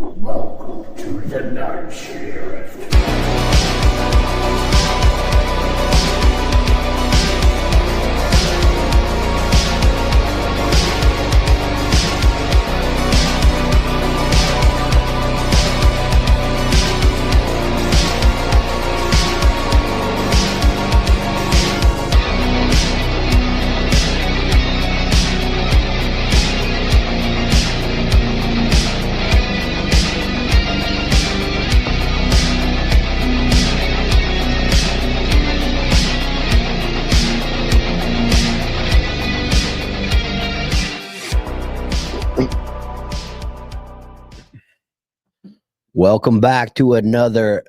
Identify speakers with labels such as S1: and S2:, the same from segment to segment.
S1: Welcome to the night shift.
S2: Welcome back to another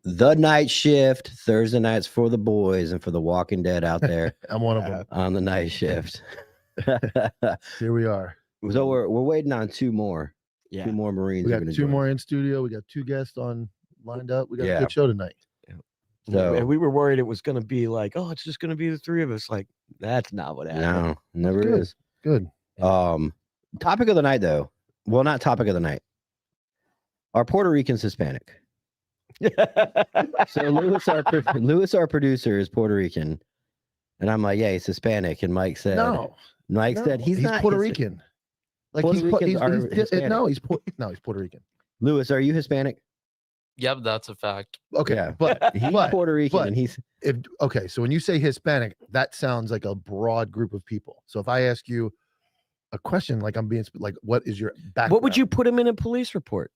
S2: The Night Shift. Thursday nights for the boys and for the Walking Dead out there.
S3: I'm one of them.
S2: On the night shift.
S3: Here we are.
S2: So we're waiting on two more.
S4: Yeah.
S2: Two more Marines.
S3: We
S2: are
S3: got
S2: gonna
S3: two
S2: join
S3: more
S2: us.
S3: in studio. We got two guests on lined up. We got
S2: Yeah.
S3: a good show tonight.
S2: So
S4: and we were worried it was going to be like, oh, it's just going to be the three of us. Like, that's not what happened.
S2: No, never
S3: Good.
S2: is.
S3: Good.
S2: Topic of the night, though. Well, not topic of the night. Are Puerto Ricans Hispanic? So Lewis, our producer, is Puerto Rican, and I'm like, yeah, he's Hispanic. And Mike said, Mike said he's not
S3: Puerto Rican. Like
S2: Puerto Ricans are Hispanic.
S3: he's Puerto Rican.
S2: Lewis, are you Hispanic?
S5: Yep, that's a fact.
S3: Okay,
S2: Yeah.
S3: but
S2: He's
S3: but
S2: Puerto Rican,
S3: but-
S2: and he's
S3: okay. So when you say Hispanic, that sounds like a broad group of people. So if I ask you a question, like I'm being like, what is your background?
S4: What would you put him in a police report?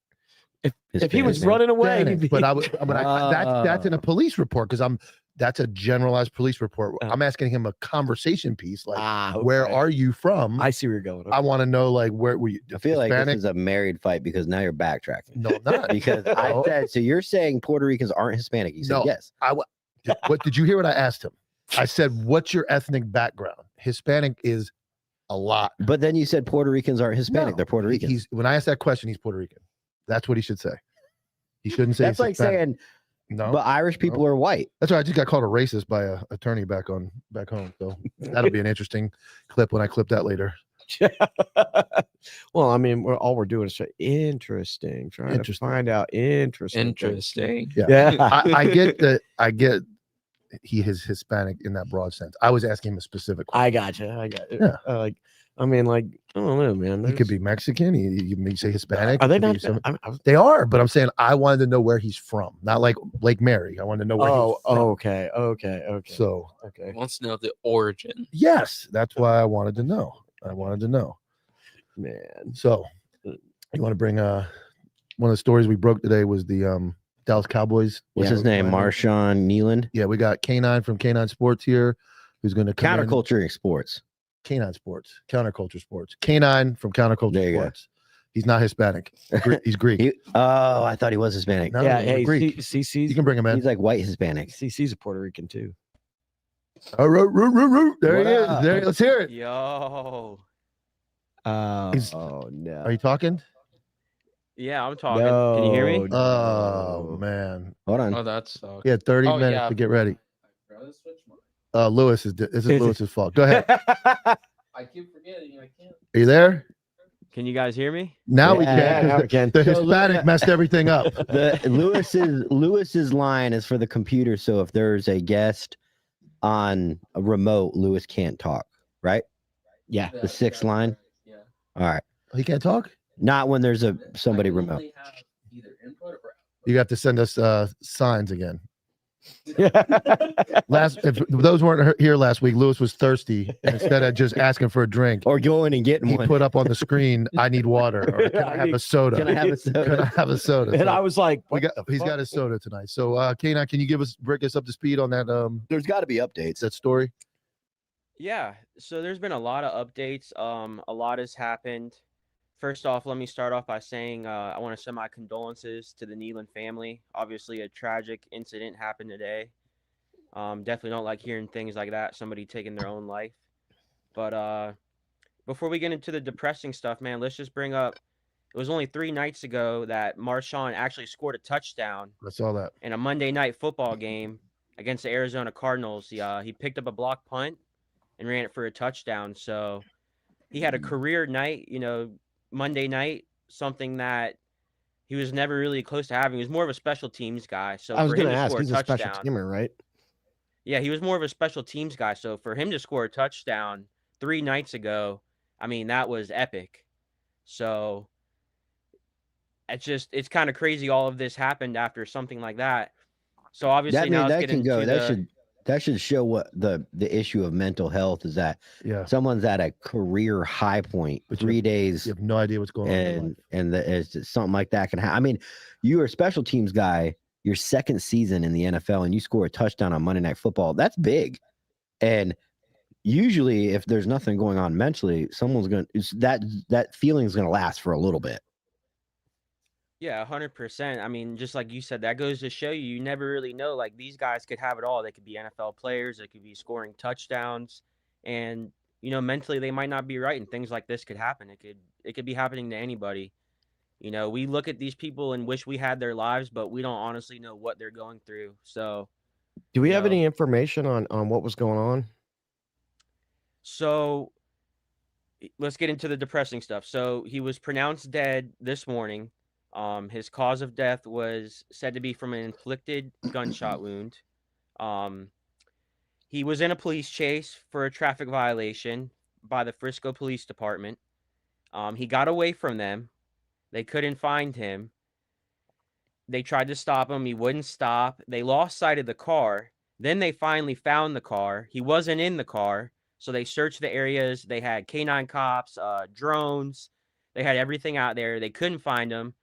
S4: If he was
S2: Hispanic.
S4: running away,
S3: Hispanic,
S4: he'd be-
S3: but that's in a police report because that's a generalized police report. I'm asking him a conversation piece like, where
S4: okay.
S3: are you from?
S4: I see where you're going.
S3: I want to know like where were you?
S2: I feel like
S3: Hispanic?
S2: this is a married fight because now you're backtracking.
S3: No, I'm not.
S2: Because I
S3: No.
S2: said, so you're saying Puerto Ricans aren't Hispanic? You said
S3: No.
S2: yes.
S3: What did you hear? What I asked him? I said, "What's your ethnic background?" Hispanic is a lot.
S2: But then you said Puerto Ricans aren't Hispanic.
S3: No,
S2: They're Puerto Ricans.
S3: He's when I asked that question, he's Puerto Rican. That's what he should say. He shouldn't say.
S2: That's
S3: he's
S2: like
S3: Hispanic.
S2: saying,
S3: No.
S2: but Irish people are white.
S3: That's right. I just got called a racist by a attorney back home. So that'll be an interesting clip when I clip that later.
S4: Well, I mean, all we're doing is trying to
S3: Interesting.
S4: find out interesting. things.
S5: Interesting.
S3: Yeah.
S4: Yeah.
S3: I get that. I get he is Hispanic in that broad sense. I was asking him a specific question.
S4: I got you.
S3: Yeah.
S4: I mean, like, I don't know, man.
S3: He could be Mexican. You may say Hispanic.
S4: Are they
S3: He could
S4: not?
S3: be some-
S4: I,
S3: They are, but I'm saying I wanted to know where he's from, not like Lake Mary. I wanted to know where he's from.
S4: okay.
S3: So
S4: Okay.
S5: He wants to know the origin.
S3: yes, that's why I wanted to know.
S4: Man.
S3: So you want to bring one of the stories we broke today was the Dallas Cowboys.
S2: What's his name? Marshawn Nealand.
S3: Yeah, we got Canine from Canine Sports here, who's going to come in.
S2: Counterculture sports.
S3: Canine Sports, Counterculture Sports. Canine from
S2: There
S3: Counterculture
S2: you go.
S3: Sports. He's not Hispanic. He's Greek.
S2: Oh, I thought he was Hispanic.
S3: No,
S4: Yeah.
S3: he's
S4: Hey,
S3: Greek.
S4: CC's
S3: You can bring him in.
S2: He's like white Hispanic.
S4: CC's a Puerto Rican too.
S3: Oh, root. There
S2: What
S3: he is.
S2: up?
S3: There. Let's hear it.
S6: Yo.
S3: He's-
S4: Oh no.
S3: Are you talking?
S6: Yeah, I'm talking. Can you hear me?
S4: No.
S3: Oh man.
S2: Hold on.
S5: Oh, that sucks.
S3: He had 30
S5: Oh,
S3: minutes
S5: yeah.
S3: to get ready. Lewis this is Lewis's fault. Go ahead.
S5: I keep forgetting. I can't.
S3: Are you there?
S6: Can you guys hear me?
S3: Now we
S2: Yeah,
S3: can. 'cause
S4: now we can.
S3: The
S2: So
S3: Hispanic messed everything up.
S2: The Lewis's line is for the computer. So if there's a guest on a remote, Lewis can't talk. Right?
S4: Yeah.
S2: The sixth line.
S5: Yeah.
S2: All right.
S3: He can't talk.
S2: Not when there's somebody remote.
S5: Input or
S3: You have to send us signs again. If those weren't here last week, Lewis was thirsty. And instead of just asking for a drink,
S2: Or going and getting
S3: he
S2: one.
S3: put up on the screen, "I need water," or "Can I have a soda?"
S2: Can I have a
S3: Can
S2: soda?
S3: I have a soda?
S4: And
S3: So
S4: I was like,
S3: he's got his soda tonight. So, Kena, can you bring us up to speed on that
S2: There's got to be updates.
S3: that story?
S6: Yeah. So there's been a lot of updates. A lot has happened. First off, let me start off by saying I want to send my condolences to the Nealand family. Obviously, a tragic incident happened today. Definitely don't like hearing things like that, somebody taking their own life. But before we get into the depressing stuff, man, let's just bring up, it was only 3 nights ago that Marshawn actually scored a touchdown
S3: I saw that.
S6: in a Monday night football game against the Arizona Cardinals. He picked up a block punt and ran it for a touchdown. So he had a career night, Monday night, something that he was never really close to having. He was more of a special teams guy. So
S4: I was
S6: for him
S4: gonna
S6: to
S4: ask.
S6: score a
S4: He's a special
S6: touchdown,
S4: teamer, right?
S6: yeah, he was more of a special teams guy. So for him to score a touchdown 3 nights ago, I mean, that was epic. So it's kind of crazy all of this happened after something like that. So obviously now let's
S2: that
S6: get
S2: can go.
S6: into
S2: That should show what the issue of mental health is, that
S3: Yeah.
S2: someone's at a career high point,
S3: But
S2: 3 days,
S3: You have no idea what's going on in their life.
S2: and it's something like that can happen. I mean, you are a special teams guy, your second season in the NFL, and you score a touchdown on Monday Night Football. That's big. And usually, if there's nothing going on mentally, someone's gonna that feeling is gonna last for a little bit.
S6: Yeah, 100%. I mean, just like you said, that goes to show you never really know. Like these guys could have it all. They could be NFL players. They could be scoring touchdowns, and mentally they might not be right, and things like this could happen. It could be happening to anybody. We look at these people and wish we had their lives, but we don't honestly know what they're going through. So,
S4: Do we
S6: you
S4: have
S6: know,
S4: any information on what was going on?
S6: so let's get into the depressing stuff. So he was pronounced dead this morning. His cause of death was said to be from an inflicted gunshot wound. He was in a police chase for a traffic violation by the Frisco Police Department. He got away from them. They couldn't find him. They tried to stop him. He wouldn't stop. They lost sight of the car. Then they finally found the car. He wasn't in the car. So they searched the areas. They had canine cops, drones. They had everything out there. They couldn't find him.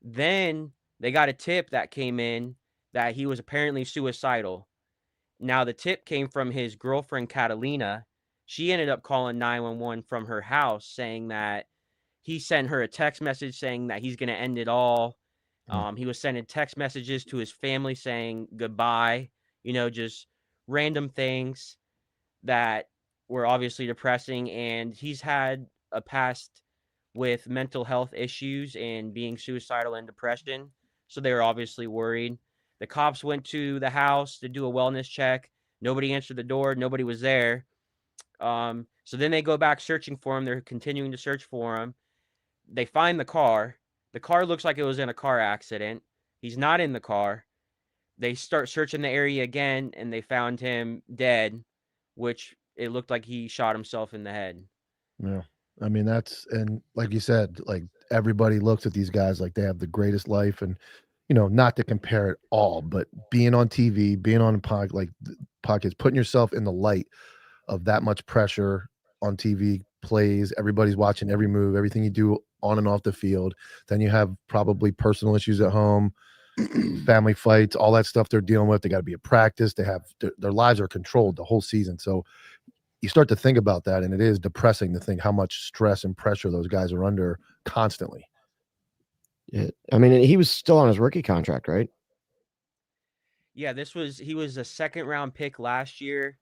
S6: Then they got a tip that came in that he was apparently suicidal. Now, the tip came from his girlfriend, Catalina. She ended up calling 911 from her house, saying that he sent her a text message saying that he's going to end it all. He was sending text messages to his family saying goodbye, just random things that were obviously depressing. And he's had a past with mental health issues and being suicidal and depression. So they were obviously worried. The cops went to the house to do a wellness check. Nobody answered the door. Nobody was there. So then they go back searching for him. They're continuing to search for him. They find the car. The car looks like it was in a car accident. He's not in the car. They start searching the area again, and they found him dead, which it looked like he shot himself in the head.
S3: Yeah. I mean, and like you said, like everybody looks at these guys like they have the greatest life, and not to compare it all, but being on TV, being on podcasts, putting yourself in the light of that much pressure on TV plays, everybody's watching every move, everything you do on and off the field. Then you have probably personal issues at home, family fights, all that stuff they're dealing with. They got to be at practice. They have their lives are controlled the whole season. So you start to think about that, and it is depressing to think how much stress and pressure those guys are under constantly.
S4: Yeah. I mean, he was still on his rookie contract, right?
S6: Yeah, he was a second round pick last year.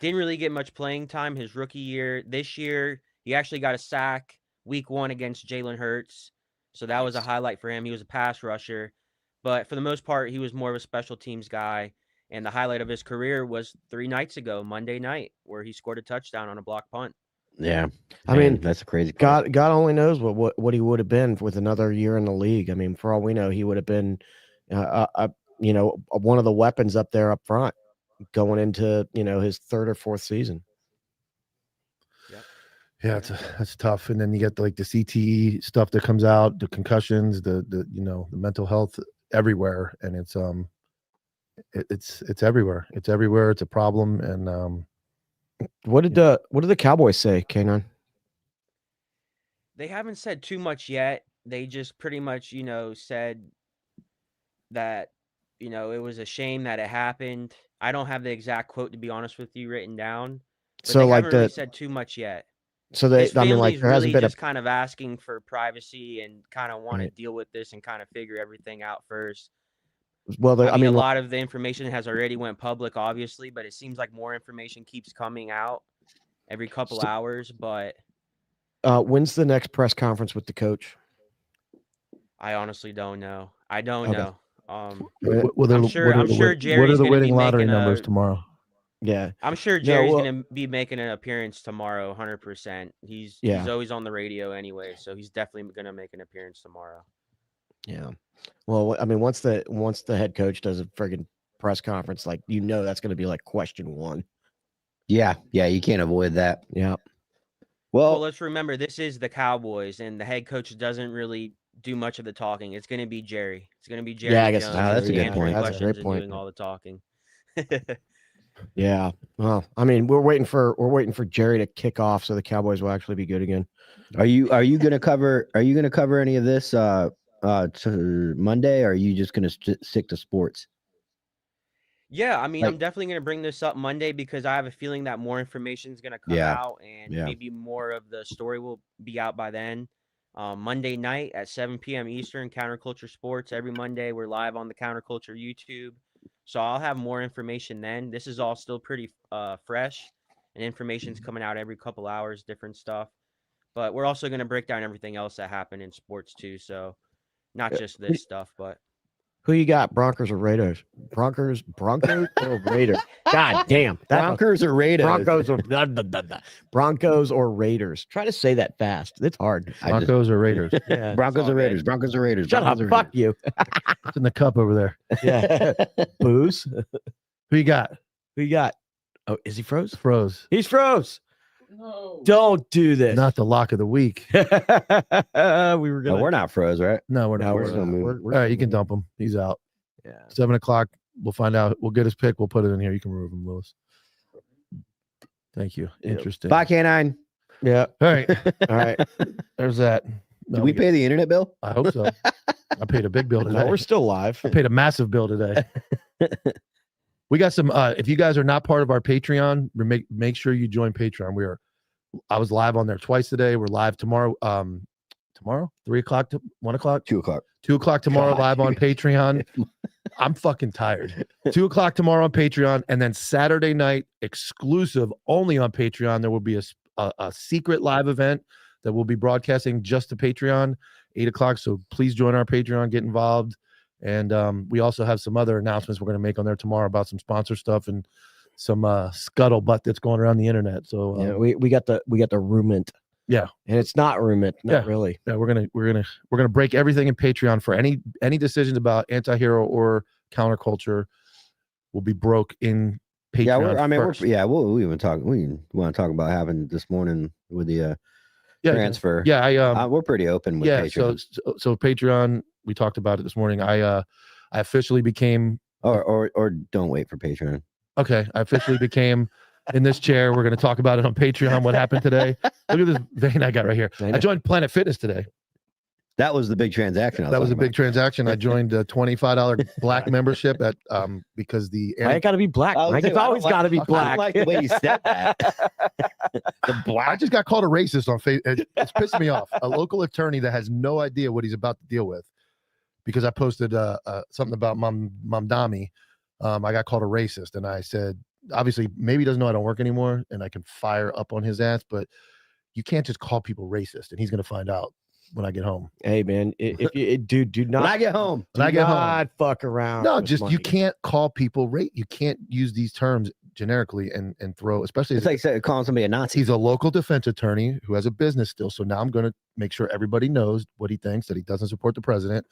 S6: Didn't really get much playing time his rookie year. This year, he actually got a sack week 1 against Jalen Hurts. So that was a highlight for him. He was a pass rusher. But for the most part, he was more of a special teams guy. And the highlight of his career was 3 nights ago, Monday night, where he scored a touchdown on a block punt.
S2: Yeah,
S4: I mean,
S2: that's a crazy part.
S4: God only knows what he would have been with another year in the league. I mean, for all we know, he would have been, one of the weapons up there up front going into his 3rd or 4th season.
S3: Yeah, that's tough. And then you get like the CTE stuff that comes out, the concussions, the mental health everywhere, and it's everywhere. It's everywhere. It's a problem. And
S4: what did the Cowboys say, Kanon?
S6: They haven't said too much yet. They just pretty much, said that, it was a shame that it happened. I don't have the exact quote, to be honest with you, written down. But
S4: So
S6: they
S4: like
S6: haven't really said too much yet.
S4: So
S6: His
S4: I mean,
S6: family's
S4: like there hasn't
S6: really
S4: been
S6: just kind of asking for privacy and kind of want to
S4: Right.
S6: deal with this and kind of figure everything out first.
S4: I
S6: I mean, a
S4: mean,
S6: lot of the information has already went public, obviously, but it seems like more information keeps coming out every couple hours. But
S4: when's the next press conference with the coach?
S6: I honestly don't know. I don't
S4: Okay.
S6: know.
S3: I'm
S6: sure Jerry's
S3: what are the
S6: gonna
S3: winning
S6: be
S3: lottery
S6: making
S3: numbers
S6: a-
S3: tomorrow?
S4: Yeah.
S6: I'm sure
S4: No,
S6: Jerry's
S4: well-
S6: gonna be making an appearance tomorrow, 100%. He's
S4: Yeah.
S6: always on the radio anyway, so he's definitely gonna make an appearance tomorrow.
S4: Yeah. Well, I mean, once the head coach does a friggin' press conference, like that's going to be like question one.
S2: Yeah, you can't avoid that.
S4: Yeah.
S6: Well,
S2: Well,
S6: let's remember this is the Cowboys, and the head coach doesn't really do much of the talking. It's going to be Jerry. It's going to be Jerry
S4: Yeah, I guess
S6: Jones.
S2: that's a good
S6: answering
S2: point.
S4: That's a
S6: questions
S4: great
S6: and
S4: point.
S6: doing all the talking.
S4: Yeah. Well, I mean, we're waiting for Jerry to kick off so the Cowboys will actually be good again.
S2: are you gonna cover any of this to Monday, or are you just gonna stick to sports?
S6: Yeah, I mean,
S2: Like-
S6: I'm definitely going to bring this up Monday because I have a feeling that more information is going to come
S2: Yeah,
S6: out, and
S2: yeah.
S6: maybe more of the story will be out by then. Monday night at 7 p.m. Eastern, Counterculture Sports. Every Monday, we're live on the Counterculture YouTube. So I'll have more information then. This is all still pretty fresh, and information's coming out every couple hours, different stuff. But we're also going to break down everything else that happened in sports too. So not just this stuff, but
S4: Who you got, Broncos or Raiders? Broncos or Raiders? God damn.
S2: Broncos or Raiders?
S4: Broncos or Raiders. Try to say that fast. It's hard.
S3: Broncos or Raiders?
S4: Yeah.
S2: Broncos
S6: all
S2: or Raiders?
S6: good.
S2: Broncos or Raiders?
S4: Shut up.
S2: Broncos or
S4: Fuck
S2: Raiders?
S4: you.
S3: It's in the cup over there.
S4: Yeah. Booze.
S3: Who you got?
S4: Who you got? Oh, is he froze?
S3: Froze.
S4: He's froze.
S5: No.
S4: Don't do this.
S3: Not the lock of the week.
S4: We were
S2: No,
S4: gonna.
S2: we're not froze, right?
S3: No, we're not.
S4: No,
S3: We're
S2: still
S3: not.
S2: moving.
S4: we're
S3: All right, you can dump him. He's out.
S4: Yeah.
S3: 7:00. We'll find out. We'll get his pick. We'll put it in here. You can remove him, Lewis. Thank you. Interesting.
S2: Bye, Canine.
S4: Yeah.
S3: All right.
S4: All right.
S3: There's that.
S2: Did we pay the internet bill?
S3: I hope so. I paid a big bill today.
S4: No, we're still live.
S3: I paid a massive bill today. We got some. If you guys are not part of our Patreon, make sure you join Patreon. I was live on there twice today. We're live tomorrow. Tomorrow, 3:00 to 1:00,
S2: 2:00.
S3: 2:00 tomorrow,
S2: God.
S3: live on Patreon. I'm fucking tired. 2:00 tomorrow on Patreon, and then Saturday night exclusive only on Patreon. There will be a secret live event that we'll be broadcasting just to Patreon, 8:00. So please join our Patreon, get involved, and we also have some other announcements we're going to make on there tomorrow about some sponsor stuff and some scuttlebutt that's going around the internet. So
S4: Yeah, we got the rument.
S3: Yeah.
S4: And it's not rument, not
S3: Yeah.
S4: really.
S3: yeah, we're gonna break everything in Patreon for any decisions about anti-hero or counterculture will be broke in Patreon.
S2: Yeah,
S3: first.
S2: we want to talk about having this morning with the
S3: Yeah,
S2: transfer.
S3: Yeah, I
S2: we're pretty open with
S3: yeah.
S2: Patreon.
S3: So Patreon, we talked about it this morning. I officially became
S2: Or don't wait for Patreon.
S3: okay. I officially became in this chair. We're going to talk about it on Patreon. What happened today? Look at this vein I got right here. I joined Planet Fitness today.
S2: That was the big transaction.
S3: That was a big transaction. I joined a $25 black membership at because the
S4: Why it got to be black? Mike? It's always got to be
S2: I
S4: black.
S2: don't like the way you said that. The black.
S3: I just got called a racist on Facebook. It's pissing me off. A local attorney that has no idea what he's about to deal with because I posted something about Mamdani. I got called a racist, and I said, obviously, maybe he doesn't know I don't work anymore, and I can fire up on his ass, but you can't just call people racist, and he's going to find out when I get home.
S4: Hey man, if you do not
S2: When I get home.
S3: When I get home.
S4: not fuck around.
S3: No,
S4: with
S3: just
S4: money.
S3: you can't call people you can't use these terms generically and throw, especially
S2: It's like calling somebody a Nazi.
S3: he's a local defense attorney who has a business still. So now I'm going to make sure everybody knows what he thinks, that he doesn't support the president,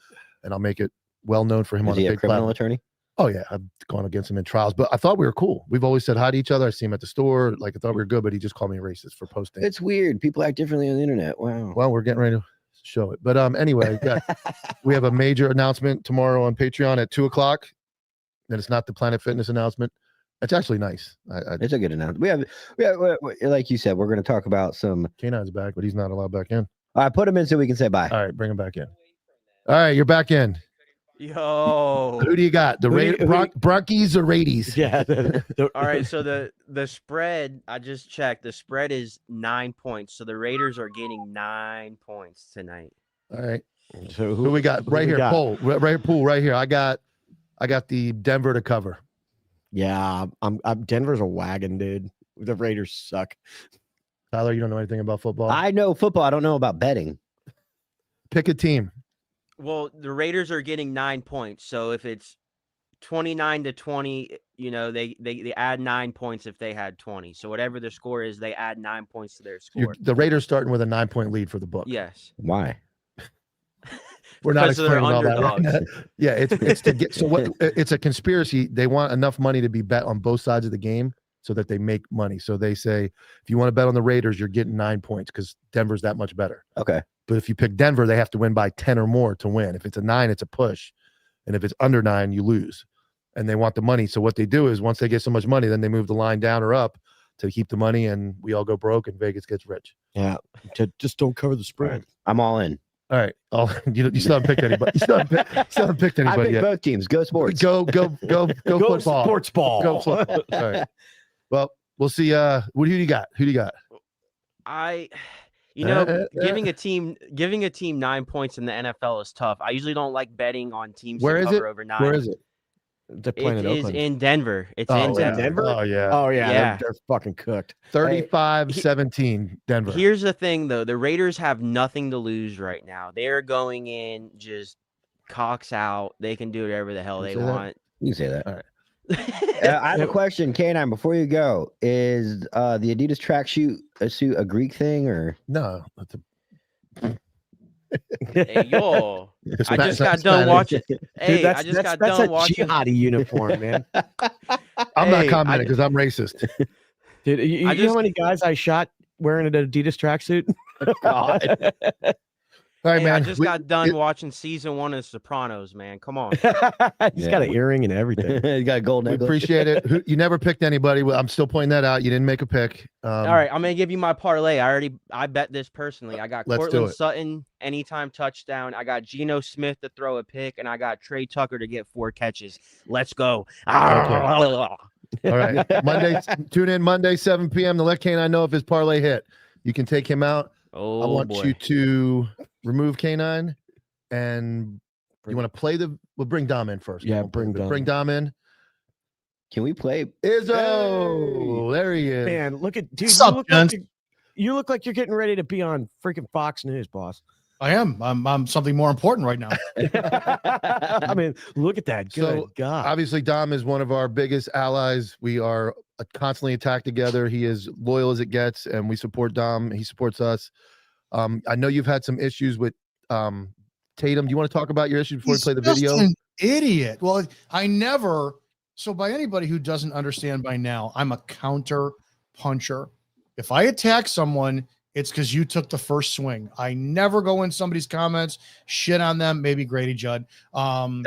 S3: and I'll make it well known for him
S2: Is
S3: on
S2: he
S3: a
S2: a
S3: big
S2: criminal
S3: platform.
S2: attorney?
S3: Oh yeah, I've gone against him in trials, but I thought we were cool. We've always said hi to each other. I see him at the store, like I thought we were good, but he just called me a racist for posting.
S2: It's weird. People act differently on the internet. Wow.
S3: Well, we're getting ready to show it, but anyway, yeah, we have a major announcement tomorrow on Patreon at 2:00. And it's not the Planet Fitness announcement. It's actually nice.
S2: It's a good announcement. We have, like you said, we're going to talk about some.
S3: K9's back, but he's not allowed back in.
S2: All right, put him in so we can say bye.
S3: All right, bring him back in. All right, you're back in.
S6: Yo.
S3: Who do you got? The Bronchies or Radies?
S4: Yeah.
S6: All right, so the spread, I just checked. The spread is 9 points. So the Raiders are getting 9 points tonight.
S3: All right.
S4: So
S3: Who we got?
S4: who
S3: Right
S4: we
S3: here,
S4: got?
S3: pool right here. I got the Denver to cover.
S4: Yeah, I'm Denver's a wagon, dude. The Raiders suck.
S3: Tyler, you don't know anything about football.
S2: I know football. I don't know about betting.
S3: Pick a team.
S6: Well, the Raiders are getting 9 points. So if it's 29-20, they add 9 points if they had 20. So whatever the score is, they add 9 points to their score.
S3: The Raiders starting with a 9-point lead for the book.
S6: Yes.
S2: Why?
S3: We're not
S6: Because they're
S3: explaining all that.
S6: underdogs.
S3: Right? Yeah, it's to get. So what? It's a conspiracy. They want enough money to be bet on both sides of the game so that they make money. So they say, if you want to bet on the Raiders, you're getting 9 points because Denver's that much better.
S2: Okay.
S3: But if you pick Denver, they have to win by 10 or more to win. If it's a 9, it's a push, and if it's under 9, you lose. And they want the money. So what they do is once they get so much money, then they move the line down or up to keep the money, and we all go broke, and Vegas gets rich.
S4: Yeah. Just don't cover the spread.
S2: I'm all in.
S3: All right. You still haven't picked anybody. You still haven't picked
S2: I
S3: anybody
S2: picked
S3: yet.
S2: both teams. Go sports.
S3: Go football.
S4: Sports ball.
S3: Go football. All right. Well, we'll see. Who do you got? Who do you got?
S6: Giving a team 9 points in the NFL is tough. I usually don't like betting on teams
S3: Where
S6: to
S3: is
S6: cover
S3: it?
S6: over 9.
S3: Where is it?
S4: They're playing
S6: It
S4: in
S6: is
S4: Oakland.
S6: in Denver. It's
S3: Oh,
S6: in
S3: yeah.
S6: Denver.
S3: Oh yeah.
S4: Oh yeah,
S6: Yeah.
S4: They're fucking cooked.
S3: 35-17 Denver.
S6: Here's the thing, though. The Raiders have nothing to lose right now. They're going in just cocks out. They can do whatever the hell
S3: You
S6: they
S3: say that?
S6: want.
S2: You can say that.
S3: All right.
S2: I have a question, K9. Before you go, is the Adidas tracksuit suit a Greek thing or?
S3: No.
S6: Hey, yo.
S3: It's
S6: I
S3: not-
S6: just
S3: it's not
S6: got done
S3: Spanish.
S6: watching. Hey,
S4: Dude,
S6: I just got
S4: that's
S6: done
S4: a
S6: watching.
S4: jihadi uniform, man.
S3: I'm not
S6: Hey,
S3: commenting because I'm racist.
S4: Dude, you know how many guys I shot wearing an Adidas tracksuit?
S2: God.
S3: All right,
S6: Hey,
S3: man.
S6: I just got done watching season 1 of Sopranos, man. Come on.
S4: He's got an earring and everything.
S2: You got a gold
S3: We
S2: necklace.
S3: appreciate it. You never picked anybody. Well, I'm still pointing that out. You didn't make a pick.
S6: All right, I'm gonna give you my parlay. I bet this personally. I got
S3: Let's do
S6: Cortland
S3: it.
S6: Sutton anytime touchdown. I got Geno Smith to throw a pick, and I got Trey Tucker to get 4 catches. Let's go.
S3: All right. Monday, tune in Monday, 7 p.m. to let K9 know if his parlay hit. You can take him out.
S6: Oh
S3: I want
S6: boy.
S3: you to remove K9 and you want to play we'll bring Dom in first.
S4: Yeah,
S3: We'll
S4: bring Dom.
S3: Dom in.
S2: Can we play?
S3: Izzo, there he is.
S4: Man, look at dude.
S7: What's up,
S4: You look like you're getting ready to be on freaking Fox News, boss.
S7: I am. I'm something more important right now.
S4: I mean, look at that. Good
S3: So,
S4: God.
S3: Obviously, Dom is one of our biggest allies. We are constantly attacked together. He is loyal as it gets, and we support Dom. He supports us. I know you've had some issues with Tatum. Do you want to talk about your issues before we play the
S7: Just
S3: video?
S7: an idiot. Well, I never. So, by anybody who doesn't understand by now, I'm a counter puncher. If I attack someone, it's because you took the first swing. I never go in somebody's comments, shit on them. Maybe Grady Judd. I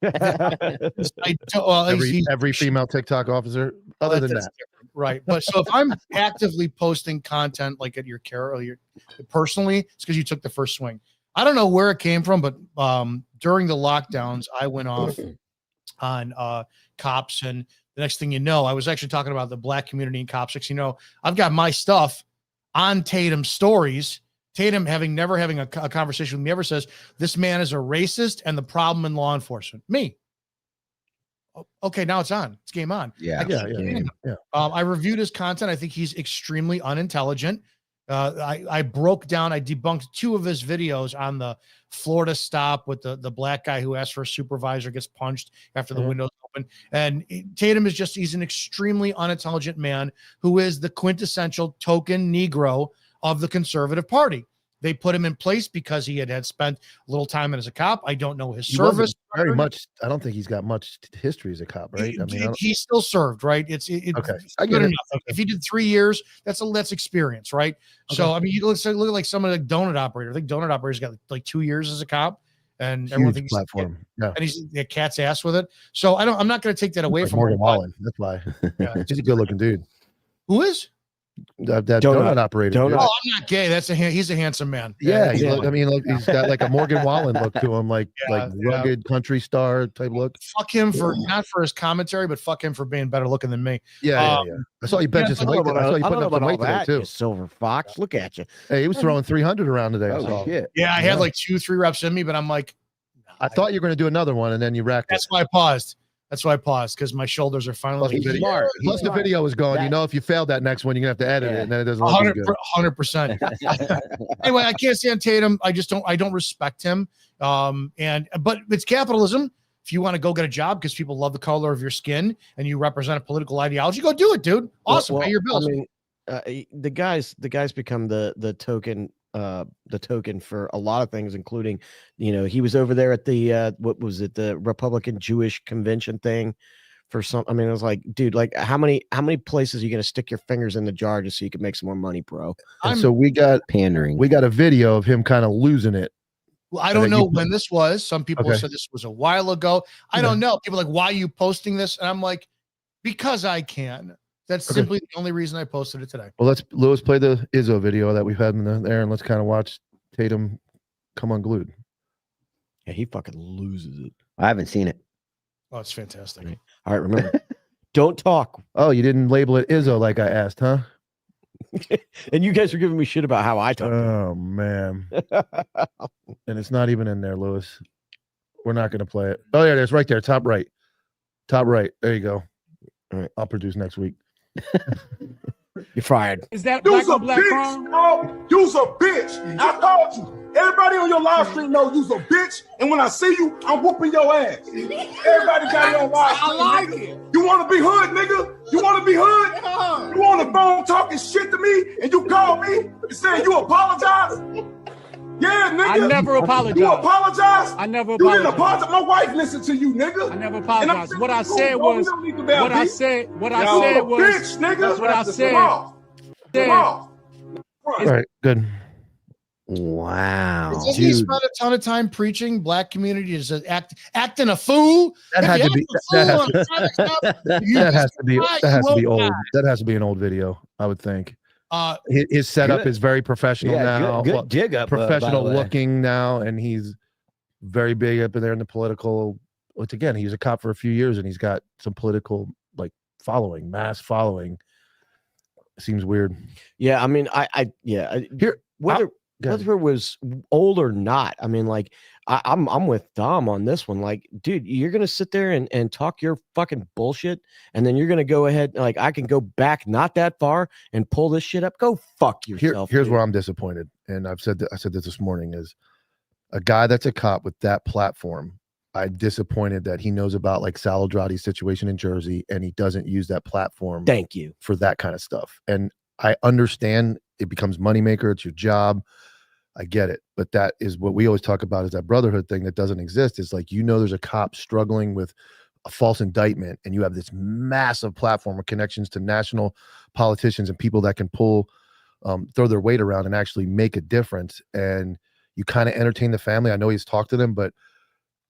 S7: don't, well,
S3: Every female TikTok officer, other than
S7: that's
S3: that.
S7: different, right? But so if I'm actively posting content like at your care or your personally, it's because you took the first swing. I don't know where it came from, but during the lockdowns, I went off on cops, and the next thing you know, I was actually talking about the black community in cops. I've got my stuff on Tatum's stories. Tatum never having a conversation with me ever says this man is a racist and the problem in law enforcement. Me. Okay, now it's on. It's game on.
S2: Yeah.
S3: Yeah.
S7: I reviewed his content. I think he's extremely unintelligent. I debunked 2 of his videos on the Florida stop with the black guy who asked for a supervisor, gets punched after the windows open. And Tatum he's an extremely unintelligent man who is the quintessential token Negro of the conservative party. They put him in place because he had spent a little time as a cop. I don't know his service
S3: very
S7: record.
S3: much. I don't think he's got much history as a cop, right?
S7: He still served, right? It's
S3: okay. I
S7: good
S3: get it.
S7: enough. If he did 3 years, that's experience, right? So I mean, you look at like someone like donut operator. I think donut operator's got like 2 years as a cop, and everyone
S3: Huge
S7: thinks
S3: platform. Yeah.
S7: and he's a cat's ass with it. So I'm not going to take that away
S3: Like
S7: from
S3: Morgan
S7: him.
S3: Wallen. That's why.
S7: Yeah.
S3: He's a good looking dude.
S7: Who is?
S3: That
S4: Donut.
S3: donut operator.
S4: Donut.
S3: dude.
S7: Oh, I'm not gay. He's a handsome man.
S3: Yeah,
S7: he's
S3: I mean, look, he's got like a Morgan Wallen look to him, like
S7: Yeah.
S3: rugged country star type look.
S7: fuck him for not for his commentary, but fuck him for being better looking than me.
S3: Yeah. I saw you benching some weight. I saw you putting up some weight today
S4: that,
S3: too.
S4: you silver fox. Look at you.
S3: Hey, he was throwing 300 around today. I
S2: Oh
S3: saw.
S2: shit.
S7: Yeah, I had like 2-3 reps in me, but I'm like,
S3: I thought you were going to do another one, and then you racked it.
S7: that's why I paused. because my shoulders are finally.
S3: Plus,
S2: Smart.
S3: Plus the video was gone. You know, if you failed that next one, you're gonna have to edit it, and then it doesn't look as good.
S7: 100%. Anyway, I can't stand Tatum. I don't respect him. But it's capitalism. If you want to go get a job because people love the color of your skin and you represent a political ideology, go do it, dude. Awesome. Pay your bills.
S4: I mean, the guys become the token the token for a lot of things, including, he was over there at the what was it, the Republican Jewish convention thing for some. I mean, it was like, dude, like how many places are you gonna stick your fingers in the jar just so you can make some more money, bro?
S3: And so we got
S2: Pandering.
S3: a video of him kind of losing it.
S7: Well, I don't know when this was. Some people
S3: Okay.
S7: said this was a while ago. I don't know. People are like, why are you posting this? And I'm like, because I can. That's simply the only reason I posted it today.
S3: Well, Lewis play the Izzo video that we've had in there, and let's kind of watch Tatum come unglued.
S4: Yeah, he fucking loses it.
S2: I haven't seen it.
S7: Oh, it's fantastic.
S4: Right. All right, remember, don't talk.
S3: Oh, you didn't label it Izzo like I asked, huh?
S4: And you guys are giving me shit about how I talk.
S3: Oh man. And it's not even in there, Lewis. We're not going to play it. Oh, yeah, it is right there. Top right. Top right. There you go. All right. I'll produce next week.
S4: You're fired.
S8: Is that
S1: You's
S8: black
S1: a
S8: on black
S1: bitch,
S8: crime?
S1: bro. You's a bitch. I told you. Everybody on your live stream know you's a bitch. And when I see you, I'm whooping your ass. Everybody got your live stream.
S8: I like
S1: nigga.
S8: it.
S1: You want to be hood, nigga? You want to be hood? You on the phone talking shit to me, and you call me and saying you apologize? Yeah, nigga.
S8: I never apologize.
S1: You apologize?
S8: I never
S1: You didn't
S8: apologize.
S1: apologize. My wife listened to you, nigga.
S8: I never
S1: And I'm
S8: apologized.
S1: saying,
S8: What I
S1: cool,
S8: said
S1: bro. We
S8: was,
S1: don't need to be out
S8: what I
S1: beef.
S8: said
S1: You're a
S8: was,
S1: bitch, nigga.
S8: that's what I said.
S1: Come on. Come on.
S3: All right, good.
S2: Wow.
S7: Doesn't he
S3: Dude.
S7: spend a ton of time preaching black community is acting a fool?
S3: That
S7: If
S3: had
S7: you
S3: to be
S7: act a
S3: that
S7: fool
S3: has
S7: on
S3: to,
S7: Sunday stuff, you
S3: that has
S7: just
S3: to be
S7: die,
S3: that has
S7: you
S3: to be
S7: won't
S3: old.
S7: die.
S3: That has to be an old video, I would think.
S7: Uh,
S3: His setup
S2: Good.
S3: is very professional
S2: Yeah,
S3: now.
S2: good
S3: Well,
S2: dig up.
S3: professional
S2: by the way.
S3: looking now, and he's very big up in there in the political. Which again, he was a cop for a few years, and he's got some political following, mass following. Seems weird.
S4: Yeah, I mean,
S3: Here,
S4: whether
S3: go ahead.
S4: whether it was old or not, I mean, like I'm with Dom on this one. Like, dude, you're gonna sit there and talk your fucking bullshit, and then you're gonna go ahead, like, I can go back not that far and pull this shit up. Go fuck yourself.
S3: Here's
S4: dude.
S3: where I'm disappointed, and I said this morning, is a guy that's a cop with that platform. I'm disappointed that he knows about Sal Aldradi's situation in Jersey, and he doesn't use that platform
S4: Thank you.
S3: for that kind of stuff. And I understand it becomes moneymaker. It's your job. I get it. But that is what we always talk about, is that brotherhood thing that doesn't exist. Is there's a cop struggling with a false indictment, and you have this massive platform of connections to national politicians and people that can throw their weight around and actually make a difference. And you kind of entertain the family. I know he's talked to them, but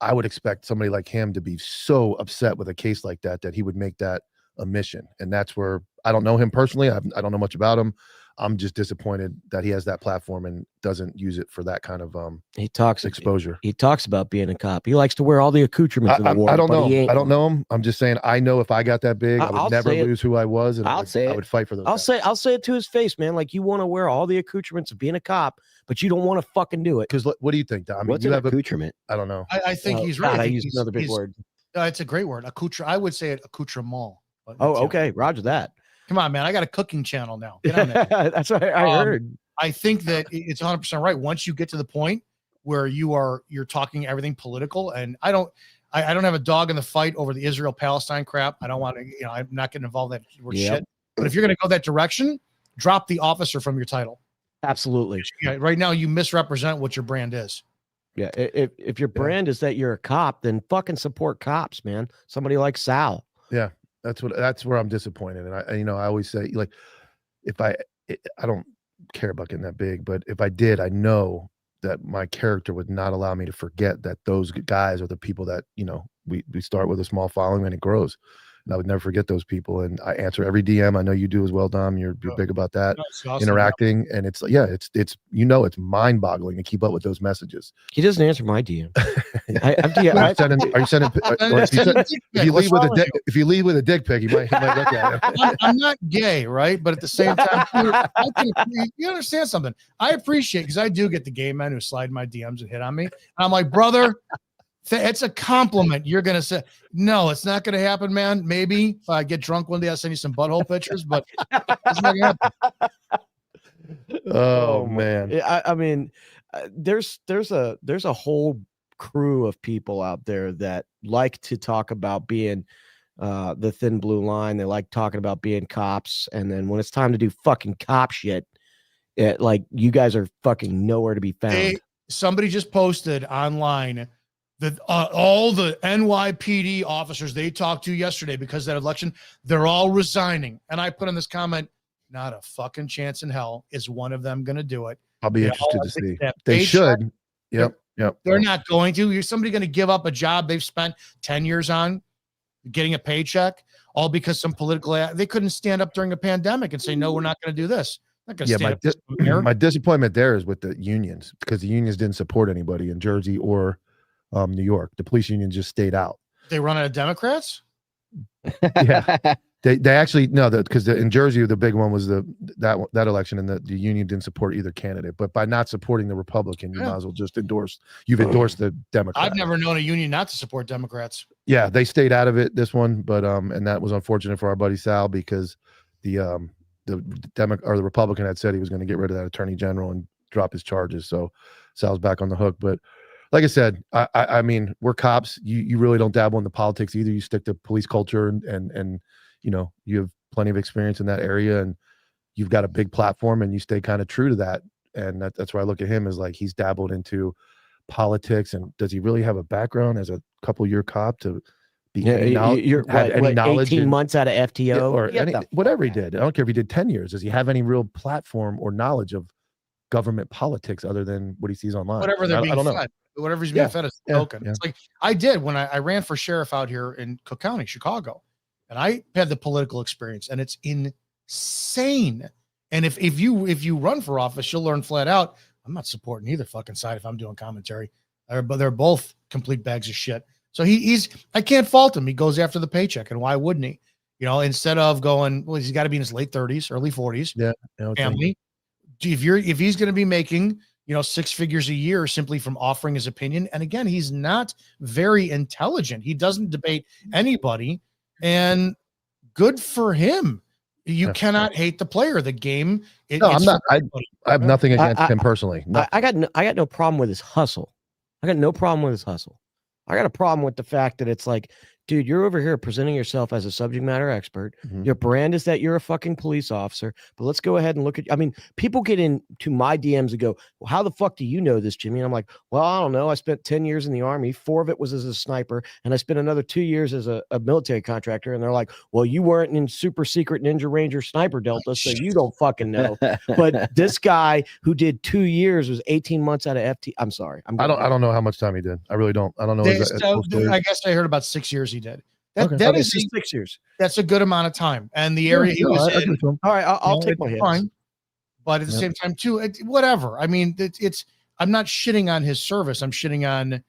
S3: I would expect somebody like him to be so upset with a case like that he would make that a mission. And that's where I don't know him personally. I don't know much about him. I'm just disappointed that he has that platform and doesn't use it for that kind of
S4: He talks
S3: exposure.
S4: He talks about being a cop. He likes to wear all the accoutrements in the war.
S3: I don't
S4: but
S3: know.
S4: he ain't
S3: I don't know him. I'm just saying, I know if I got that big, I would
S4: I'll
S3: never
S4: say it.
S3: lose who I was, and
S2: I'll
S3: I would,
S2: say
S3: I
S2: it.
S3: would fight for those.
S4: I'll say it to his face, man. Like, you want to wear all the accoutrements of being a cop, but you don't want to fucking do it.
S3: Because what do you think, Dom? I mean,
S2: What's
S3: you
S2: an
S3: have
S2: accoutrement?
S3: I don't know.
S7: I think he's
S4: God,
S7: right.
S4: I
S7: think
S4: used another big word.
S7: It's a great word. I would say it accoutrement. but
S4: Oh,
S7: it's,
S4: okay. Roger that.
S7: Come on, man. I got a cooking channel now. Get on that.
S4: That's what I heard.
S7: I think that it's 100% right. Once you get to the point where you're talking everything political, and I don't have a dog in the fight over the Israel-Palestine crap. I don't want to, I'm not getting involved in that
S4: Yep.
S7: shit. But if you're going to go that direction, drop the officer from your title.
S4: Absolutely.
S7: Yeah, right now you misrepresent what your brand is.
S4: Yeah. If your brand is that you're a cop, then fucking support cops, man. Somebody like Sal.
S3: Yeah, that's where I'm disappointed. And I always say, if I don't care about getting that big, but if I did, I know that my character would not allow me to forget that those guys are the people that we start with a small following and it grows, and I would never forget those people. And I answer every DM. I know you do as well, Dom. You're big about that. Interacting, and it's it's mind-boggling to keep up with those messages.
S4: He doesn't answer my DM.
S3: Are you sending? If you lead with a dick pic, you might look at it.
S7: I'm not gay, right? But at the same time, you understand something. I appreciate, because I do get the gay men who slide my DMs and hit on me. And I'm like, brother, it's a compliment. You're going to say, no, it's not going to happen, man. Maybe if I get drunk one day, I'll send you some butthole pictures, but it's not going to happen.
S3: Oh man.
S4: I mean, there's a whole crew of people out there that like to talk about being the thin blue line. They like talking about being cops, and then when it's time to do fucking cop shit, like you guys are fucking nowhere to be found.
S7: Somebody just posted online that all the NYPD officers they talked to yesterday because of that election, they're all resigning. And I put in this comment, not a fucking chance in hell is one of them going to do it.
S3: I'll be interested to see. They should. Yep.
S7: They're not going to. You're somebody going to give up a job they've spent 10 years on, getting a paycheck, all because some political. They couldn't stand up during a pandemic and say, no, we're not going to do this.
S3: My disappointment there is with the unions because the unions didn't support anybody in Jersey or New York. The police union just stayed out.
S7: They run out of Democrats.
S3: Yeah, they actually no, because in Jersey the big one was that election, and the union didn't support either candidate. But by not supporting the Republican, you might as well just endorsed the Democrat.
S7: I've never known a union not to support Democrats.
S3: Yeah, they stayed out of it this one, but and that was unfortunate for our buddy Sal because the Republican had said he was going to get rid of that attorney general and drop his charges. So Sal's back on the hook. But like I said, I mean, we're cops. You really don't dabble in the politics either. You stick to police culture and you know, you have plenty of experience in that area and you've got a big platform and you stay kind of true to that. And that's why I look at him as like, he's dabbled into politics. And does he really have a background as a couple-year cop to be any knowledge
S4: 18 months out of FTO
S3: or whatever he did? I don't care if he did 10 years. Does he have any real platform or knowledge of government politics other than what he sees online?
S7: Whatever they're being fed. Whatever he's being fed is token. It's like I did when I ran for sheriff out here in Cook County, Chicago, and I had the political experience, and it's insane. And if you run for office, you'll learn flat out, I'm not supporting either fucking side if I'm doing commentary. But they're both complete bags of shit. So I can't fault him. He goes after the paycheck, and why wouldn't he? You know, instead of going, well, he's got to be in his late 30s, early 40s.
S3: Yeah,
S7: family. If he's going to be making, you know, 6 figures a year simply from offering his opinion, and again, he's not very intelligent. He doesn't debate anybody, and good for him. You cannot hate the player. The game.
S3: I'm not. I have nothing against him personally. No.
S4: I got no problem with his hustle. I got no problem with his hustle. I got a problem with the fact that it's like, dude, you're over here presenting yourself as a subject matter expert. Mm-hmm. Your brand is that you're a fucking police officer. But let's go ahead and look at. I mean, people get into my DMs and go, well, how the fuck do you know this, Jimmy? And I'm like, well, I don't know. I spent 10 years in the Army. 4 of it was as a sniper. And I spent another 2 years as a military contractor. And they're like, well, you weren't in super secret Ninja Ranger Sniper Delta, so you don't fucking know. But this guy who did 2 years was 18 months out of FT. I'm sorry. I don't
S3: know how much time he did. I really don't. I don't know.
S7: I guess I heard about 6 years he did.
S4: That is 6 years.
S7: That's a good amount of time. And the area he was in.
S4: All right, I'll take my hits.
S7: Fine. But at the same time, too, whatever. I mean, I'm not shitting on his service. I'm shitting on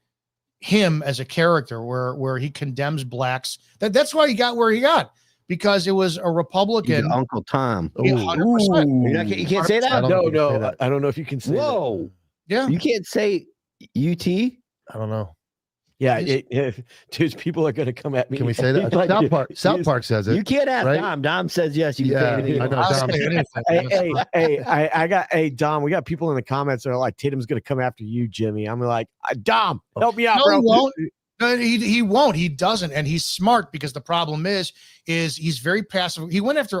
S7: him as a character where he condemns blacks. That's why he got where he got. Because it was a Republican.
S2: Uncle Tom.
S7: 100%.
S2: You can't say that?
S4: No. I don't know if you can say that.
S2: Whoa.
S7: Yeah.
S2: You can't say UT?
S3: I don't know.
S4: Yeah, dude, people are going to come at me.
S3: Can we say that? Like, South Park says it.
S2: You can't ask
S3: right?
S2: Dom. Dom says yes. You can say
S3: I know.
S4: Dom. Hey, Dom, we got people in the comments that are like, Tatum's going to come after you, Jimmy. I'm like, Dom, help me out, bro.
S7: He won't. No, he won't. He doesn't. And he's smart because the problem is he's very passive. He went after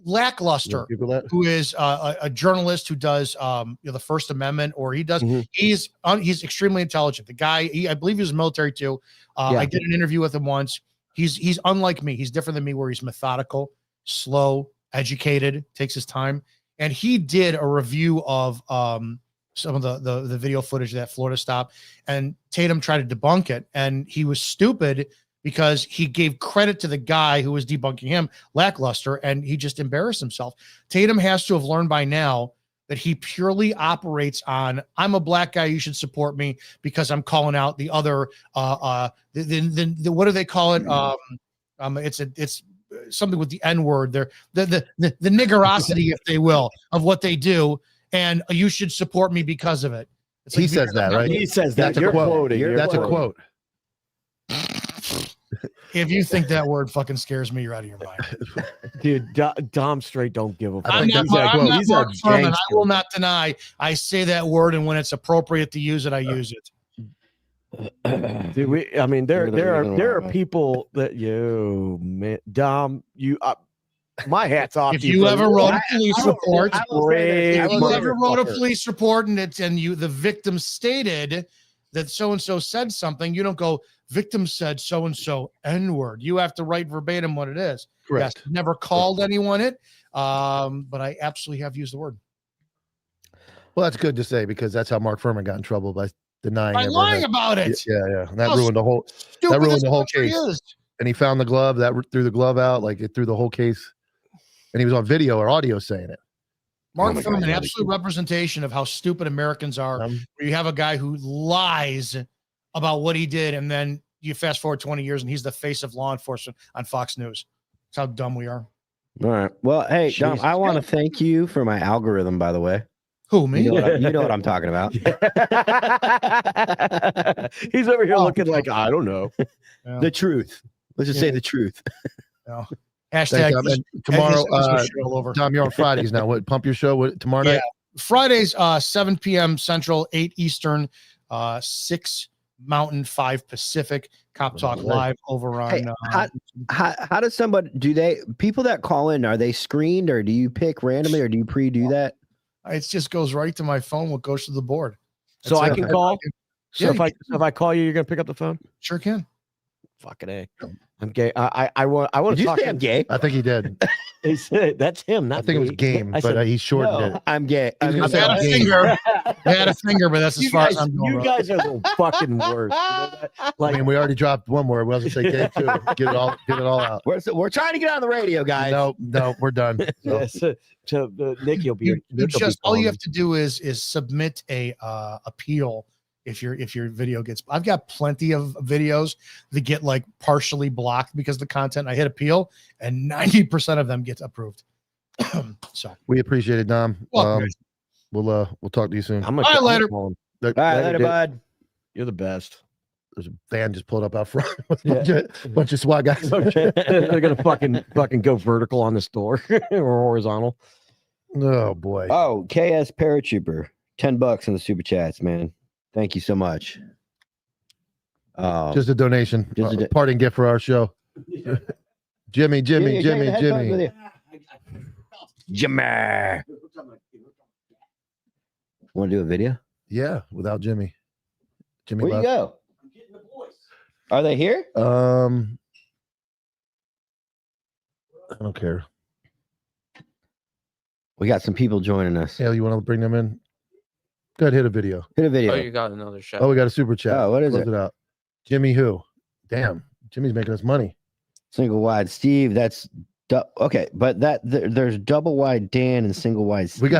S7: Lackluster, who is a journalist who does the First Amendment, or he does. Mm-hmm. He's extremely intelligent. The guy, I believe he was military too. I did an interview with him once. He's unlike me. He's different than me, where he's methodical, slow, educated, takes his time. And he did a review of some of the video footage of that Florida stop, and Tatum tried to debunk it, and he was stupid because he gave credit to the guy who was debunking him, Lackluster, and he just embarrassed himself. Tatum has to have learned by now that he purely operates on, I'm a black guy, you should support me because I'm calling out the other, what do they call it? It's something with the N-word there, the niggerosity, if they will, of what they do, and you should support me because of it.
S3: It's he says that, right?
S4: He says that.
S3: That's a quote. That's a quote.
S7: If you think that word fucking scares me, you're out of your mind.
S4: Dude, Dom straight don't give a fuck.
S7: I'm not Mark Furman. I will not deny. I say that word, and when it's appropriate to use it, I use it.
S4: Dude, there are people that Dom, My hat's off.
S7: If
S4: to
S7: you
S4: for
S7: ever
S4: this.
S7: wrote a police report,
S2: I will say this, I
S7: if
S2: will
S7: you
S2: say
S7: ever
S2: this.
S7: wrote a police report and the victim stated that so and so said something, you don't go, victim said so and so N-word. You have to write verbatim what it is.
S3: Correct.
S7: Yes, never called anyone it, but I absolutely have used the word.
S3: Well, that's good to say because that's how Mark Furman got in trouble by denying
S7: By
S3: ever
S7: lying
S3: had-
S7: about it.
S3: Yeah. And that
S7: How
S3: ruined the whole.
S7: Stupid
S3: ruined
S7: this
S3: the whole
S7: country
S3: case.
S7: is.
S3: And he found the glove that threw the glove out, like it threw the whole case. And he was on video or audio saying it.
S7: Mark
S2: my God,
S7: Furman,
S2: yeah,
S7: absolute representation of how stupid Americans are. Where you have a guy who lies about what he did, and then you fast forward 20 years, and he's the face of law enforcement on Fox News. That's how dumb we are.
S2: All right. Well, hey, Dom,
S4: Jesus.
S2: I want to thank you for my algorithm, by the way.
S7: Who, me?
S2: You know what I'm talking about.
S4: He's over here looking like, I don't know.
S7: Yeah.
S2: The truth. Let's just say the truth.
S7: Yeah.
S3: Thanks,
S7: Hashtag
S3: Tom. And tomorrow,
S7: all over.
S3: Tom, you're on Fridays now. What Pump Your Show? What tomorrow
S7: Yeah.
S3: night?
S7: Fridays, 7 p.m. Central, 8 Eastern, 6 Mountain, 5 Pacific. Cop Talk
S3: Right.
S7: live over on.
S2: Hey, how does somebody people that call in, are they screened or do you pick randomly or do you pre-do that?
S7: It just goes right to my phone. What goes to the board?
S4: So
S7: That's
S4: I
S7: it.
S4: can call. So
S7: Yeah,
S4: if I call you, you're gonna pick up the phone.
S7: Sure can.
S4: Fucking A. I'm gay. I want
S2: Did
S4: to
S2: you
S4: talk.
S2: say I'm gay?
S3: I think he did.
S4: He said that's him.
S3: I
S4: Not
S3: think it was
S4: me.
S3: game,
S4: I
S3: but
S4: said,
S3: he shortened
S2: No,
S3: it.
S2: I'm gay.
S3: He was gonna
S7: I
S3: say
S7: had a
S3: game.
S7: finger. I had a finger, but that's as
S4: You
S7: far
S4: guys,
S7: as I'm going.
S4: you guys are the fucking worst. You know that?
S3: I
S4: Like,
S3: mean, we already dropped one more. We wasn't say game too. Get it all out.
S2: We're trying to get on the radio, guys.
S3: No, we're done. So,
S4: yeah, so Nick, you'll be.
S7: You
S4: Nick will be
S7: just all you
S4: calling
S7: have to do is submit a appeal if your video gets. I've got plenty of videos that get like partially blocked because of the content. I hit appeal, and 90% of them get approved. So
S3: we appreciate it, Dom.
S7: Welcome.
S3: We'll talk to you soon.
S4: I'm
S7: All right, later.
S2: All right, later,
S4: dude.
S2: bud.
S4: You're the best.
S3: There's a van just pulled up out front with
S4: Yeah.
S3: a bunch of SWAT guys.
S4: They're gonna fucking go vertical on this door or horizontal.
S3: Oh boy.
S2: Oh, KS Paratrooper, $10 in the super chats, man. Thank you so much.
S3: Just a donation.
S2: Just a
S3: Parting gift for our show. Jimmy.
S2: Jimmy. Want to do a video?
S3: Yeah, without Jimmy. Jimmy
S2: Where you
S3: left.
S2: go? Are they here?
S3: I don't care.
S2: We got some people joining us.
S3: Hale, you want to bring them in? Go ahead, hit a video.
S2: Hit a video.
S5: Oh, you got another shot.
S3: Oh, we got a super chat.
S2: Oh, what is
S3: Close
S2: it?
S3: out. Jimmy who? Damn. Jimmy's making us money.
S2: Single wide Steve. That's okay, but there's double wide Dan and single wide Steve.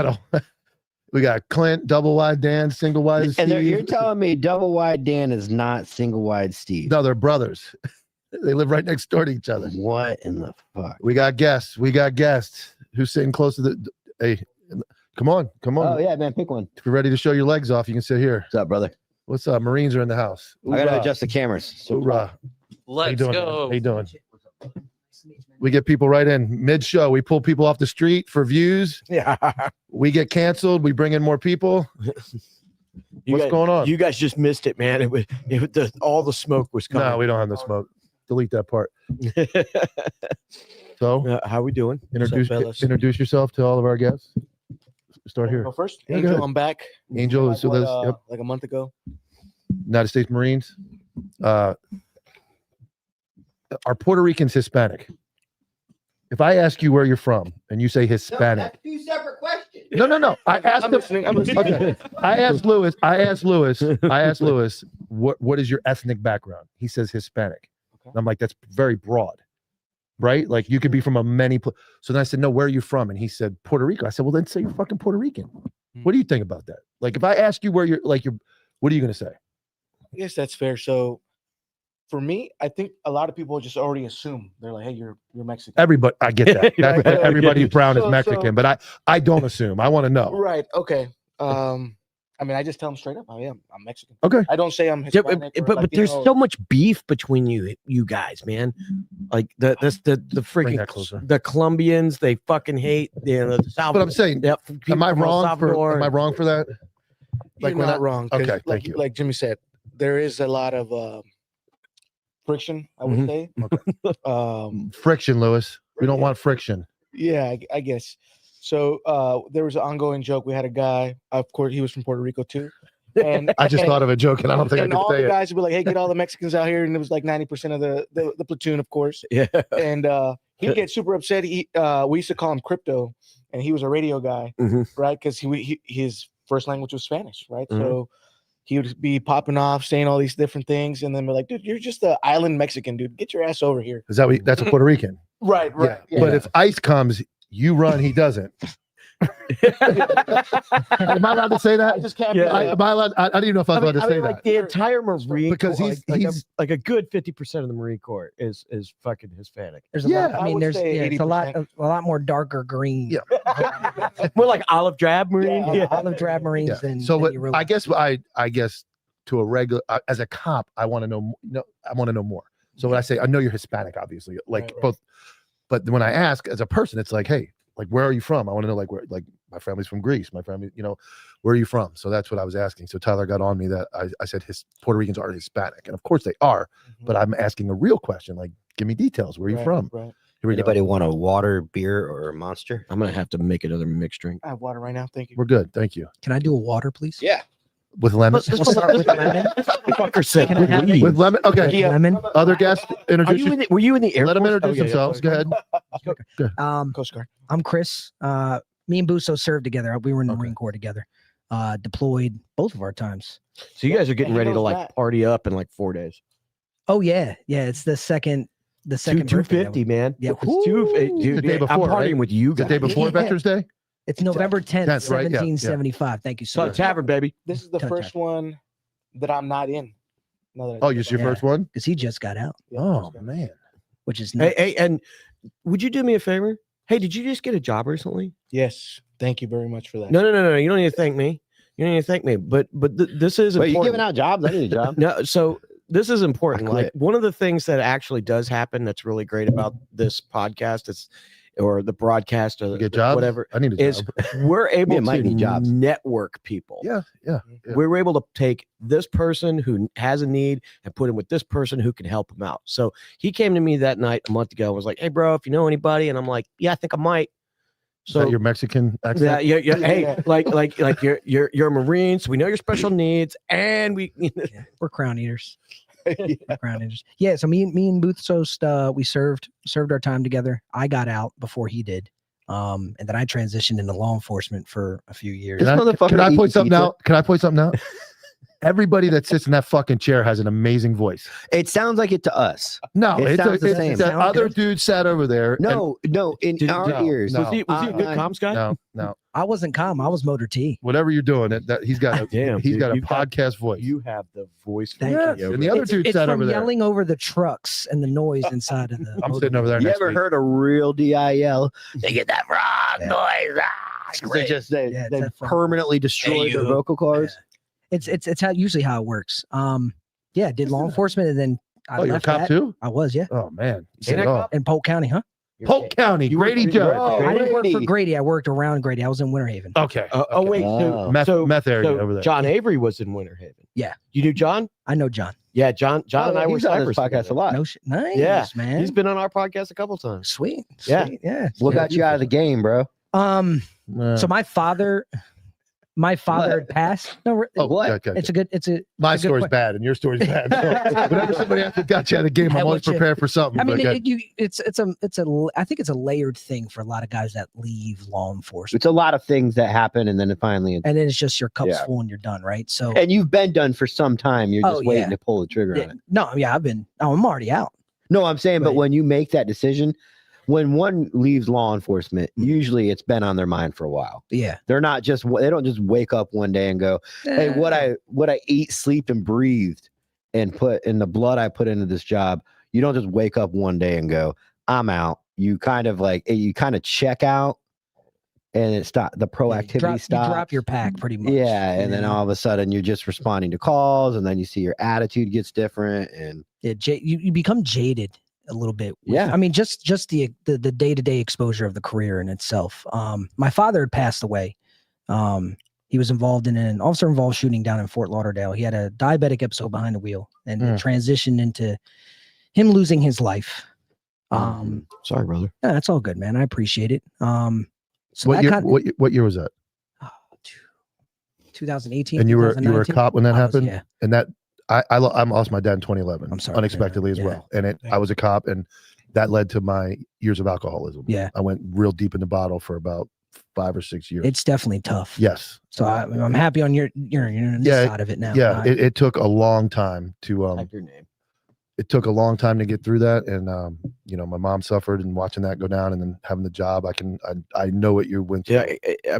S3: We got Clint, double wide Dan, single wide
S2: and
S3: Steve.
S2: you're telling me double wide Dan is not single wide Steve?
S3: No, they're brothers. They live right next door to each other.
S2: What in the fuck?
S3: We got guests. Who's sitting close to the. Hey, come on.
S2: Oh yeah, man, pick one.
S3: If you're ready to show your legs off, you can sit here.
S2: What's up, brother?
S3: What's up? Marines are in the house.
S2: I gotta
S3: Hoorah.
S2: adjust the cameras. So
S3: Hoorah. How you
S5: Let's
S3: doing?
S5: go.
S3: How you doing? We get people right in mid-show. We pull people off the street for views.
S4: Yeah.
S3: We get canceled. We bring in more people. What's going on?
S4: You guys just missed it, man. All the smoke was coming.
S3: No, we don't have the smoke. Delete that part. So,
S4: How we doing?
S3: introduce yourself to all of our guests. Start here.
S8: Go first.
S3: Yeah, go
S8: Angel,
S3: ahead.
S8: I'm back.
S3: Angel is
S8: What, like a month ago.
S3: United States Marines. Are Puerto Ricans Hispanic? If I ask you where you're from and you say Hispanic,
S2: two separate questions.
S3: no. I asked
S8: I'm
S3: him.
S8: listening. I'm listening.
S3: Okay. I asked Lewis, what is your ethnic background? He says Hispanic.
S8: Okay.
S3: And I'm like, that's very broad, right? Like you could be from so then I said, no, where are you from? And he said, Puerto Rico. I said, well, then say you're fucking Puerto Rican. What do you think about that? Like, if I ask you where you're, what are you going to say?
S8: I guess that's fair. So for me, I think a lot of people just already assume they're like, hey, you're Mexican.
S3: Everybody, I get that.
S8: Right.
S3: Everybody who's brown is
S8: So-
S3: Mexican, but I don't assume. I want to know.
S8: Right. Okay. I mean, I just tell them straight up, I'm Mexican.
S3: Okay.
S8: I don't say I'm
S4: Yeah,
S8: Hispanic.
S4: but there's so much beef between you guys, man. Like the
S3: Bring that
S4: freaking
S3: closer.
S4: the Colombians, they fucking hate the South.
S3: But I'm saying,
S4: people
S3: am I
S4: from El
S3: wrong
S4: Salvador.
S3: am I wrong for that?
S8: You're
S3: Like when
S8: not wrong. 'cause
S3: Okay, thank you.
S8: Like Jimmy said, there is a lot of friction, I would
S4: Mhm.
S8: say.
S3: Friction, Lewis. We don't want friction.
S8: Yeah, I guess. So there was an ongoing joke. We had a guy, of course, he was from Puerto Rico too. And
S3: I just thought of a joke, and I don't think I
S8: and
S3: can
S8: all
S3: say
S8: the
S3: it.
S8: guys would be like, "Hey, get all the Mexicans out here," and it was like 90% of the platoon, of course.
S4: Yeah.
S8: And he'd get super upset. We used to call him Crypto, and he was a radio guy,
S4: Mhm.
S8: right? Because his first language was Spanish, right?
S4: Mhm.
S8: So he would be popping off, saying all these different things, and then we're like, "Dude, you're just an island Mexican, dude. Get your ass over here."
S3: Is that that's a Puerto Rican?
S8: Right, right.
S3: Yeah. But if ICE comes, you run, he doesn't. Am I allowed to say that?
S8: I just can't.
S4: Yeah.
S3: Am I allowed? I don't even know if I was allowed to say that.
S4: like the entire Marine
S3: Because
S4: Corps,
S3: he's-
S4: like,
S3: he's-
S4: like a good 50% of the Marine Corps is fucking Hispanic.
S9: There's a
S3: Yeah,
S9: lot. I
S8: I
S9: mean,
S8: would
S9: there's
S8: say
S9: it's a lot
S8: 80%.
S9: a lot more darker green.
S3: Yeah.
S4: More like olive drab Marine.
S8: Yeah.
S9: Olive drab Marines
S3: Yeah.
S9: than
S3: So
S9: than
S3: what,
S9: you realize.
S3: I guess to a regular as a cop, I want to know. I want to know more. So when I say I know you're Hispanic, obviously, like
S8: Right.
S3: both, but when I ask as a person, it's like, hey, like where are you from? I want to know, like where, like my family's from Greece. My family, where are you from? So that's what I was asking. So Tyler got on me that I said his Puerto Ricans are Hispanic, and of course they are. But I'm asking a real question, like give me details. Where are you
S8: Right,
S3: from?
S8: Right.
S3: Here we go.
S2: Anybody want a water, beer, or a Monster?
S4: I'm gonna have to make another mixed drink.
S8: I have water right now. Thank you.
S3: We're good, thank you.
S9: Can I do a water, please?
S8: Yeah.
S3: With lemon.
S9: We'll start with lemon.
S4: Fucker said
S9: Can I have
S4: please.
S3: With lemon. Okay.
S8: Yeah.
S9: Lemon.
S3: Other guests
S4: Are
S3: introduce.
S4: you in the, were you in the Air
S3: Let them
S4: Force?
S3: introduce
S4: Oh, yeah,
S3: themselves. Go ahead.
S8: Coast Guard.
S9: I'm Chris. Me and Busso served together. We were in the
S3: Okay.
S9: Marine Corps together. Deployed both of our times.
S4: So you guys are getting
S8: he
S4: ready to
S8: knows
S4: like
S8: that.
S4: party up in like 4 days.
S9: Oh yeah, yeah. It's the second. The second.
S4: Two
S9: birthday that
S4: 250, man.
S9: Yeah.
S4: It's dude,
S3: The day
S4: I'm
S3: before,
S4: partying
S3: right?
S4: with you
S3: The
S4: guys.
S3: day before
S9: Yeah.
S3: Veterans Day.
S9: It's November 10th,
S3: 10th, right? Yeah, yeah.
S9: 1775. Thank you so
S4: So
S9: much.
S4: tavern, baby.
S8: This is the
S9: Cut
S8: first one that I'm not in. Now that I
S3: Oh,
S8: think
S3: you're your
S8: about
S3: first one.
S9: Because he just got out,
S8: it. Yeah,
S3: Oh
S8: Coast Guard.
S3: man.
S9: which is
S4: Hey,
S9: nuts.
S4: hey, and would you do me a favor? Hey, did you just get a job recently?
S8: Yes. Thank you very much for that.
S4: No. You don't need to thank me. You don't need to thank me. But this is
S2: Wait, you
S4: important.
S2: giving out jobs? I need a job.
S4: No, so this is important.
S2: I
S4: Like
S2: quit.
S4: one of the things that actually does happen that's really great about this podcast is, or the broadcast or
S3: You get
S4: the-
S3: jobs.
S4: whatever,
S3: I need a
S4: is
S3: job.
S4: we're able
S2: might
S4: to
S2: need jobs.
S4: network people.
S3: Yeah. Yeah.
S4: We were able to take this person who has a need and put him with this person who can help him out. So he came to me that night a month ago and was like, "Hey, bro, if you know anybody," and I'm like, "Yeah, I think I might."
S3: Is that
S4: So
S3: your Mexican
S4: yeah,
S3: accent?
S4: yeah. Hey,
S8: Yeah.
S4: like you're a Marine, so we know your special needs, and we.
S9: Yeah, we're crown eaters.
S8: Yeah.
S9: We're crown eaters. Yeah. So me and Booth Sost, we served our time together. I got out before he did. And then I transitioned into law enforcement for a few years.
S3: Can I,
S2: motherfucker
S3: can I point
S2: eats
S3: something
S2: pizza.
S3: out? Can I point something out? Everybody that sits in that fucking chair has an amazing voice.
S2: It sounds like it to us.
S3: No,
S2: It sounds the
S3: it's
S2: same.
S3: that
S9: Sound
S3: other
S9: good?
S3: dude sat over there. and-
S2: No, in
S4: Did-
S2: our
S3: no,
S2: ears.
S3: no.
S4: Was he a good comms guy?
S3: no.
S9: I wasn't calm. I was motor T.
S3: Whatever you're doing, that he's got a
S4: Damn,
S3: he's
S4: dude,
S3: got a
S4: you've got-
S3: podcast voice.
S4: You have the voice.
S9: Thank
S3: Yes,
S9: you.
S3: and the other dude
S9: It's
S3: sat
S9: from
S3: over there.
S9: yelling over the trucks and the noise inside of the.
S3: I'm
S9: motor
S3: sitting over there.
S2: You
S3: next
S2: ever
S3: week.
S2: heard a real DIL? They get that frog
S9: Yeah.
S2: noise. Ah, they just
S9: Yeah, it's
S2: they
S9: that frog.
S2: permanently destroy their
S9: you.
S2: vocal cords.
S9: It's how usually how it works. Yeah, did law enforcement and then I
S3: Oh, you're a
S9: left
S3: cop
S9: that.
S3: too?
S9: I was, yeah,
S3: Oh man,
S4: Ain't
S3: Said it
S4: that
S3: all.
S4: cop?
S9: in Polk County, huh?
S3: Polk County,
S4: You were-
S3: Grady
S4: you were-
S3: Judge.
S2: Oh,
S9: I didn't work for
S2: Grady.
S9: Grady. I worked around Grady. I was in Winter Haven.
S3: Okay.
S4: Oh wait, so,
S2: Oh.
S3: Meth,
S4: so-
S3: meth area
S4: so
S3: over there.
S4: John Avery was in Winter Haven.
S9: Yeah.
S4: You knew John?
S9: I know John.
S4: Yeah, John and I were
S2: he's on this
S4: snipers
S2: podcast
S4: together.
S2: a lot.
S9: No shit. Nice,
S4: Yeah,
S9: man.
S4: He's been on our podcast a couple times.
S9: Sweet.
S4: Yeah.
S9: Sweet, yeah.
S2: What got you out of the game, bro?
S9: So my father had passed. No,
S3: oh,
S2: what?
S3: Okay.
S9: it's a good.
S3: My
S9: it's a good
S3: story's
S9: que-
S3: bad and your story's bad. So whenever somebody after got you out of the game,
S9: I
S3: I'm always
S9: want you-
S3: prepared for something.
S9: I mean,
S3: but
S9: I think it's a layered thing for a lot of guys that leave law enforcement,
S2: It's a lot of things that happen, and then it finally.
S9: and then it's just your cup's
S2: Yeah.
S9: full and you're done, right? So
S2: And you've been done for some time. You're just
S9: Oh,
S2: waiting
S9: yeah.
S2: to pull the trigger on it.
S9: no, yeah, I'm already out.
S2: No, I'm saying, but
S9: Right.
S2: when you make that decision, when one leaves law enforcement, usually it's been on their mind for a while.
S9: Yeah.
S2: They're not just they don't just wake up one day and go, "Hey, what I eat, sleep, and breathed, and put in the blood I put into this job." You don't just wake up one day and go, "I'm out." You kind of check out, and it stop the proactivity
S9: you
S2: stops.
S9: drop your pack pretty much.
S2: Yeah, and then all of a sudden you're just responding to calls, and then you see your attitude gets different, and
S9: you become jaded a little bit.
S2: Yeah.
S9: I mean, just the day-to-day exposure of the career in itself. My father had passed away. He was involved in an officer-involved shooting down in Fort Lauderdale. He had a diabetic episode behind the wheel, and it transitioned into him losing his life.
S4: Sorry, brother.
S9: Yeah, that's all good, man. I appreciate it. So
S3: What
S9: that
S3: year?
S9: kind
S3: What year was that?
S9: 2018.
S3: And you were a
S9: 2019?
S3: cop when that
S9: I was,
S3: happened.
S9: yeah.
S3: And that I lost my dad in 2011.
S9: I'm sorry to hear that.
S3: Unexpectedly as
S9: Yeah.
S3: well. And I was a cop, and that led to my years of alcoholism.
S9: Yeah.
S3: I went real deep in the bottle for about 5 or 6 years.
S9: It's definitely tough.
S3: Yes.
S9: So I'm happy on your this side of it now.
S3: Yeah. It took a long time to
S4: Type your name.
S3: it took a long time to get through that, and my mom suffered, and watching that go down, and then having the job, I know what you went through.
S4: Yeah, I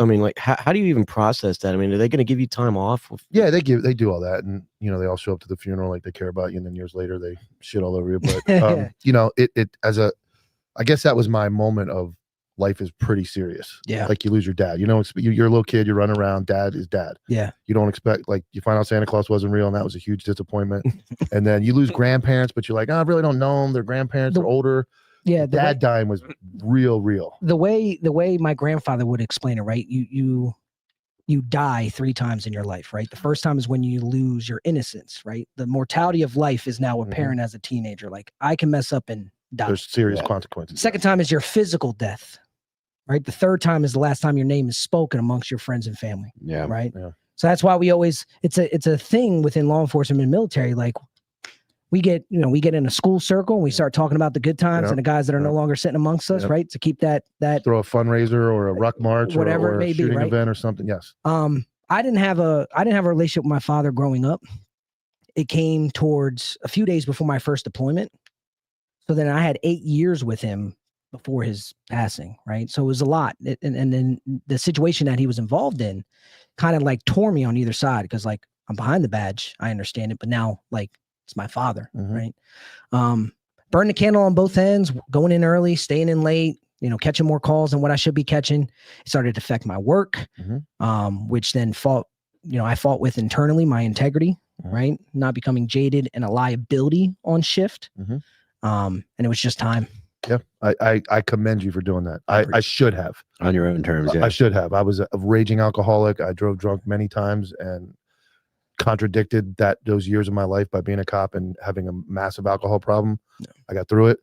S4: mean, like, how do you even process that? I mean, are they going to give you time off?
S3: Yeah, they do all that, and they all show up to the funeral like they care about you, and then years later they shit all over you. But I guess that was my moment of life is pretty serious.
S9: Yeah.
S3: Like you lose your dad. You're a little kid, you run around, dad is dad.
S9: Yeah.
S3: You don't expect, like, you find out Santa Claus wasn't real, and that was a huge disappointment. And then you lose grandparents, but you're like, oh, I really don't know them. Their grandparents are older.
S9: Yeah.
S3: Dad dying was real.
S9: The way my grandfather would explain it, right? You die 3 times in your life, right? The first time is when you lose your innocence, right? The mortality of life is now apparent as a teenager. Like, I can mess up and die.
S3: There's serious consequences.
S9: Second time is your physical death, right? The third time is the last time your name is spoken amongst your friends and family.
S2: Yeah.
S9: Right.
S3: Yeah.
S9: So that's why we always, it's a thing within law enforcement and military. Like, we get in a school circle and we start talking about the good times and the guys that are no longer sitting amongst us, right? To keep that
S3: throw a fundraiser or a ruck march
S9: whatever
S3: or
S9: it may
S3: a shooting
S9: be, right?
S3: event or something. Yes.
S9: I didn't have a relationship with my father growing up. It came towards a few days before my first deployment. So then I had 8 years with him before his passing, right? So it was a lot. And then the situation that he was involved in kind of like tore me on either side, because, like, I'm behind the badge, I understand it, but now, like, it's my father, right? Burn the candle on both ends, going in early, staying in late, catching more calls than what I should be catching. It started to affect my work, which then I fought with internally my integrity, right? Not becoming jaded and a liability on shift. And it was just time.
S3: Yeah. I commend you for doing that. I should have.
S2: On your own terms. Yeah.
S3: I should have. I was a raging alcoholic. I drove drunk many times and contradicted those years of my life by being a cop and having a massive alcohol problem. I got through it,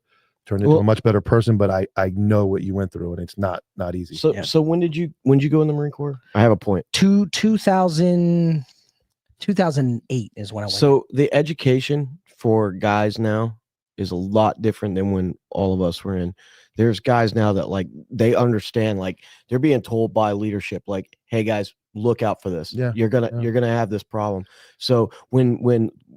S3: turned into a much better person, but I know what you went through, and it's not easy.
S4: So when did you go in the Marine Corps? I have a point.
S9: 2008 is when I went.
S4: So the education for guys now is a lot different than when all of us were in. There's guys now that, like, they understand, like, they're being told by leadership, like, hey guys, look out for this.
S3: Yeah.
S4: You're gonna have this problem. So when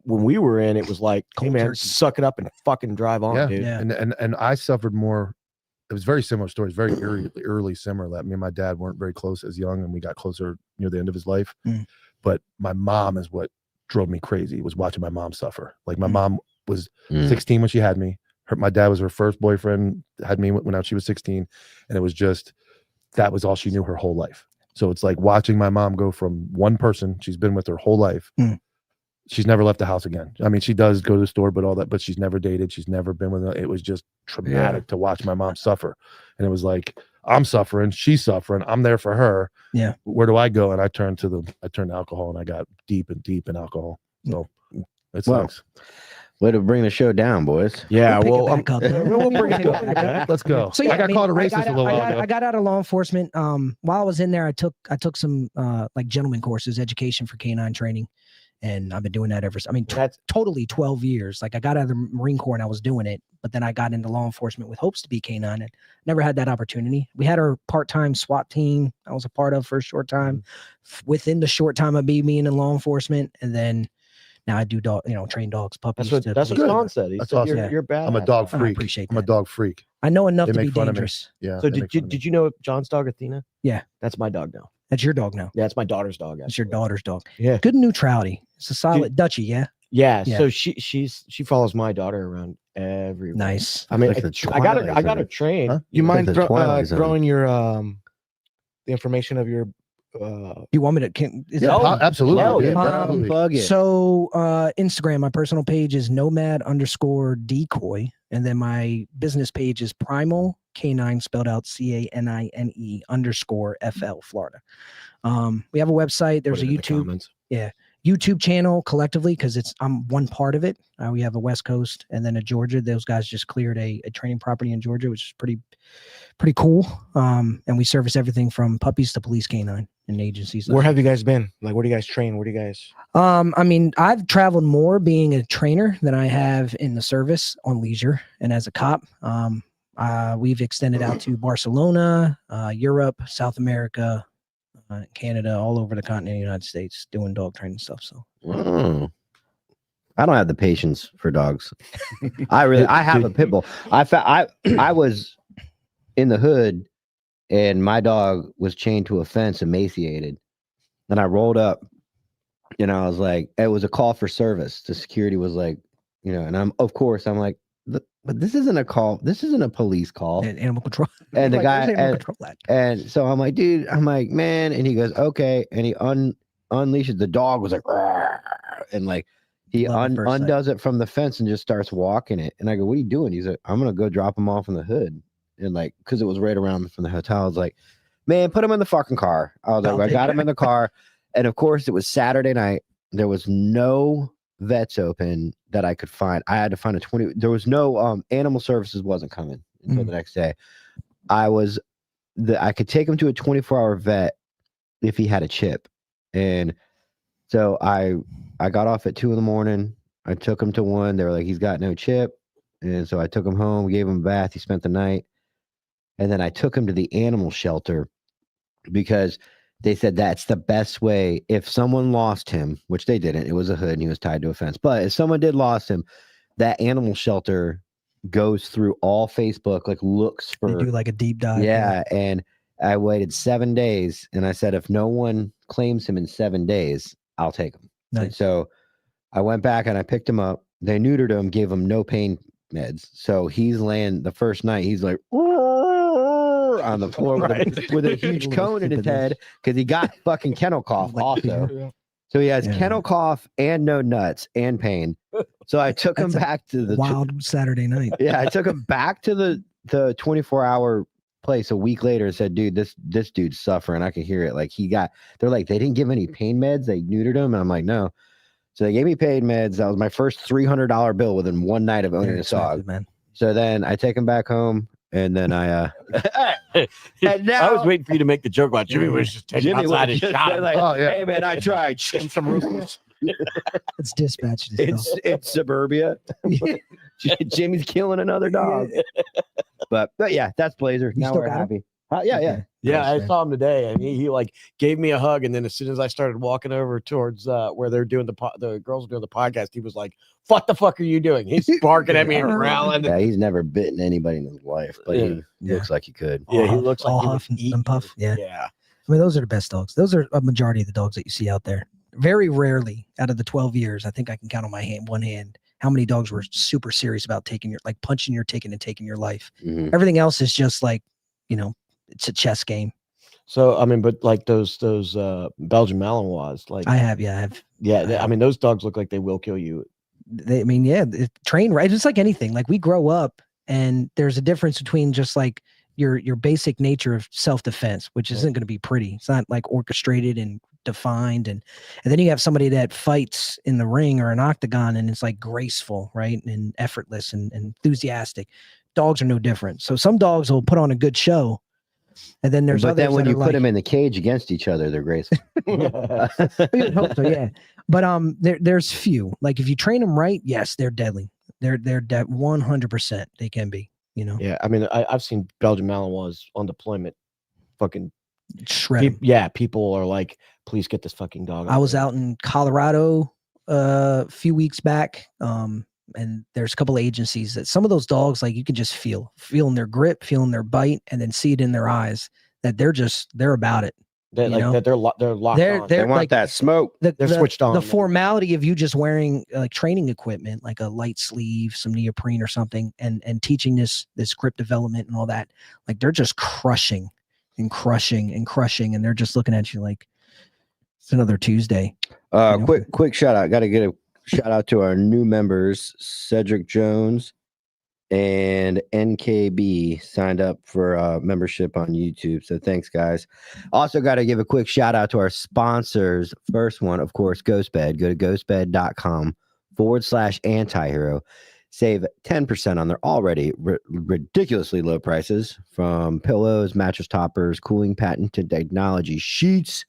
S4: we were in, it was like, hey man, suck it up and fucking drive on, dude.
S9: Yeah.
S3: And I suffered more. It was very similar stories, very early similar. That me and my dad weren't very close as young, and we got closer near the end of his life. But my mom is what drove me crazy, was watching my mom suffer. Like, my mom was 16 when she had me. My dad was her first boyfriend, had me when she was 16, and it was just, that was all she knew her whole life. So it's like watching my mom go from one person she's been with her whole life. She's never left the house again. I mean, she does go to the store, but all that, but she's never dated. She's never been with it was just traumatic to watch my mom suffer. And it was like, I'm suffering, she's suffering, I'm there for her.
S9: Yeah.
S3: Where do I go? And I turned to alcohol, and I got deep in alcohol. So it sucks.
S2: Way to bring the show down, boys.
S4: Yeah,
S9: We'll
S4: well,
S9: pick it back up.
S4: we'll bring it back.
S3: Let's go.
S9: So yeah,
S3: I got called a racist a little while
S9: I
S3: ago.
S9: got out of law enforcement. While I was in there, I took some like gentleman courses, education for canine training, and I've been doing that ever since. I mean,
S4: That's
S9: totally 12 years. Like, I got out of the Marine Corps and I was doing it, but then I got into law enforcement with hopes to be canine, and never had that opportunity. We had our part-time SWAT team I was a part of for a short time. Within the short time of being in law enforcement, and then now I do train dogs, puppies.
S4: that's what Sean said. He
S3: That's
S4: said
S3: awesome.
S4: you're bad.
S3: I'm a dog
S9: I
S3: freak.
S9: appreciate
S3: I'm a
S9: that.
S3: dog freak.
S9: I know enough
S3: They
S9: to be
S3: make fun of me.
S9: dangerous.
S3: Yeah.
S4: So
S3: they make fun of me.
S4: did you know John Dog Athena?
S9: Yeah.
S4: That's my dog now.
S9: That's your dog now.
S4: Yeah, it's my daughter's dog.
S9: That's your
S4: actually.
S9: daughter's dog.
S4: Yeah.
S9: Good neutrality. It's a solid Dutchie, yeah.
S4: Yeah.
S9: Yeah.
S4: So she follows my daughter around everywhere.
S9: Nice.
S4: I mean,
S2: Like the
S4: I got her
S2: Twilight
S4: trained.
S3: Huh?
S8: You
S2: Like
S8: mind
S2: the Twilight Zone.
S8: throwing your the information of your
S9: You want me to? Is
S3: Yeah,
S9: it-
S3: absolutely.
S4: hell
S3: dude.
S4: yeah.
S3: Absolutely.
S2: Plug it.
S9: So Instagram, my personal page is nomad_decoy. And then my business page is Primal Canine, spelled out CANINE _FL Florida. We have a website. There's
S4: Put
S9: a
S4: it in the
S9: YouTube.
S4: comments.
S9: YouTube channel collectively because I'm one part of it. We have a West Coast and then a Georgia. Those guys just cleared a training property in Georgia, which is pretty cool. And we service everything from puppies to police canine and agencies.
S8: Where have you guys been? Like, where do you guys train? Where do you guys?
S9: I mean, I've traveled more being a trainer than I have in the service on leisure and as a cop. We've extended out to Barcelona, Europe, South America, Canada, all over the continent of the United States doing dog training stuff. So
S2: I don't have the patience for dogs. I have a pit bull. I was in the hood and my dog was chained to a fence, emaciated. And I rolled up and I was like, it was a call for service. The security was like, and I'm like, but this isn't a call. This isn't a police call.
S9: And animal control.
S2: And the
S9: Like,
S2: guy, and so I'm like, dude, man. And he goes, okay. And he unleashes. The dog was like, "Rrr," and like he undoes it from the fence and just starts walking it. And I go, what are you doing? He's like, I'm going to go drop him off in the hood. And like, cause it was right around from the hotel. I was like, man, put him in the fucking car. I was like, I got him in the car. And of course it was Saturday night. There was no vets open that I could find. I had to find there was no animal services wasn't coming until the next day. I could take him to a 24-hour vet if he had a chip. And so I got off at 2 a.m. I took him to one. They were like, he's got no chip. And so I took him home, gave him a bath. He spent the night. And then I took him to the animal shelter because they said that's the best way. If someone lost him, which they didn't, it was a hood and he was tied to a fence. But if someone did lost him, that animal shelter goes through all Facebook, like looks for.
S9: They do like a deep dive.
S2: Yeah. And I waited 7 days and I said, if no one claims him in 7 days, I'll take him.
S9: Nice.
S2: And so I went back and I picked him up. They neutered him, gave him no pain meds. So he's laying the first night. He's like, on the floor with a huge cone in his head because he got fucking kennel cough also. So he has kennel cough and no nuts and pain. So I took him back to the
S9: wild Saturday night.
S2: Yeah, I took him back to the 24-hour place a week later and said, dude, this dude's suffering. I can hear it. Like they're like, they didn't give any pain meds. They neutered him. And I'm like, no. So they gave me pain meds. That was my first $300 bill within one night of owning a dog. Man. So then I take him back home. And then and now,
S4: I was waiting for you to make the joke about Jimmy was just taking outside and shot him.
S2: Like, hey man, I tried. Some rules.
S9: It's dispatched.
S2: It's suburbia. Jimmy's killing another dog. But yeah, that's Blazer. Now we're happy.
S4: Yeah, I saw him today, and he like gave me a hug, and then as soon as I started walking over towards where they're doing the girls are doing the podcast, he was like, "What the fuck are you doing?" He's barking at me and growling.
S2: Yeah, he's never bitten anybody in his life, but he looks like he could.
S4: Yeah, he looks like
S9: all huff and puff. Yeah. I mean, those are the best dogs. Those are a majority of the dogs that you see out there. Very rarely, out of the 12 years, I think I can count on one hand how many dogs were super serious about punching your ticket and taking your life. Mm-hmm. Everything else is just like, it's a chess game.
S4: So I mean, but like those Belgian Malinois, like
S9: I have.
S4: Yeah, I mean, those dogs look like they will kill you.
S9: Train right. It's like anything. Like we grow up, and there's a difference between just like your basic nature of self-defense, which isn't going to be pretty. It's not like orchestrated and defined, and then you have somebody that fights in the ring or an octagon, and it's like graceful, right, and effortless and enthusiastic. Dogs are no different. So some dogs will put on a good show. And then there's
S2: then when you put them in the cage against each other, they're graceful.
S9: We would hope so, yeah. But there's few. Like if you train them right, yes, they're deadly. They're 100%. They can be.
S4: Yeah, I mean, I've seen Belgian Malinois on deployment, fucking
S9: shred.
S4: People are like, please get this fucking dog.
S9: I was out in Colorado a few weeks back. And there's a couple of agencies that some of those dogs, like you can just feeling their grip, feeling their bite, and then see it in their eyes that they're about it.
S4: They're locked on.
S2: They want like, that smoke.
S4: They're switched on.
S9: The formality of you just wearing like training equipment, like a light sleeve, some neoprene or something, and teaching this grip development and all that, like they're just crushing, and they're just looking at you like it's another Tuesday.
S2: Quick shout out. Got to get a shout out to our new members, Cedric Jones and NKB signed up for membership on YouTube. So thanks, guys. Also got to give a quick shout out to our sponsors. First one, of course, GhostBed. Go to ghostbed.com/antihero. Save 10% on their already ridiculously low prices, from pillows, mattress toppers, cooling patented technology, sheets,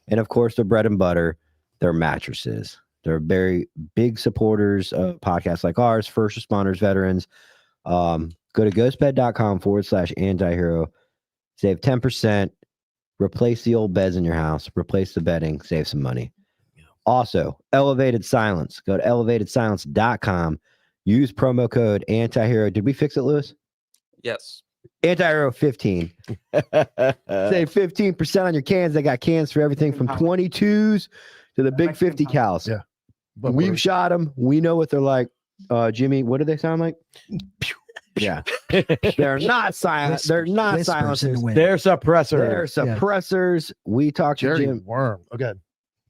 S2: and of course, their bread and butter, their mattresses. They're very big supporters of podcasts like ours, first responders, veterans. Go to ghostbed.com/antihero. Save 10%. Replace the old beds in your house. Replace the bedding. Save some money. Also, Elevated Silence. Go to elevatedsilence.com. Use promo code antihero. Did we fix it, Lewis?
S5: Yes.
S2: Antihero 15. Save 15% on your cans. They got cans for everything from 22s to the big 50 cals.
S3: Yeah.
S2: But we've shot them. We know what they're like. Jimmy, what do they sound like? Yeah. They're not silent. They're not silencers.
S4: They're suppressors.
S2: They're suppressors. We talked to
S3: Jerry
S2: Jim.
S3: Worm. Okay.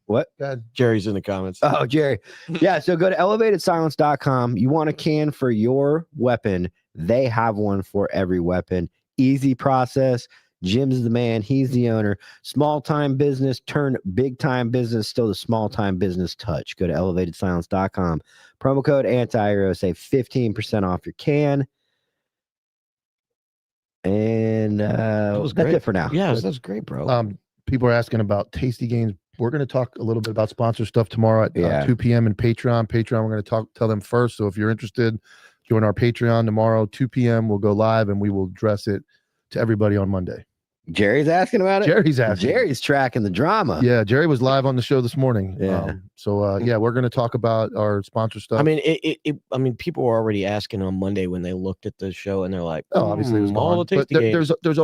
S2: What?
S4: Jerry's in the comments.
S2: Oh, Jerry. Yeah. So go to elevatedsilence.com. You want a can for your weapon. They have one for every weapon. Easy process. Jim's the man. He's the owner. Small time business turn big time business. Still the small time business touch. Go to elevatedsilence.com. Promo code antihero. Save 15% off your can. And that's
S4: great.
S2: it for now.
S4: Yeah, that's great, bro.
S3: People are asking about Tasty Games. We're going to talk a little bit about sponsor stuff tomorrow at 2 p.m. in Patreon. We're going to tell them first. So if you're interested, join our Patreon tomorrow, 2 p.m. We'll go live and we will address it to everybody on Monday.
S2: Jerry's asking about it.
S3: Jerry's asking.
S2: Jerry's tracking the drama.
S3: Yeah, Jerry was live on the show this morning.
S2: Yeah.
S3: We're going to talk about our sponsor stuff.
S4: I mean, I mean, people were already asking on Monday when they looked at the show, and they're like,
S3: oh, obviously it was
S4: all
S3: gone.
S4: the
S3: But
S4: Tasty games.
S3: there's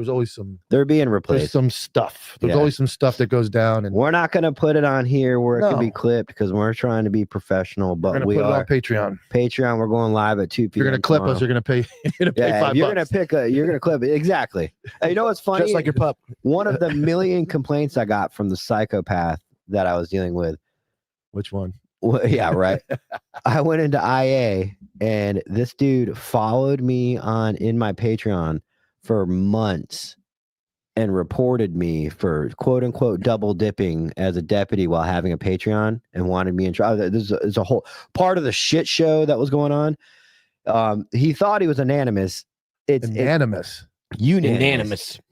S3: always some.
S2: They're being
S3: There's
S2: replaced.
S3: some stuff. There's always some stuff that goes down, and
S2: We're not going to put it on here where it can be
S3: No.
S2: clipped because we're trying to be professional.
S3: we're
S2: But
S3: going to
S2: we
S3: put it
S2: are
S3: on Patreon.
S2: Patreon. We're going live at 2
S3: If
S2: p.m.
S3: you're going to clip
S2: tomorrow.
S3: us, you're going to pay. You're going to pay
S2: Yeah,
S3: $5.
S2: you're going to you're going to clip it. Exactly. Hey, you know what's funny?
S4: Just like your pup.
S2: One of the million complaints I got from the psychopath that I was dealing with.
S3: Which one?
S2: Well, yeah, right. I went into IA and this dude followed me in my Patreon for months and reported me for quote unquote double dipping as a deputy while having a Patreon and wanted me in trouble. There's a whole part of the shit show that was going on. He thought he was unanimous. It's
S3: Unanimous.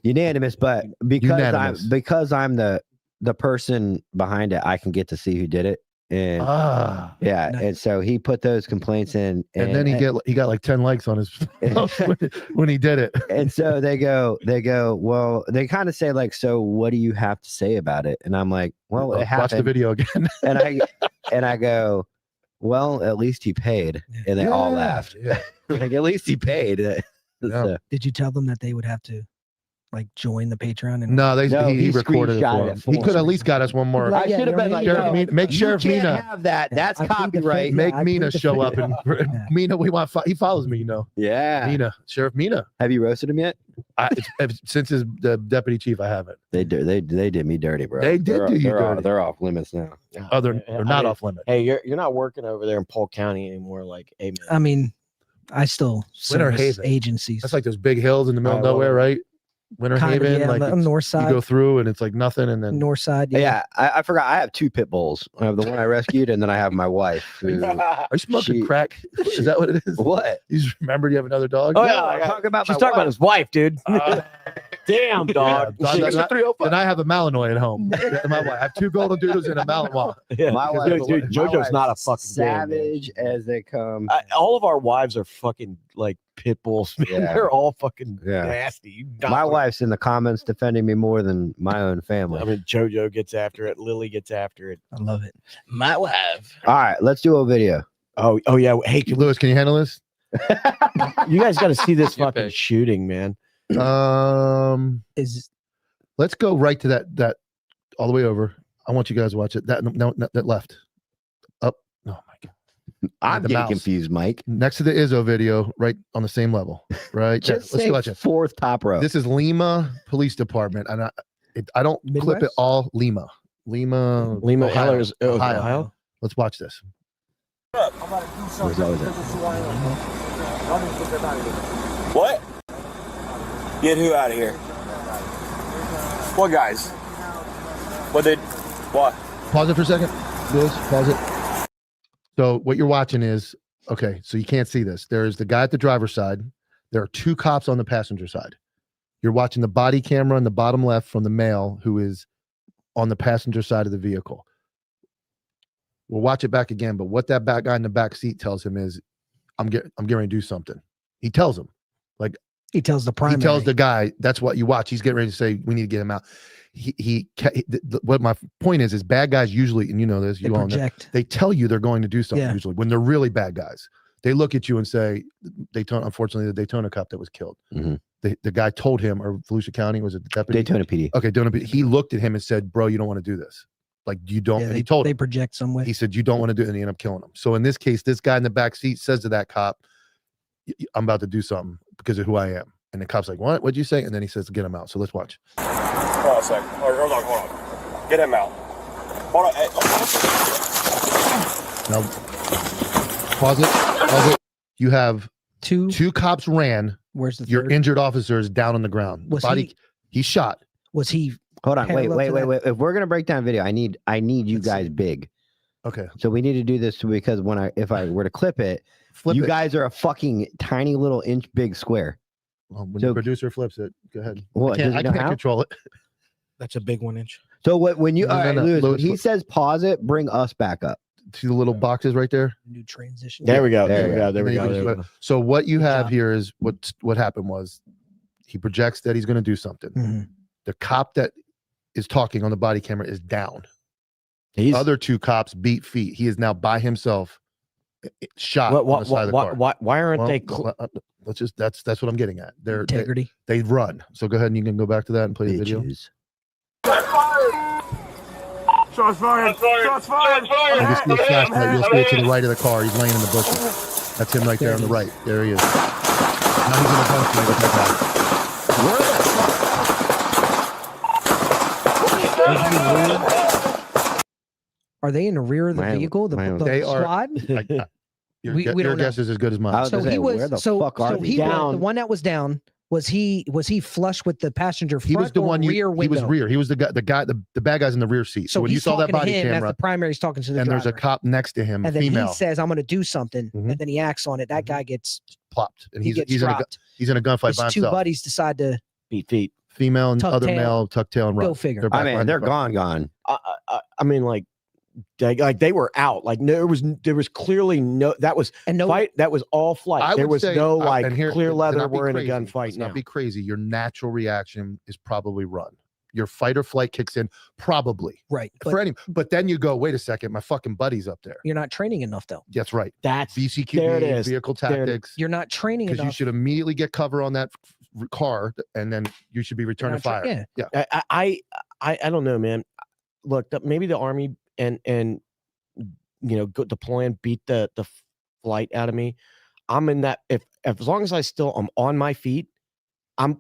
S2: unanimous, but because I'm the person behind it, I can get to see who did it. And yeah,
S9: Nice.
S2: and so he put those complaints in,
S3: And then he got like 10 likes on his post when he did it.
S2: and so they go, well, they kind of say like, so what do you have to say about it? And I'm like, well, it happened.
S3: Watch the video again.
S2: and I go, well, at least he paid, and they all laughed.
S3: Yeah.
S2: Like, at least he paid. So,
S9: Did you tell them that they would have to like join the Patreon? And
S3: No,
S2: No,
S3: he
S2: he
S3: recorded it
S2: screenshotted
S3: for
S2: it
S3: him.
S2: for
S3: He
S2: us.
S3: could at least got us one more.
S9: Right.
S2: I should have been like,
S3: Sheriff
S2: no,
S3: Mina- make
S2: you
S3: Sheriff
S2: can't
S3: Mina
S2: have that. That's
S9: I plead the
S2: copyright.
S9: fifth.
S3: Make
S9: I
S3: Mina
S9: plead the
S3: show
S9: fifth.
S3: up and Mina. We want. He follows me, you know.
S2: Yeah.
S3: Mina, Sheriff Mina.
S2: Have you roasted him yet?
S3: Since the deputy chief, I haven't.
S2: They did me dirty, bro.
S3: They did do you dirty.
S2: They're off limits now.
S3: Oh, they're not off limit.
S4: Hey, you're not working over there in Polk County anymore. Like, hey, man.
S9: I mean, I still
S3: Winter
S9: service
S3: Haven.
S9: agencies.
S3: That's like those big hills in the middle of
S4: Alright, well,
S3: nowhere, right? Winter
S9: Kind of,
S3: Haven,
S9: yeah,
S3: like
S9: the
S3: it's-
S9: north
S3: you
S9: side.
S3: go through and it's like nothing, and then
S9: North side.
S2: Yeah, I forgot. I have two pit bulls. I have the one I rescued, and then I have my wife. Who,
S3: are you smoking
S2: She-
S3: crack? Is that what it is?
S2: what?
S3: You just remembered you have another dog?
S4: Oh,
S2: No,
S4: yeah,
S2: I'm talking about
S4: She's
S2: my
S4: talking about
S2: wife.
S4: his wife, dude. Damn,
S3: Yeah,
S4: dog.
S3: dog,
S4: She's-
S3: then I have a Malinois at home. My wife. I have two golden doodles and a Malinois.
S4: yeah.
S2: My wife,
S4: Dude,
S2: my
S4: JoJo's
S2: wife's
S4: not a fucking game, man.
S2: savage as they come.
S4: All of our wives are fucking like pit bulls, man.
S2: Yeah.
S4: They're all fucking
S2: Yeah.
S4: nasty. You
S2: My
S4: don't-
S2: wife's in the comments defending me more than my own family.
S4: I mean, JoJo gets after it. Lily gets after it.
S9: I love it.
S5: My wife.
S2: All right, let's do a video.
S4: Oh yeah. Hey,
S3: Lewis, can you handle this?
S4: you guys got to see this
S5: You
S4: fucking
S5: pick.
S4: shooting, man.
S9: Is
S3: Let's go right to that all the way over. I want you guys to watch it. That left. Up. Oh my god.
S2: I'm
S3: The
S2: getting
S3: mouse.
S2: confused, Mike.
S3: Next to the Izzo video, right on the same level. Right? Yeah,
S2: Just
S3: let's
S2: say
S3: watch it.
S2: fourth top row.
S3: This is Lima Police Department, and I don't clip it
S9: Midwest?
S3: all. Lima,
S4: Lima
S3: Ohio.
S4: Hellers,
S3: Ohio. Let's watch this.
S2: There's always a-
S5: What? Get who out of here? What guys? What?
S3: Pause it for a second. Lewis, pause it. So what you're watching is, okay, so you can't see this. There's the guy at the driver's side. There are 2 cops on the passenger side. You're watching the body camera in the bottom left from the male who is on the passenger side of the vehicle. We'll watch it back again, but what that back guy in the back seat tells him is, I'm getting ready to do something. He tells him, like,
S9: He tells the primary.
S3: he tells the guy, that's what you watch. He's getting ready to say, we need to get him out. What my point is bad guys usually, and you know this,
S9: They
S3: you all know,
S9: project.
S3: they tell you they're going to do something
S9: Yeah.
S3: usually when they're really bad guys. They look at you and say, unfortunately, the Daytona cop that was killed.
S2: Mhm.
S3: The guy told him, or Volusia County, was it the deputy?
S2: Daytona PD.
S3: Okay, Daytona PD. He looked at him and said, bro, you don't want to do this. Like, you don't.
S9: Yeah,
S3: and
S9: they,
S3: he told
S9: they
S3: him.
S9: project some way.
S3: He said, you don't want to do it, and he ended up killing him. So in this case, this guy in the back seat says to that cop, I'm about to do something because of who I am. And the cop's like, what? What'd you say? And then he says, get him out. So let's watch.
S5: Hold on a second. Hold on. Get him out. Hold on. Hey,
S3: Now, pause it. You have
S9: Two.
S3: 2 cops ran.
S9: Where's the
S3: Your
S9: third?
S3: injured officer is down on the ground.
S9: Was
S3: He's shot.
S9: Was he?
S2: Hold on. Wait.
S9: Parallel to that.
S2: If we're gonna break down video, I need you
S9: Let's
S2: guys
S9: see.
S2: big.
S3: Okay.
S2: So we need to do this because if I were to clip it,
S3: Flip
S2: you
S3: it.
S2: guys are a fucking tiny little inch big square.
S3: Well, when
S2: So-
S3: the producer flips it, go ahead.
S2: What, does he
S3: I
S2: know
S3: can't
S2: how?
S3: control it.
S8: That's a big 1 inch.
S2: So when you
S3: No,
S2: all
S3: no,
S2: right,
S3: no,
S2: Lewis, when
S3: Lewis,
S2: he
S3: look.
S2: says pause it, bring us back up.
S3: See the little boxes right there?
S9: New transition.
S4: There we go.
S2: There
S4: There
S2: we
S4: we go. There
S3: And
S4: we
S3: then
S4: go.
S3: you
S4: There we
S3: just-
S4: go.
S3: So what you
S9: Good
S3: have
S9: job.
S3: here is what happened was he projects that he's going to do something.
S9: Mhm.
S3: The cop that is talking on the body camera is down.
S4: He's
S3: Other 2 cops beat feet. He is now by himself, shot
S4: what,
S3: on
S4: what,
S3: the side of the car.
S4: why aren't
S3: Well,
S4: they?
S3: let's just that's what I'm getting at. They
S9: Integrity.
S3: they run. So go ahead and you can go back to that and play the video.
S2: Bitches.
S1: Shots fired. Shots fired.
S3: And just the flashlight, you'll see it to the right of the car. He's laying in the bushes. That's him right there on the right. There he is. Now he's in a gunfight with that guy.
S9: Are they in the rear of the
S2: My-
S9: vehicle? The,
S2: my-
S9: the
S3: They are-
S9: squad?
S3: Your,
S9: We don't
S3: your
S9: know.
S3: guess is as good as
S2: I
S3: mine.
S2: was
S9: So
S2: gonna
S9: he
S2: say,
S9: was.
S2: where the
S9: So
S2: fuck are
S9: so
S2: they?
S9: he was
S4: Down.
S9: the one that was down. Was he flush with the passenger front
S3: He was the
S9: or
S3: one.
S9: rear
S3: He
S9: window?
S3: was rear. He was the bad guy's in the rear seat. So,
S9: So
S3: when you
S9: he's
S3: saw that
S9: talking to
S3: body
S9: him as
S3: camera,
S9: the primary's talking to the
S3: and there's a
S9: driver.
S3: cop next to him,
S9: And then
S3: female,
S9: he says, "I'm going to do something,"
S3: Mhm.
S9: and then he acts on it. That
S3: Mhm.
S9: guy gets
S3: plopped, and
S9: he
S3: he's
S9: gets
S3: in a
S9: dropped.
S3: he's in a gunfight
S9: His
S3: by
S9: 2
S3: himself.
S9: buddies decide to
S4: beat feet.
S3: Female and
S9: tuck
S3: other
S9: tail.
S3: male tuck tail and run.
S9: go figure.
S3: They're back
S2: I mean,
S3: behind the
S2: they're
S3: car.
S2: gone.
S4: I mean, like they were out. Like there was clearly no. That was
S9: And no,
S4: fight. That was all flight.
S3: I
S4: There
S3: would
S4: was
S3: say,
S4: no
S3: and
S4: like
S3: here-
S4: clear
S3: to
S4: leather.
S3: not be
S4: We're in a
S3: crazy,
S4: gunfight
S3: let's
S4: now.
S3: not be crazy. Your natural reaction is probably run. Your fight or flight kicks in, probably
S9: right.
S3: for
S9: But
S3: any. But then you go, wait a second, my fucking buddy's up there.
S9: you're not training enough, though.
S3: That's right.
S4: That's
S3: VCQB,
S4: there it is.
S3: vehicle
S4: There it is.
S3: tactics.
S9: You're not training
S3: Because
S9: enough.
S3: you should immediately get cover on that car, and then you should be
S9: You're
S3: returning
S9: not tra-
S3: fire.
S9: yeah.
S4: I don't know, man. Look, maybe the army and deploying beat the flight out of me. I'm in that. If as long as I'm on my feet, I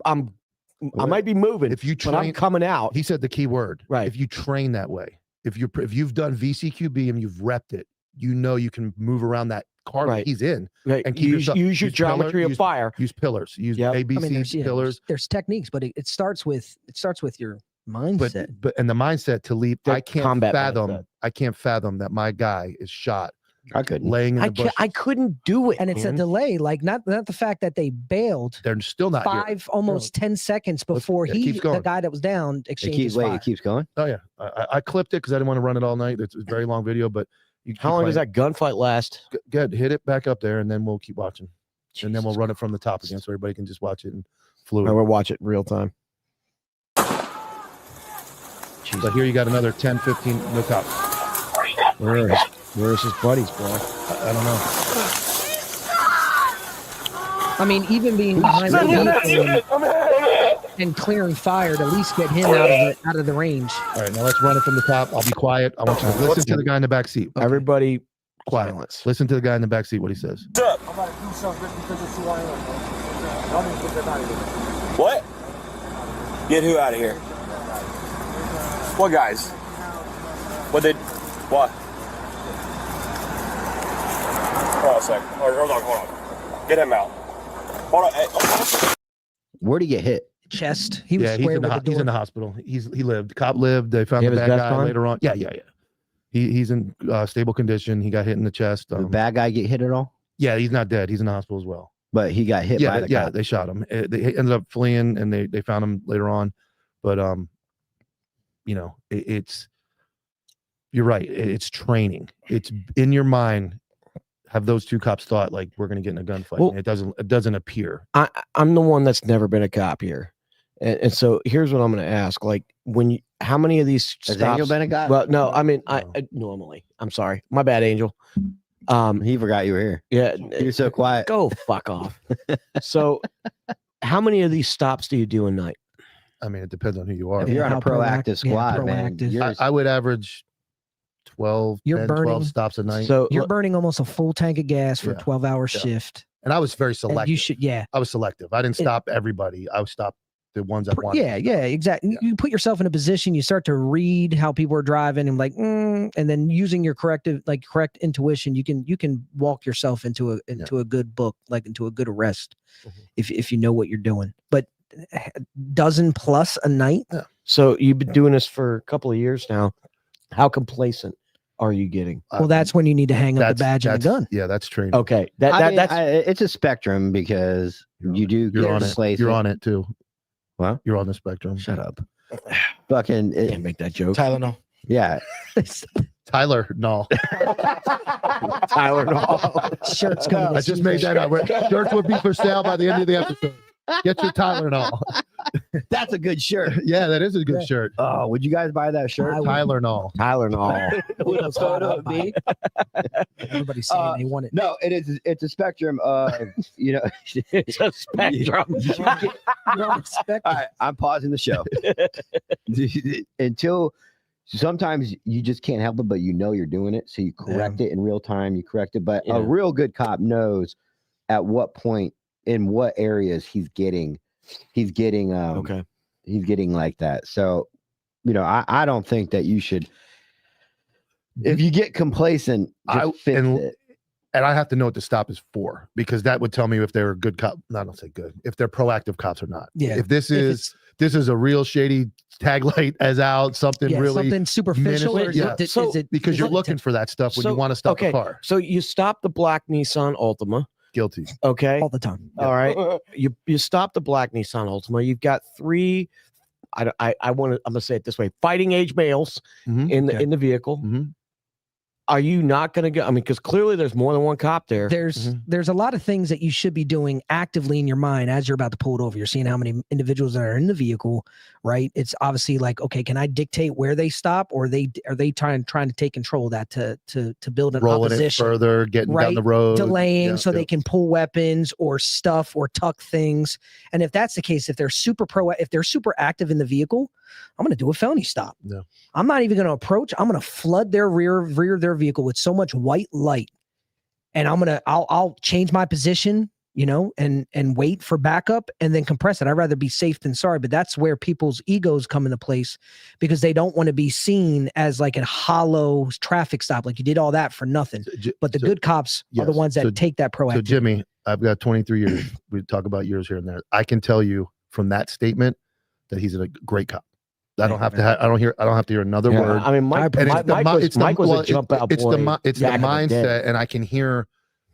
S4: might be moving.
S3: If you
S4: but I'm
S3: train-
S4: coming out.
S3: He said the key word.
S4: Right.
S3: If you train that way, if you've done VCQB and you've repped it, you can move around that car
S4: Right.
S3: that he's in.
S4: Right.
S3: and keep
S4: use
S3: yourself-
S4: your
S3: use
S4: geometry
S3: pillar-
S4: of
S3: use-
S4: fire.
S3: Use pillars. Use
S4: Yep.
S3: ABC pillars.
S9: there's techniques, but it starts with your mindset.
S3: But and the mindset to leap.
S4: The
S3: I can't
S4: combat
S3: fathom.
S4: mindset.
S3: I can't fathom that my guy is shot
S2: I couldn't.
S3: laying in the bush.
S4: I couldn't do it.
S9: And it's
S4: man.
S9: a delay, like not the fact that they bailed
S3: They're still not here.
S9: almost 10 seconds before
S3: it keeps
S9: the
S3: going.
S9: guy that was down
S2: It
S9: exchanges fire.
S2: it keeps going.
S3: Oh yeah, I clipped it because I didn't want to run it all night. It's a very long video, but
S4: How long does that gunfight last?
S3: Good. Hit it back up there, and then we'll keep watching, and then we'll
S4: Jesus
S3: run it from the top again, so everybody can just watch it and
S4: Christ.
S3: fluid.
S4: We'll watch it in real time.
S3: But here you got another 10, 15 no cops.
S4: Where's his buddies, bro?
S3: I don't know.
S9: I mean, even being behind the vehicle and clearing fire to at least get him out of the range.
S3: All right, now let's run it from the top. I'll be quiet. I want you to listen to the guy in the back seat.
S4: Everybody,
S3: Quiet.
S4: silence.
S3: Listen to the guy in the back seat. What he says.
S5: What? Get who out of here? What guys? What? Hold on a second. Hold on. Get him out. Hold on. Hey,
S2: Where'd he get hit?
S9: Chest. He was
S3: Yeah,
S9: square with the
S3: he's
S9: door.
S3: in the hospital. He lived. Cop lived. They found
S4: He
S3: the
S4: have his
S3: bad
S4: vest
S3: guy
S4: on?
S3: later on. Yeah. He's in stable condition. He got hit in the chest.
S2: The bad guy get hit at all?
S3: Yeah, he's not dead. He's in the hospital as well.
S2: But he got hit by the cop.
S3: They shot him. They ended up fleeing, and they found him later on. But it's you're right. It's training. It's in your mind. Have those two cops thought like we're going to get in a gunfight?
S4: Well,
S3: It doesn't appear.
S4: I'm the one that's never been a cop here, and so here's what I'm going to ask: like, how many of these
S2: Has
S4: stops?
S2: Angel been a cop?
S4: Well, no, I mean,
S3: No.
S4: I normally. I'm sorry, my bad, Angel.
S2: He forgot you were here.
S4: Yeah,
S2: You're so quiet.
S4: go fuck off. So, how many of these stops do you do a night?
S3: I mean, it depends on who you are.
S2: If you're on a
S9: How
S2: proactive squad, man,
S9: proactive.
S2: you're-
S3: I would average 12,
S9: You're
S3: 10,
S9: burning-
S3: 12 stops a night.
S4: So
S9: You're burning almost a full tank of gas for a
S3: Yeah.
S9: 12-hour
S3: Yeah.
S9: shift.
S3: and I was very
S9: And
S3: selective.
S9: you should, yeah.
S3: I was selective. I didn't stop everybody. I stopped the ones that wanted.
S9: Yeah, exactly.
S3: Yeah.
S9: You put yourself in a position, you start to read how people are driving and like, and then using your correct intuition, you can walk yourself into a good book, like into a good arrest, if you know what you're doing. But dozen plus a night.
S4: So you've been doing this for a couple of years now. How complacent are you getting?
S9: Well, that's when you need to hang up the badge and the gun.
S3: Yeah, that's training.
S4: Okay,
S2: it's a spectrum because you do
S3: You're
S2: get
S3: on it.
S2: complacent.
S3: You're on it too.
S2: What?
S3: You're on the spectrum.
S2: Shut up. Fucking
S4: can't make that joke.
S8: Tylenol.
S2: yeah.
S3: Tyler, no.
S4: Tyler, no.
S9: Shirts coming.
S3: I just made that up. Shirts would be for sale by the end of the episode. Get your Tyler no.
S2: That's a good shirt.
S3: Yeah, that is a good shirt.
S2: Oh, would you guys buy that shirt?
S9: I would.
S3: Tyler no.
S4: Tyler, no.
S2: With a photo of me?
S9: Everybody's saying they want it.
S2: No, it's a spectrum of
S4: It's a spectrum.
S9: You're on the spectrum.
S2: All right, I'm pausing the show until sometimes you just can't help it, but you know you're doing it, so you correct it in real time. You correct it, but
S4: Yeah.
S2: a real good cop knows at what point in what areas he's getting
S4: Okay.
S2: he's getting like that. So I don't think that you should. If you get complacent, just fix it.
S3: And I have to know what the stop is for, because that would tell me if they're a good cop. No, I don't say good. If they're proactive cops or not.
S9: Yeah.
S3: If this is a real shady tag light as out, something really
S9: something superficial. Or is
S3: Yeah.
S9: it, is
S4: So-
S9: it
S3: because
S9: is
S3: you're
S9: it-
S3: looking for that stuff when
S4: So,
S3: you want to stop
S4: okay.
S3: the car.
S4: So you stop the black Nissan Altima.
S3: Guilty.
S4: Okay.
S9: all the time.
S4: All right. You stop the black Nissan Altima. You've got three. I'm gonna say it this way: fighting age males
S3: Mhm.
S4: in the vehicle.
S3: Mhm.
S4: Are you not going to go? I mean, because clearly there's more than one cop there.
S9: There's a lot of things that you should be doing actively in your mind as you're about to pull it over. You're seeing how many individuals that are in the vehicle, right? It's obviously like, okay, can I dictate where they stop, or are they trying to take control of that to build an
S3: Rolling it
S9: opposition,
S3: further, getting down the road,
S9: delaying
S3: Yeah,
S9: so
S3: yeah.
S9: they can pull weapons or stuff or tuck things. And if that's the case, if they're super active in the vehicle, I'm going to do a felony stop.
S3: Yeah.
S9: I'm not even going to approach. I'm going to flood their rear of their vehicle with so much white light, and I'll change my position, and wait for backup and then compress it. I'd rather be safe than sorry, but that's where people's egos come into place, because they don't want to be seen as like a hollow traffic stop. Like you did all that for nothing. But the good cops are the
S3: yes.
S9: ones that
S3: So-
S9: take that proactive.
S3: So Jimmy, I've got 23 years. We talk about years here and there. I can tell you from that statement that he's a great cop. I don't have to. I don't have to hear another
S4: Yeah,
S3: word.
S4: I mean, Mike
S3: And it's the mi-
S4: Mike was
S3: well,
S4: a jump out
S3: it's
S4: boy.
S3: the
S4: back in the day.
S3: mindset, and I can hear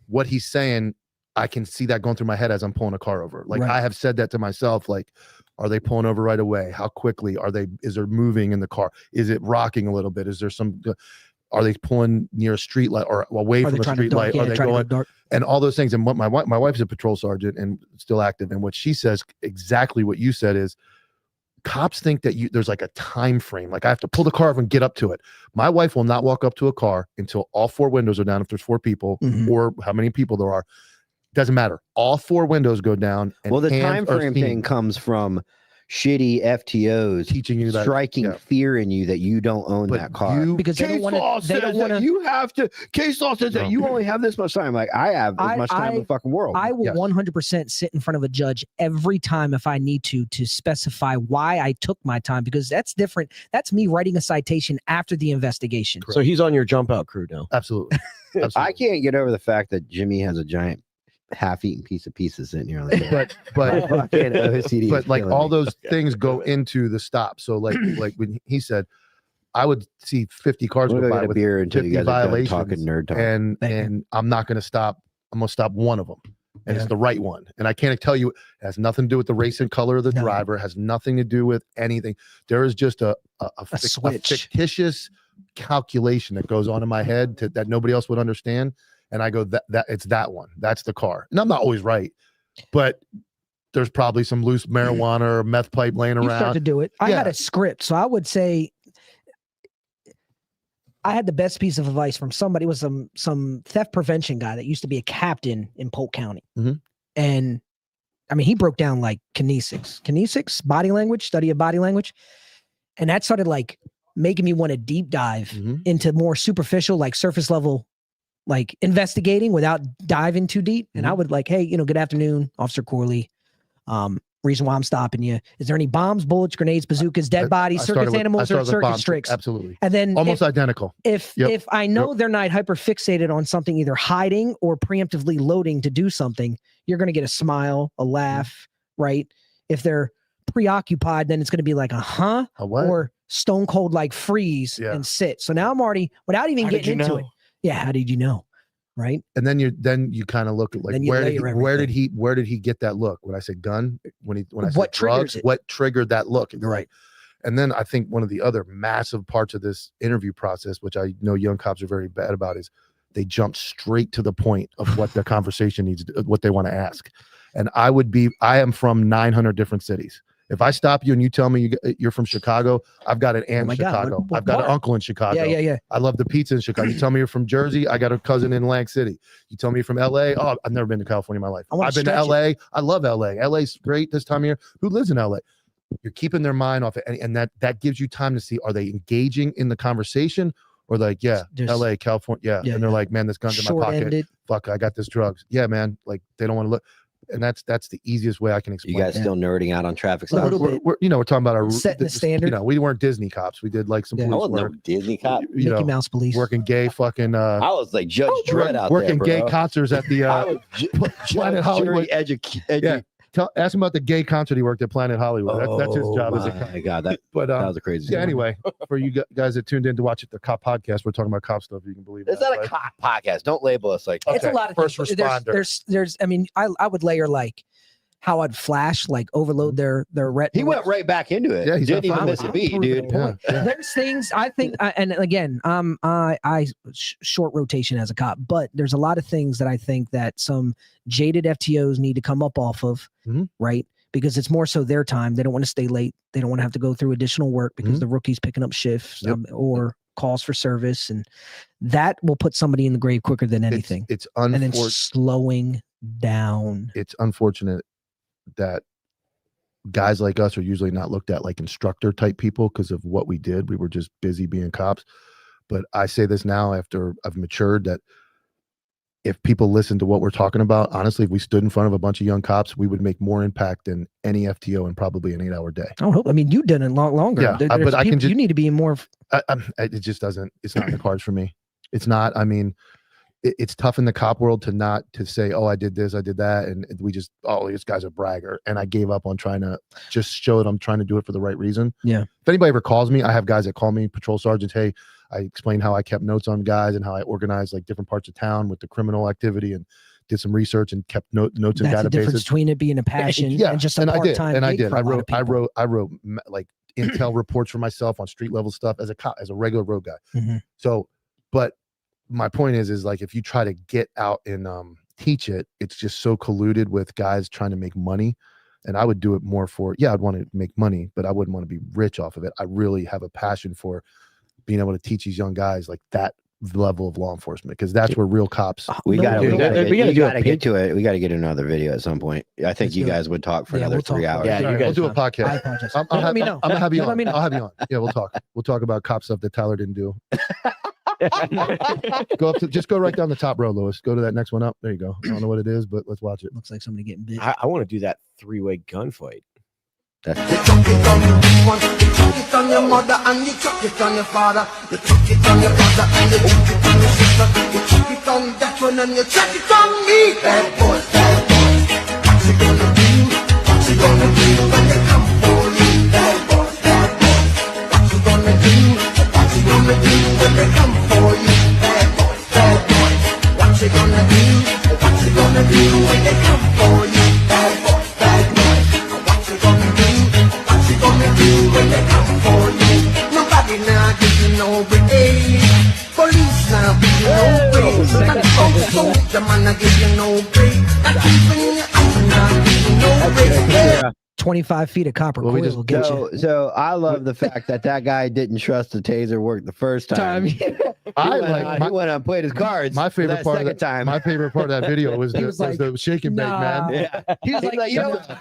S3: what he's saying. I can see that going through my head as I'm pulling a car over. Like
S9: Right.
S3: I have said that to myself. Like, are they pulling over right away? How quickly are they? Is there moving in the car? Is it rocking a little bit? Is there some? Are they pulling near a street light or away
S9: Are
S3: from
S9: they
S3: a
S9: trying to
S3: street
S9: dark?
S3: light?
S9: Yeah,
S3: Are they
S9: trying to go
S3: going?
S9: dark.
S3: And all those things. And what my wife's a patrol sergeant and still active. And what she says exactly what you said is, cops think that there's like a time frame. Like I have to pull the car over and get up to it. My wife will not walk up to a car until all four windows are down. If there's four people
S9: Mhm.
S3: or how many people there are, doesn't matter. All four windows go down. And
S2: Well, the
S3: hands
S2: time
S3: are
S2: frame
S3: seen.
S2: thing comes from shitty FTOs
S3: Teaching you that,
S2: striking
S3: yeah.
S2: fear in you that you don't own
S3: But
S2: that car.
S9: Because they don't want to. They don't want to.
S2: you have to. Case law says that
S3: No.
S2: you only have this much time. Like I have as much time in the fucking world.
S9: I will
S3: Yes.
S9: 100% sit in front of a judge every time if I need to specify why I took my time, because that's different. That's me writing a citation after the investigation.
S4: So he's on your jump out crew now.
S3: Absolutely. Absolutely.
S2: I can't get over the fact that Jimmy has a giant half-eaten piece of pizza sitting here on the table.
S3: but
S2: Fucking OCD is
S3: but like
S2: killing
S3: all
S2: me.
S3: those things go into the stop. So like when he said, I would see 50 cars
S2: I'm
S3: go
S2: gonna
S3: by
S2: get a
S3: with
S2: beer until
S3: 50
S2: you guys are done
S3: violations,
S2: talking nerd talk.
S3: and I'm not going to stop. I'm going to stop one of them, and it's the right one. And I can't tell you, it has nothing to do with the race and color of the driver. It has nothing to do with anything. There is just a fictitious calculation that goes on in my head that nobody else would understand. And I go, that it's that one. That's the car. And I'm not always right, but there's probably some loose marijuana or meth pipe laying around.
S9: You start to do it. I had a script, so I would say I had the best piece of advice from somebody. It was some theft prevention guy that used to be a captain in Polk County. And I mean, he broke down like kinesics, body language, study of body language. And that started like making me want to deep dive into more superficial, like surface level, like investigating without diving too deep. And I would like, hey, good afternoon, Officer Corley. Reason why I'm stopping you. Is there any bombs, bullets, grenades, bazookas, dead bodies, circus animals, or circus tricks?
S3: Absolutely.
S9: And then
S3: almost identical.
S9: If I know they're not hyper fixated on something, either hiding or preemptively loading to do something, you're going to get a smile, a laugh, right? If they're preoccupied, then it's going to be like a what? Or stone cold like freeze and sit. So now I'm already, without even getting into it. Yeah, how did you know? Right. And
S3: then you kind of look at like where did he get that look? When I said gun, when I said drugs, what triggered that look? Right. And then I think one of the other massive parts of this interview process, which I know young cops are very bad about, is they jump straight to the point of what the conversation needs, what they want to ask. And I am from 900 different cities. If I stop you and you tell me you're from Chicago, I've got an aunt in Chicago. I've got an uncle in Chicago.
S9: Yeah.
S3: I love the pizza in Chicago. You tell me you're from Jersey, I got a cousin in Atlantic City. You tell me you're from LA. Oh, I've never been to California in my life. I've been to LA. I love LA. LA's great this time of year. Who lives in LA? You're keeping their mind off it. And that gives you time to see, are they engaging in the conversation? Or like, LA, California. And they're like, man, this gun's in my pocket. Fuck, I got this drugs. Yeah, man. Like they don't want to look. And that's the easiest way I can explain.
S2: You guys still nerding out on traffic stops?
S3: We're talking about our
S9: setting the standard.
S3: We weren't Disney cops. We did like some police work.
S2: Disney cop.
S9: Mickey Mouse police.
S3: Working gay fucking.
S2: I was like Judge Dredd out
S3: working
S2: there,
S3: gay concerts at the Planet Hollywood. Ask him about the gay concert he worked at Planet Hollywood. That's his job as a cop.
S2: My God, that was a crazy story.
S3: Anyway, for you guys that tuned in to watch the cop podcast, we're talking about cop stuff. You can believe
S2: it's not a cop podcast. Don't label us like
S9: it's a lot of
S3: first
S9: things.
S3: responder.
S9: There's I mean, I would layer like how I'd flash, like overload their retina.
S2: He went right back into it. Yeah, he didn't even miss a beat, dude.
S9: Yeah. There's things I think, and again, I short rotation as a cop, but there's a lot of things that I think that some jaded FTOs need to come up off of, right? Because it's more so their time. They don't want to stay late. They don't want to have to go through additional work because the rookie's picking up shifts or calls for service, and that will put somebody in the grave quicker than anything.
S3: It's
S9: and then slowing down.
S3: It's unfortunate that guys like us are usually not looked at like instructor type people because of what we did. We were just busy being cops. But I say this now after I've matured, that if people listen to what we're talking about, honestly, if we stood in front of a bunch of young cops, we would make more impact than any FTO in probably an 8-hour day.
S9: I mean, you've done it longer.
S3: Yeah, but I can just,
S9: you need to be more.
S3: It just doesn't. It's not in the cards for me. It's not. I mean, it's tough in the cop world to say, oh, I did this, I did that, and we just, oh, this guy's a bragger, and I gave up on trying to just show that I'm trying to do it for the right reason.
S9: Yeah.
S3: If anybody ever calls me, I have guys that call me, patrol sergeants. Hey, I explained how I kept notes on guys and how I organized like different parts of town with the criminal activity and did some research and kept notes in databases.
S9: That's the difference between it being a passion and just a part-time.
S3: I did. I wrote like intel reports for myself on street level stuff as a cop, as a regular road guy. So, but my point is like, if you try to get out and teach it, it's just so colluded with guys trying to make money. And I would do it more for, I'd want to make money, but I wouldn't want to be rich off of it. I really have a passion for being able to teach these young guys like that level of law enforcement, because that's where real cops.
S2: We got to get to it. We got to get another video at some point. I think you guys would talk for another 3 hours.
S3: Yeah, we'll do a podcast. I'll have you on. I'll have you on. Yeah, we'll talk. We'll talk about cop stuff that Tyler didn't do. Just go right down the top row, Lewis. Go to that next one up. There you go. I don't know what it is, but let's watch it.
S9: Looks like somebody getting bit.
S4: I want to do that 3-way gunfight.
S10: You chuck it on your mother and you chuck it on your father. You chuck it on your brother and you chuck it on your sister. You chuck it on that one and you chuck it on me. Bad boy. gonna do when they come for you? Bad boy, bad boy. What you gonna do? What you gonna do when they come for you? Bad boy, bad boy. What you gonna do? What you gonna do when they come for you? Bad boy, bad boy. What you gonna do? What you gonna do when they come for you? Nobody now give you no break. Police now give you no break. Nobody come to soldier man now give you no break. Not even your own now give you no break.
S9: 25 feet of copper
S3: Well, we
S9: coil
S3: just
S9: will get you.
S2: So I love the fact that guy didn't trust the taser worked the first time.
S9: Time.
S2: He went on and played his cards.
S3: My favorite
S2: that
S3: part of
S2: second
S3: that
S2: time.
S3: My favorite part of that video was
S9: He was like,
S3: the shake and bake,
S9: nah.
S3: man.
S2: Yeah. He was like, you know what?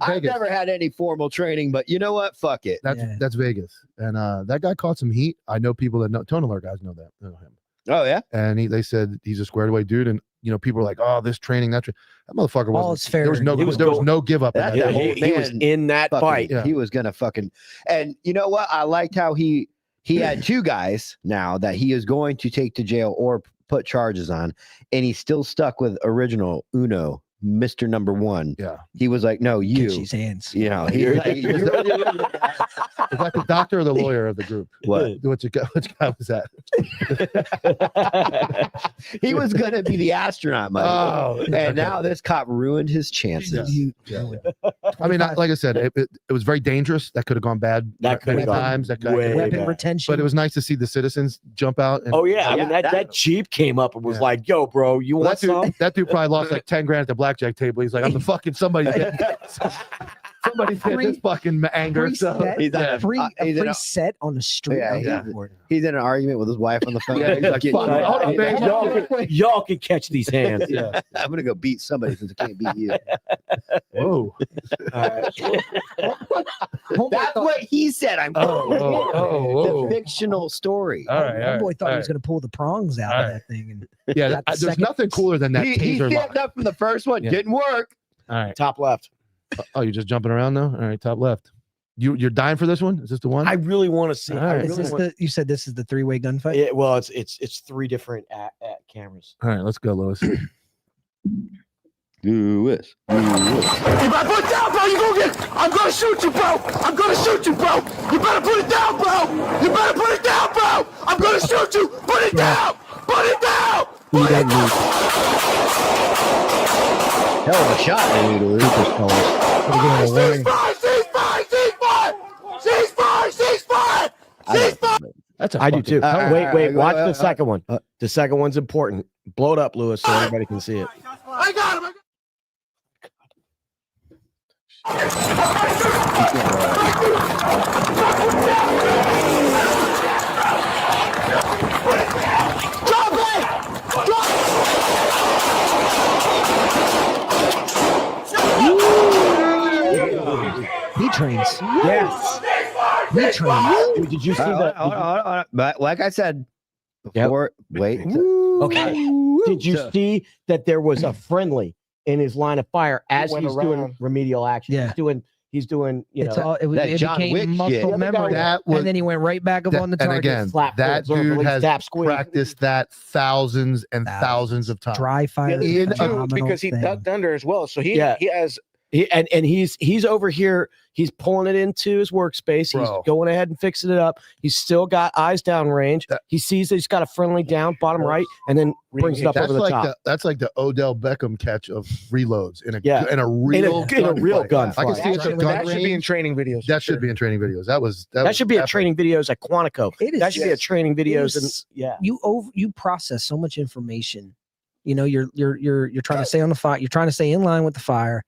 S2: I've never had any formal training, but you know what? Fuck it.
S3: That's Vegas, and that guy caught some heat. I know people that know Tone Alert guys know him.
S2: Oh yeah,
S3: and they said he's a squared away dude, and people are like, oh, this training, that motherfucker
S9: All
S3: wasn't.
S9: is fair.
S3: There was no give up.
S2: That,
S3: in that.
S2: he
S4: was in that fight.
S2: He was gonna fucking. And you know what? I liked how he had two guys now that he is going to take to jail or put charges on, and he's still stuck with original Uno, Mr. Number One.
S3: Yeah,
S2: he was like, no, you.
S9: Catch his hands.
S2: You know, he's like,
S3: is that the doctor or the lawyer of the group?
S2: What?
S3: Which guy was that?
S2: He was gonna be the astronaut, Mike.
S3: Oh,
S2: and now this cop ruined his chances.
S3: Yeah. I mean, like I said, it was very dangerous. That could have gone bad.
S4: That could have gone
S3: times. That
S9: weapon retention.
S3: But it was nice to see the citizens jump out. And,
S4: Oh yeah, I mean that Jeep came up and was like, "Yo, bro, you want some?"
S3: That dude probably lost like 10 grand at the blackjack table. He's like, I'm the fucking somebody's this fucking anger.
S9: Free
S3: So
S9: set,
S2: he's on
S9: free
S2: a
S9: set on the street.
S2: Yeah, he's in an argument with his wife on the phone.
S3: Yeah, he's like,
S2: Getting-
S3: "Fuck, hold on, man.
S4: Y'all can catch these hands.
S3: Yeah.
S2: I'm gonna go beat somebody since I can't beat you.
S3: Whoa.
S2: That's what he said. I'm
S3: whoa.
S2: the fictional story.
S3: All right.
S9: One boy thought he was going to pull the prongs out of that thing. And
S3: Yeah,
S9: got the
S3: there's
S9: second-
S3: nothing cooler than that
S2: He
S3: taser
S2: stepped
S3: lock.
S2: up from the first one.
S3: Yeah.
S2: Didn't work.
S3: All right.
S4: Top left.
S3: Oh, you're just jumping around though? All right, top left. You're dying for this one? Is this the one?
S4: I really want to see.
S3: All right.
S9: Is this you said this is the three-way gunfight?
S4: Yeah, well, it's three different at cameras.
S3: All right, let's go, Lewis.
S2: Lewis.
S10: If I put it down, bro, I'm gonna shoot you, bro. I'm gonna shoot you, bro. You better put it down, bro. You better put it down, bro. I'm gonna shoot you. Put it down. Put it down. Put it down.
S2: Hell of a shot, they need to lose this fellas.
S10: Ceasefire.
S3: That's
S4: I do too. Wait,
S2: wait,
S4: watch the second one. The second one's important. Blow it up, Lewis, so everybody can see it.
S10: I got him. Drop it! Drop
S9: He trains.
S4: Yes.
S9: He trains.
S4: Dude, did you see
S2: Hold
S4: that?
S2: on. But like I said before, wait.
S4: Okay. Did you see that there was a friendly in his line of fire as
S8: went
S4: he's doing
S8: around.
S4: remedial action?
S9: Yeah.
S4: He's doing, you
S9: It's
S4: know.
S9: all,
S2: that
S9: it
S2: John
S9: became
S2: Wick
S9: muscle
S2: shit.
S9: memory.
S3: That was-
S9: and then he went right back up on the
S3: and
S9: target.
S3: again,
S4: slap
S3: that
S4: fools,
S3: dude
S4: release,
S3: has
S4: tap, squeeze.
S3: practiced that thousands and thousands of times.
S9: Dry fire.
S8: Yeah,
S9: is a
S8: too,
S9: phenomenal
S8: because he
S9: thing.
S8: ducked under as well. So he has
S4: And he's over here. He's pulling it into his workspace. He's
S3: Bro.
S4: going ahead and fixing it up. He's still got eyes down range. He sees that he's got a friendly down, bottom right, and then brings it up
S3: That's
S4: over the
S3: like
S4: top.
S3: that's like the Odell Beckham catch of reloads in a
S4: Yeah.
S3: in a real
S4: real
S3: gunfight.
S4: gunfight.
S3: I can see it's a gun
S8: that should be in
S3: range.
S8: training videos.
S3: That should be in training videos. That was
S4: That should be a
S3: epic.
S4: training videos at Quantico.
S9: It is
S4: That should be a training videos, and
S9: is-
S4: yeah.
S9: You process so much information. You know, you're trying to stay on the fire. You're trying to stay in line with the fire.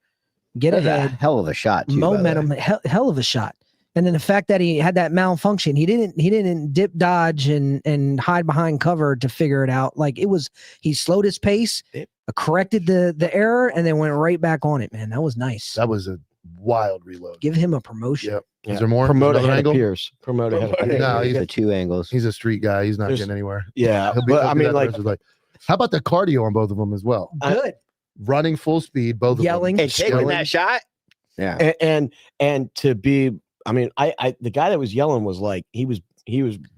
S9: Get
S2: That's a
S9: ahead.
S2: hell of a shot. Too, by the way.
S9: Momentum. Hell of a shot. And then the fact that he had that malfunction, he didn't dip, dodge, and hide behind cover to figure it out. Like he slowed his pace, corrected the error, and then went right back on it. Man, that was nice.
S3: That was a wild reload.
S9: Give him a promotion.
S3: Yep. Is there more?
S4: Promote
S3: Another
S4: ahead
S3: angle?
S4: of Pierce. Promote ahead of Pierce.
S3: No,
S2: The two angles.
S3: he's a street guy. He's not
S4: There's-
S3: getting anywhere.
S4: Yeah,
S3: He'll be-
S4: but
S3: he'll
S4: I
S3: do
S4: mean,
S3: that the
S4: like,
S3: rest of his life. How about the cardio on both of them as well?
S9: Good.
S3: Running full speed, both
S9: Yelling.
S2: And taking
S3: Skilling.
S2: that shot. Yeah.
S4: and to be, I mean, I the guy that was yelling was like he was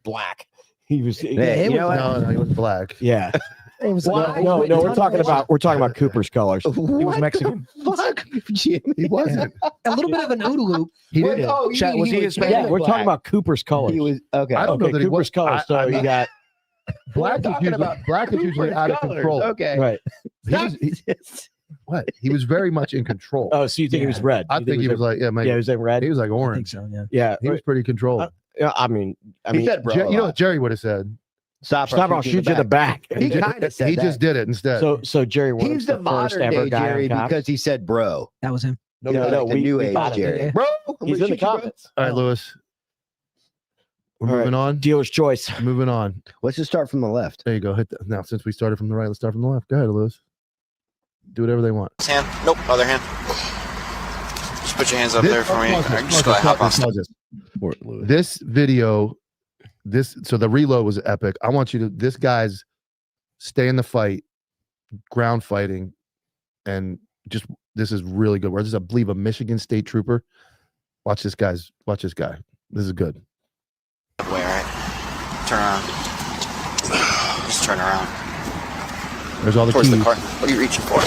S4: black. He was
S2: Yeah, you know what?
S3: No, he was black.
S4: yeah.
S9: It was
S4: No, we're talking about Cooper's colors. He was Mexican.
S2: Fuck, Jimmy.
S3: He wasn't.
S9: a little bit of an OODA loop.
S3: He didn't.
S2: Oh,
S8: Chat, was he Hispanic?
S4: Yeah, we're talking about Cooper's colors.
S2: He was okay.
S3: I don't know that he
S4: Cooper's
S3: was.
S4: colors. So you got
S3: Black is usually out of control.
S2: Okay.
S4: right.
S3: What? He was very much in control.
S4: Oh, so you think he was red?
S3: I think he was like, yeah,
S4: yeah, he was in red.
S3: he was like
S9: I think
S3: orange.
S9: so. Yeah.
S4: Yeah,
S3: He was pretty controlled.
S4: yeah. I mean,
S2: He said, bro,
S3: You know what Jerry would have said?
S2: stop!
S4: I'll shoot you in the back.
S2: He kind of said
S3: He
S2: that.
S3: just did it instead.
S4: So Jerry Worm's
S2: He's the
S4: first
S2: modern
S4: ever
S2: day
S4: guy
S2: Jerry
S4: on Cops.
S2: because he said, bro.
S9: That was him.
S2: You know, like the new age
S4: got it.
S2: Jerry.
S9: Yeah.
S2: Bro,
S4: He's in the comments.
S3: All right, Lewis. We're
S4: All right.
S3: moving on.
S4: Dealer's choice.
S3: Moving on.
S2: Let's just start from the left.
S3: There you go. Now, since we started from the right, let's start from the left. Go ahead, Lewis. Do whatever they want.
S11: Hand. Nope, other hand. Just put your hands up there for me. I'm just gonna hop on stuff.
S3: This video, so the reload was epic. I want you to, this guy's stay in the fight, ground fighting, and this is really good. This is, I believe, a Michigan State trooper. Watch this guy. This is good.
S11: Way, right? Turn around. Just turn around.
S3: There's all the
S11: Towards
S3: keys.
S11: the car. What are you reaching for?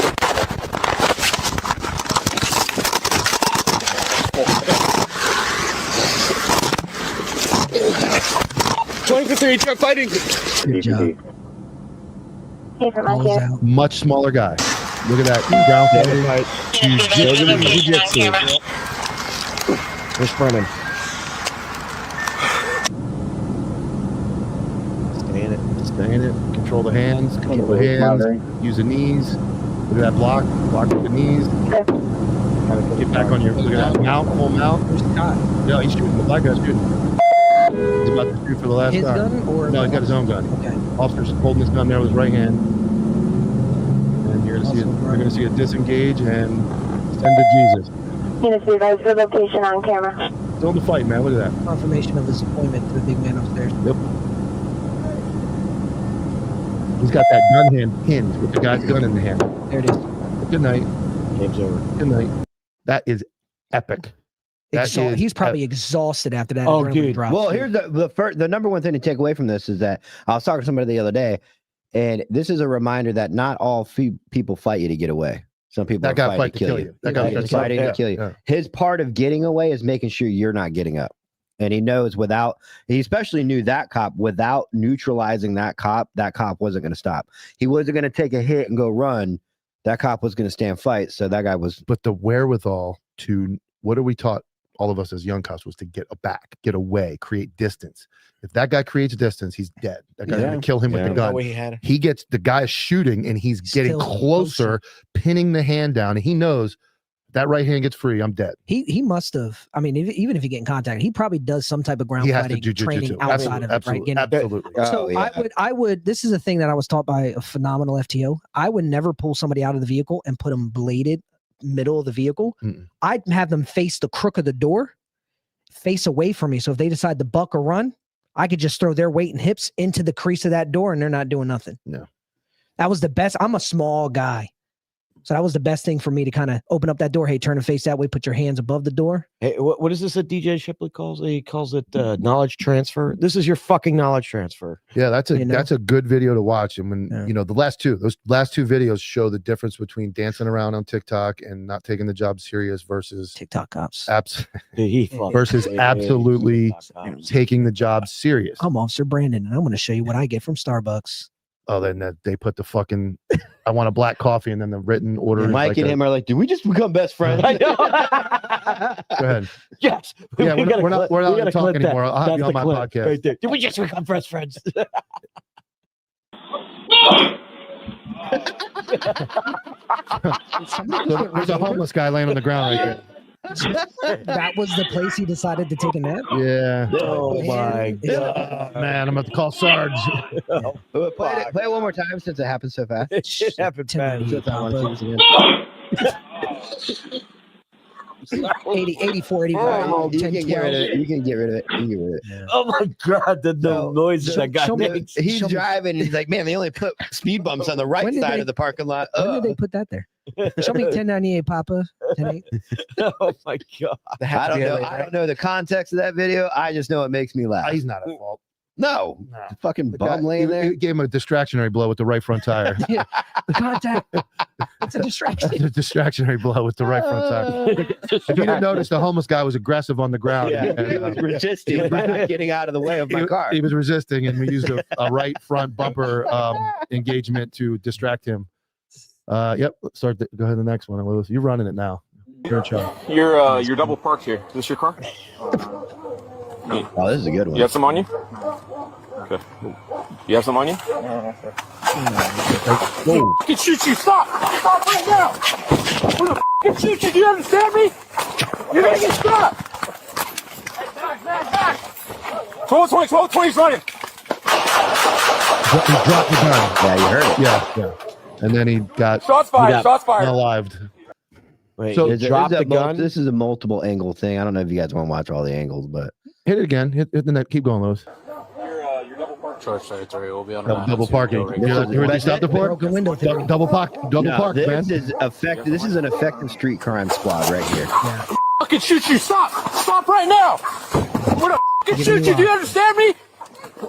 S8: 20-3, try fighting.
S9: Good job. Balls out.
S3: Much smaller guy. Look at that ground fighting.
S4: Jiu-jitsu. Where's Brennan?
S3: Stay in it. Control the hands. Use the knees. Look at that block. Block with the knees. Get back on your. Look at that mount. Full mount.
S9: Where's the guy?
S3: No, he's shooting. The black guy's shooting. He's about to shoot for the last
S9: His
S3: time.
S9: gun or
S3: No, he's got his own gun.
S9: Okay.
S3: Officer's holding his gun there with his right hand. And you're gonna see it disengage and send to Jesus.
S12: Unit 3, advise your location on camera.
S3: Still in the fight, man. Look at that.
S9: Confirmation of his appointment to the big man upstairs.
S3: Yep. He's got that gun hand pinned with the guy's gun in the hand.
S9: There it is.
S3: Good night.
S4: Game's over.
S3: Good night. That is epic.
S9: He's probably exhausted after that.
S4: Oh,
S9: adrenaline
S4: dude.
S9: drop.
S2: Well, here's the number one thing to take away from this is that I was talking to somebody the other day, and this is a reminder that not all people fight you to get away. Some people
S3: That guy
S2: fight to kill you.
S3: That guy
S2: He's fighting to kill you.
S3: Yeah.
S2: His part of getting away is making sure you're not getting up. And he knows he especially knew that cop without neutralizing that cop wasn't going to stop. He wasn't going to take a hit and go run. That cop was going to stand fight. So that guy was.
S3: But the wherewithal to, what are we taught, all of us as young cops, was to get back, get away, create distance. If that guy creates distance, he's dead. That guy's going to kill him with the gun. He gets, the guy is shooting and he's getting
S9: Still
S3: closer, pinning the hand down. And he knows that right hand gets free, I'm dead.
S9: He must have. I mean, even if you get in contact, he probably does some type of ground
S3: He has to
S9: fighting
S3: do
S9: training
S3: jujitsu.
S9: outside of it, right? Getting-
S3: Absolutely.
S9: So I would. This is a thing that I was taught by a phenomenal FTO. I would never pull somebody out of the vehicle and put them bladed middle of the vehicle. I'd have them face the crook of the door, face away from me. So if they decide to buck or run, I could just throw their weight and hips into the crease of that door, and they're not doing nothing.
S3: No,
S9: that was the best. I'm a small guy, so that was the best thing for me to kind of open up that door. Hey, turn and face that way. Put your hands above the door.
S4: Hey, what is this that DJ Shipley calls? He calls it knowledge transfer. This is your fucking knowledge transfer.
S3: Yeah, that's a good video to watch. And when those last two videos show the difference between dancing around on TikTok and not taking the job serious versus
S9: TikTok cops.
S3: Versus absolutely taking the job serious.
S9: I'm Officer Brandon, and I'm going to show you what I get from Starbucks.
S3: Oh, then they put the fucking I want a black coffee, and then the written order.
S2: And Mike and him are like, did we just become best friends?
S3: Go ahead.
S4: Yes.
S3: Yeah, we're not going to talk anymore. I'll have you on my podcast.
S4: Right there. Did we just become best friends?
S3: There's a homeless guy laying on the ground right there.
S9: That was the place he decided to take a nap.
S3: Yeah.
S4: Oh my
S3: god, man! I'm about to call Sarge.
S2: Play it one more time since it happened so fast.
S4: It should happen fast.
S9: 84, 85.
S2: Oh, you can get rid of it. You can get rid of it.
S4: Oh my god, the noises that guy makes.
S2: He's driving and he's like, man, they only put speed bumps on the right side of the parking lot.
S9: When did they put that there? Show me 1098, Papa. 1098.
S4: Oh my god.
S2: I don't know the context of that video. I just know it makes me laugh.
S3: He's not at fault.
S2: No, the fucking bum laying there.
S3: He gave him a distractionary blow with the right front tire.
S9: Yeah, the contact. It's a distraction.
S3: A distractionary blow with the right front tire. If you didn't notice, the homeless guy was aggressive on the ground.
S2: Yeah, he was resisting by not getting out of the way of my car.
S3: He was resisting, and we used a right front bumper engagement to distract him. Yep. Go ahead to the next one, Lewis. You're running it now. You're in charge.
S13: You're double parked here. Is this your car?
S2: Oh, this is a good one.
S13: You have some on you? Okay. You have some on you?
S2: Whoa.
S10: I can shoot you. Stop! Stop right now! I'm gonna f***ing shoot you. Do you understand me? You're gonna get shot! Back! 12-20's running!
S3: He dropped the gun.
S2: Yeah, you heard it.
S3: Yeah. And then he got
S13: Shots fired!
S3: unalived.
S4: Wait,
S3: So
S4: drop the gun.
S2: This is a multiple angle thing. I don't know if you guys want to watch all the angles, but
S3: Hit it again. Hit the net. Keep going, Lewis.
S13: You're double parked.
S11: Charge territory will be on
S3: Double parking. You heard they stopped the for?
S9: Broken window theory.
S3: Double park, man.
S2: This is an effective street crime squad right here.
S9: Yeah.
S10: Fucking shoot you. Stop right now! I'm gonna fucking shoot you. Do you understand me?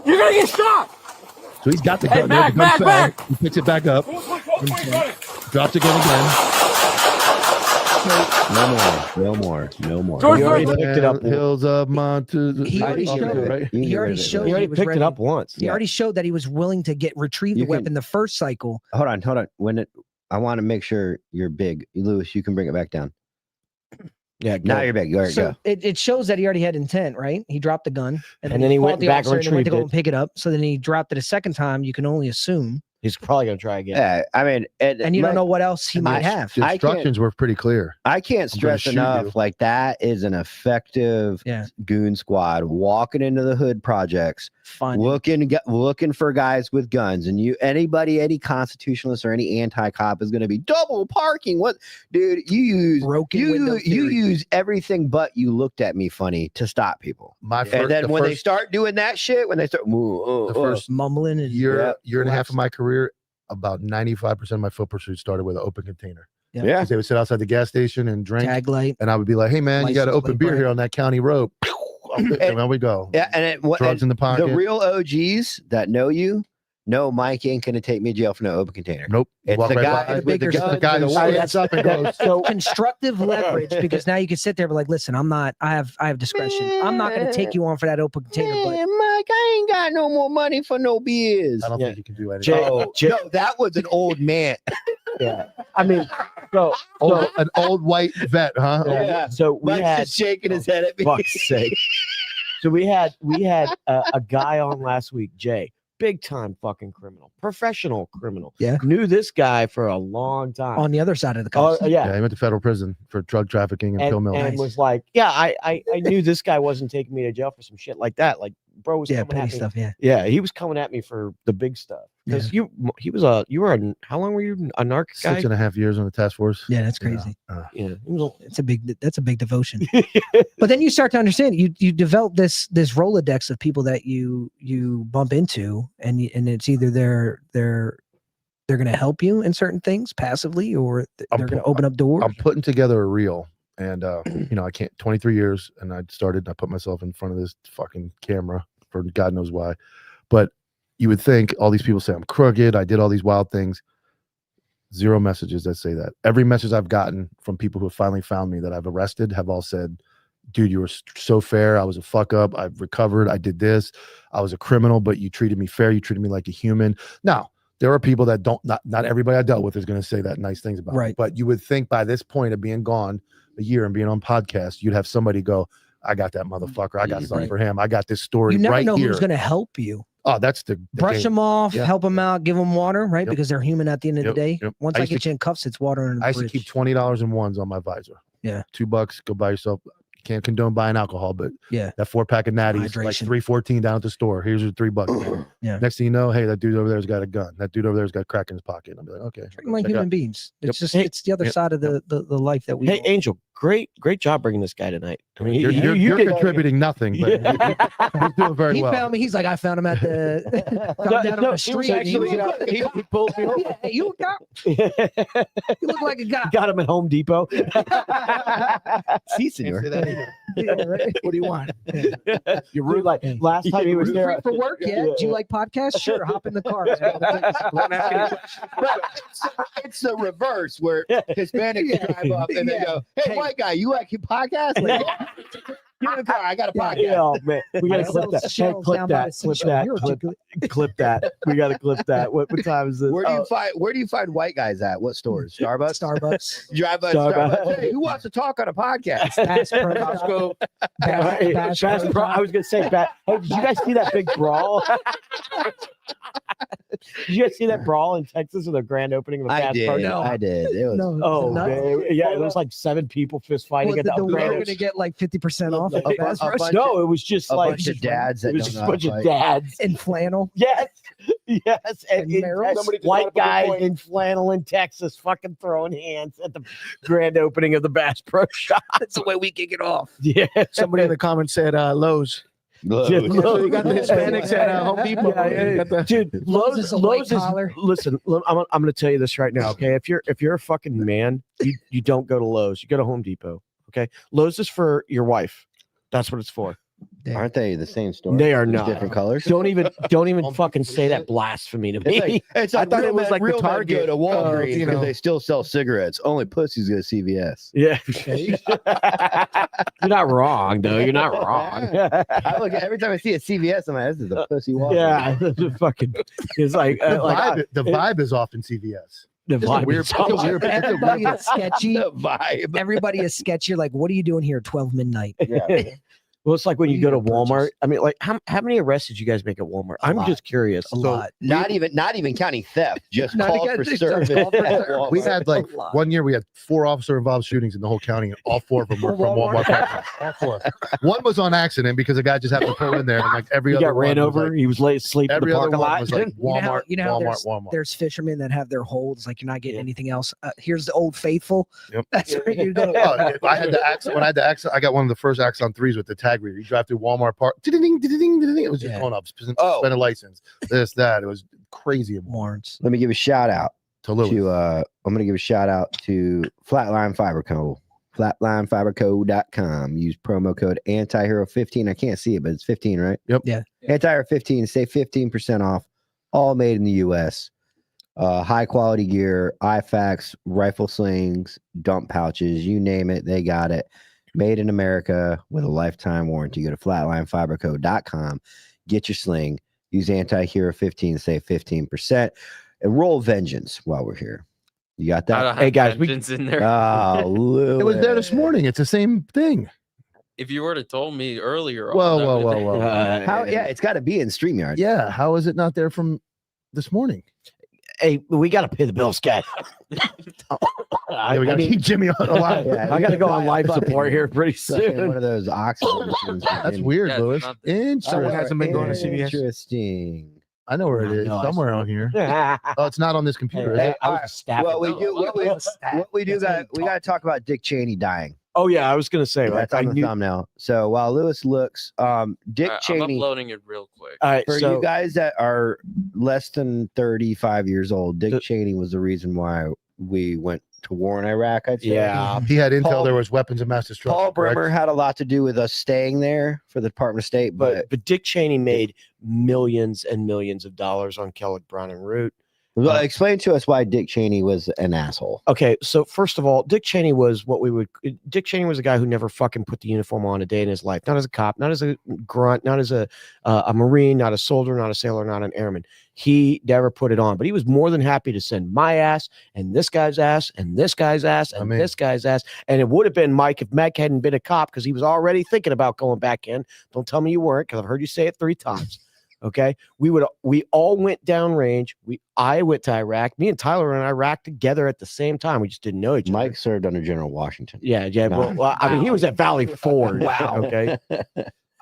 S10: You're gonna get shot!
S3: So he's got the
S10: Hey,
S3: gun.
S10: back,
S3: The gun fell.
S10: back.
S3: He picks it back up.
S13: 12-20's running!
S3: Drops the gun again.
S2: No more.
S10: George,
S4: He already picked it up.
S3: Hills of Monte.
S9: He already showed it.
S3: right?
S9: He already showed.
S4: He already
S9: was
S4: picked
S9: ready.
S4: it up once.
S9: He already showed that he was willing to retrieve the
S2: You can-
S9: weapon the first cycle.
S2: Hold on. I want to make sure you're big. Lewis, you can bring it back down.
S4: Yeah.
S2: Now you're big. All right,
S9: So
S2: go.
S9: it shows that he already had intent, right? He dropped the gun,
S4: And then he
S9: fought
S4: went
S9: the
S4: back and
S9: officer went to
S4: retrieved
S9: go
S4: it.
S9: and pick it up. So then he dropped it a second time. You can only assume,
S4: He's probably gonna try again.
S2: Yeah, I mean,
S9: and you don't know what else he might have.
S3: The instructions were pretty clear.
S2: I can't stress
S3: shoot
S2: enough.
S3: you.
S2: Like that is an effective goon squad walking into the hood projects, looking for guys with guns. And any constitutionalist or any anti-cop is going to be double parking. What, dude? You use everything but you looked at me funny to stop people. And then when they start doing that shit, when they start
S3: the first
S9: mumbling and
S3: year and a half of my career, about 95% of my foot pursuits started with an open container.
S9: Yeah.
S3: 'Cause they would sit outside the gas station and drink.
S9: Tag light.
S3: And I would be like, hey, man, you got an
S9: License
S3: open
S9: plate
S3: beer
S9: plate.
S3: here on that county road. And there we go.
S2: Yeah, and
S3: drugs in the pocket.
S2: The real OGs that know you know Mike ain't gonna take me to jail for no open container.
S3: Nope.
S2: It's
S3: Walk
S2: the
S3: right
S2: guy
S3: by.
S2: with the
S3: The guy who
S2: gun.
S3: stands up and goes,
S9: So constructive leverage, because now you can sit there and be like, listen, I have discretion. I'm not going to take you on for that open container. But
S2: Mike, I ain't got no more money for no beers.
S3: I don't think you can do anything.
S2: No, that was an old man.
S4: Yeah, I mean,
S3: an old white vet, huh?
S2: Yeah.
S4: So we
S2: Mike's
S4: had
S2: just shaking his head at me.
S4: fuck's sake. So we had a guy on last week, Jay, big time fucking criminal, professional criminal.
S9: Yeah,
S4: knew this guy for a long time.
S9: on the other side of the coast.
S4: Yeah.
S3: He went to federal prison for drug trafficking and pill milling.
S4: And was like, yeah, I knew this guy wasn't taking me to jail for some shit like that. Like, bro was coming
S9: petty
S4: at me.
S9: stuff. Yeah,
S4: Yeah, he was coming at me for the big stuff. Because you were how long were you a narc guy?
S3: 6.5 years on the task force.
S9: yeah, that's crazy.
S4: Yeah,
S9: That's a big devotion. But then you start to understand you develop this Rolodex of people that you bump into, and it's either they're going to help you in certain things passively, or they're going to open up doors.
S3: I'm putting together a reel, and I can't. 23 years, and I put myself in front of this fucking camera for God knows why, but you would think all these people say I'm crooked, I did all these wild things. Zero messages that say that. Every message I've gotten from people who have finally found me that I've arrested have all said, dude, you were so fair. I was a fuck up. I've recovered. I did this. I was a criminal, but you treated me fair. You treated me like a human. Now, there are people that not everybody I dealt with is going to say that nice things about me. But you would think by this point of being gone a year and being on podcast, you'd have somebody go, I got that motherfucker. I got something for him. I got this story
S9: You never
S3: right
S9: know
S3: here.
S9: who's going to help you.
S3: Oh, that's the
S9: Brush
S3: game.
S9: them off,
S3: Yeah.
S9: help them out, give them water, right?
S3: Yep.
S9: Because they're human at the end of
S3: Yep,
S9: the day.
S3: yep.
S9: Once
S3: I
S9: I
S3: used
S9: get you in cuffs, it's water under the
S3: I used
S9: bridge.
S3: to keep $20 in ones on my visor.
S9: Yeah.
S3: $2, go buy yourself. Can't condone buying alcohol, but
S9: yeah,
S3: that 4-pack of natties, like
S9: Hydration.
S3: $3.14 down at the store. Here's your $3.
S9: Yeah.
S3: Next thing you know, hey, that dude over there's got a gun. That dude over there's got crack in his pocket. And I'll be like, okay.
S9: Treat them like
S3: check
S9: human
S3: out.
S9: beings. It's
S3: Yep.
S9: just
S3: Hey,
S9: it's the other
S3: yep.
S9: side of the life that we.
S4: Hey, Angel, great job bringing this guy tonight. I mean,
S3: You're contributing nothing, but he's doing very
S9: He
S3: well.
S9: found me. He's like, I found him at the found down on the street.
S4: He pulled me over.
S9: Hey, you a cop? You look like a cop.
S4: Got him at Home Depot.
S2: See, senor.
S9: Yeah, right? What do you want?
S4: You're rude. Like last time he was
S9: You
S4: there.
S9: free for work yet? Do you like podcasts? Sure, hop in the car.
S14: It's the reverse where Hispanics drive up and they go, "Hey, white guy, you like your podcast? Like, get in the car. I got a podcast."
S4: Yeah, oh, man. We gotta clip that. Hey, clip that. Clip that. We gotta clip that. What time is this?
S14: Where do you find white guys at? What stores? Starbucks.
S9: Starbucks.
S14: You drive by Starbucks. Hey, who wants to talk on a podcast?
S4: Bass Pro. I was gonna say, hey, did you guys see that big brawl? Did you guys see that brawl in Texas with the grand opening of the Bass Pro?
S2: No, I did. It was
S4: man. Yeah, it was like 7 people fist fighting at the
S9: we're going to get like 50% off.
S4: No, it was just
S2: a
S4: like
S2: bunch of dads.
S4: It was just a bunch of dads
S9: in flannel.
S4: Yes, and
S9: Somebody
S4: white guys in flannel in Texas, fucking throwing hands at the grand opening of the Bass Pro Shop.
S9: That's the way we kick it off.
S4: Yeah.
S8: Somebody in the comments said Lowe's.
S4: Lowe's.
S8: You got the Hispanics at Home Depot.
S4: Dude, Lowe's
S9: is a white collar.
S4: Listen, I'm going to tell you this right now, okay? If you're a fucking man, you don't go to Lowe's. You go to Home Depot, okay? Lowe's is for your wife. That's what it's for.
S2: Aren't they the same store?
S4: They are
S2: Just
S4: not
S2: different colors.
S4: Don't even fucking say that blasphemy to me.
S14: It's like
S8: I thought it was like the Target.
S14: Go to Walgreens
S2: because they still sell cigarettes. Only pussies go to CVS.
S4: Yeah. You're not wrong, though. You're not wrong.
S2: I look every time I see a CVS, I'm like, this is a pussy Walgreens.
S4: Yeah, fucking. It's like
S3: The vibe is off in CVS.
S4: The
S3: It's a
S4: vibe
S3: weird-
S4: is
S3: it's a
S4: off.
S3: weird-
S9: Everybody is sketchy.
S14: The vibe.
S9: Everybody is sketchy. Like, what are you doing here? 12 midnight.
S4: Well, it's like when you go to
S9: Purchase.
S4: Walmart. I mean, like how many arrests did you guys make at Walmart? I'm
S9: lot.
S4: just curious.
S9: A lot.
S2: Not even counting theft, just
S9: Not
S2: call
S9: again,
S2: for
S9: just
S2: service.
S9: call for
S2: at
S9: service.
S2: Walmart.
S3: We had like
S9: A lot.
S3: 1 year we had 4 officer involved shootings in the whole county, and all 4 of them were from Walmart. All 4. One was on accident because a guy just happened to pull in there, and like every
S4: He
S3: other
S4: got ran
S3: one was
S4: over.
S3: like-
S4: He was late asleep in
S3: every
S4: the
S3: other
S4: parking
S3: one
S4: lot.
S3: was like Walmart,
S9: You know how
S3: Walmart.
S9: there's fishermen that have their holds. Like, you're not getting anything else. Here's the Old Faithful.
S3: Yep.
S9: That's where you go.
S3: Oh, I had the accent when I had the accent. I got one of the first Axon 3s with the tag reader. You drive through Walmart Park. It was just going up. Suspended license. This, that. It was crazy.
S9: Warrants.
S2: Let me give a shout out
S3: To Louis.
S2: I'm gonna give a shout out to Flatline Fiber Co. FlatlineFiberCo.com. Use promo code Antihero15. I can't see it, but it's 15, right?
S3: Yep.
S9: Yeah.
S2: Antihero15. Save 15% off. All made in the U.S. High quality gear, IFAKs, rifle slings, dump pouches, you name it, they got it. Made in America with a lifetime warranty. Go to FlatlineFiberCo.com. Get your sling. Use Antihero15 to save 15%. And roll vengeance while we're here. You got that?
S4: Hey guys,
S15: in there.
S2: Oh,
S3: It was there this morning. It's the same thing.
S15: If you would have told me earlier,
S3: Whoa.
S2: How? Yeah, it's got to be in StreamYard.
S3: Yeah. How is it not there from this morning?
S4: Hey, we got to pay the bills, guy.
S3: Yeah, we got to keep Jimmy on alive.
S2: Yeah,
S4: I got to go on life
S2: fucking-
S4: support here pretty
S2: fucking
S4: soon.
S2: One of those oxygen machines.
S3: That's weird,
S15: Yeah,
S3: Lewis.
S15: not
S3: Interesting.
S8: hasn't been going to CVS.
S2: Interesting.
S3: I know where it is.
S4: No, I
S3: Somewhere on here. Oh, it's not on this computer. Is
S4: Hey,
S3: it?
S4: I was stabbed.
S2: What we do got to talk about Dick Cheney dying.
S4: Oh yeah, I was gonna say
S2: That's
S4: like,
S2: on the thumbnail. So while Lewis looks, Dick
S15: I'm
S2: Cheney.
S15: uploading it real quick.
S4: All right,
S2: For
S4: so
S2: you guys that are less than 35 years old, Dick Cheney was the reason why we went to war in Iraq. I'd say.
S4: yeah,
S3: He had intel
S2: Paul-
S3: there was weapons of mass destruction.
S2: Paul
S3: correct?
S2: Bremer had a lot to do with us staying there for the Department of State, but
S4: but Dick Cheney made millions and millions of dollars on Kellogg Brown and Root.
S2: well, explain to us why Dick Cheney was an asshole.
S4: Okay, so first of all, Dick Cheney was Dick Cheney was a guy who never fucking put the uniform on a day in his life. Not as a cop, not as a grunt, not as a Marine, not a soldier, not a sailor, not an airman. He never put it on, but he was more than happy to send my ass and this guy's ass and this guy's ass and this guy's ass. And it would have been Mike if Mike hadn't been a cop because he was already thinking about going back in. Don't tell me you weren't because I've heard you say it 3 times. Okay, we all went downrange. I went to Iraq. Me and Tyler were in Iraq together at the same time. We just didn't know each other.
S2: Mike served under General Washington.
S4: Yeah.
S2: Wow.
S4: Well, I mean, he was at Valley Forge.
S2: Wow.
S4: Okay.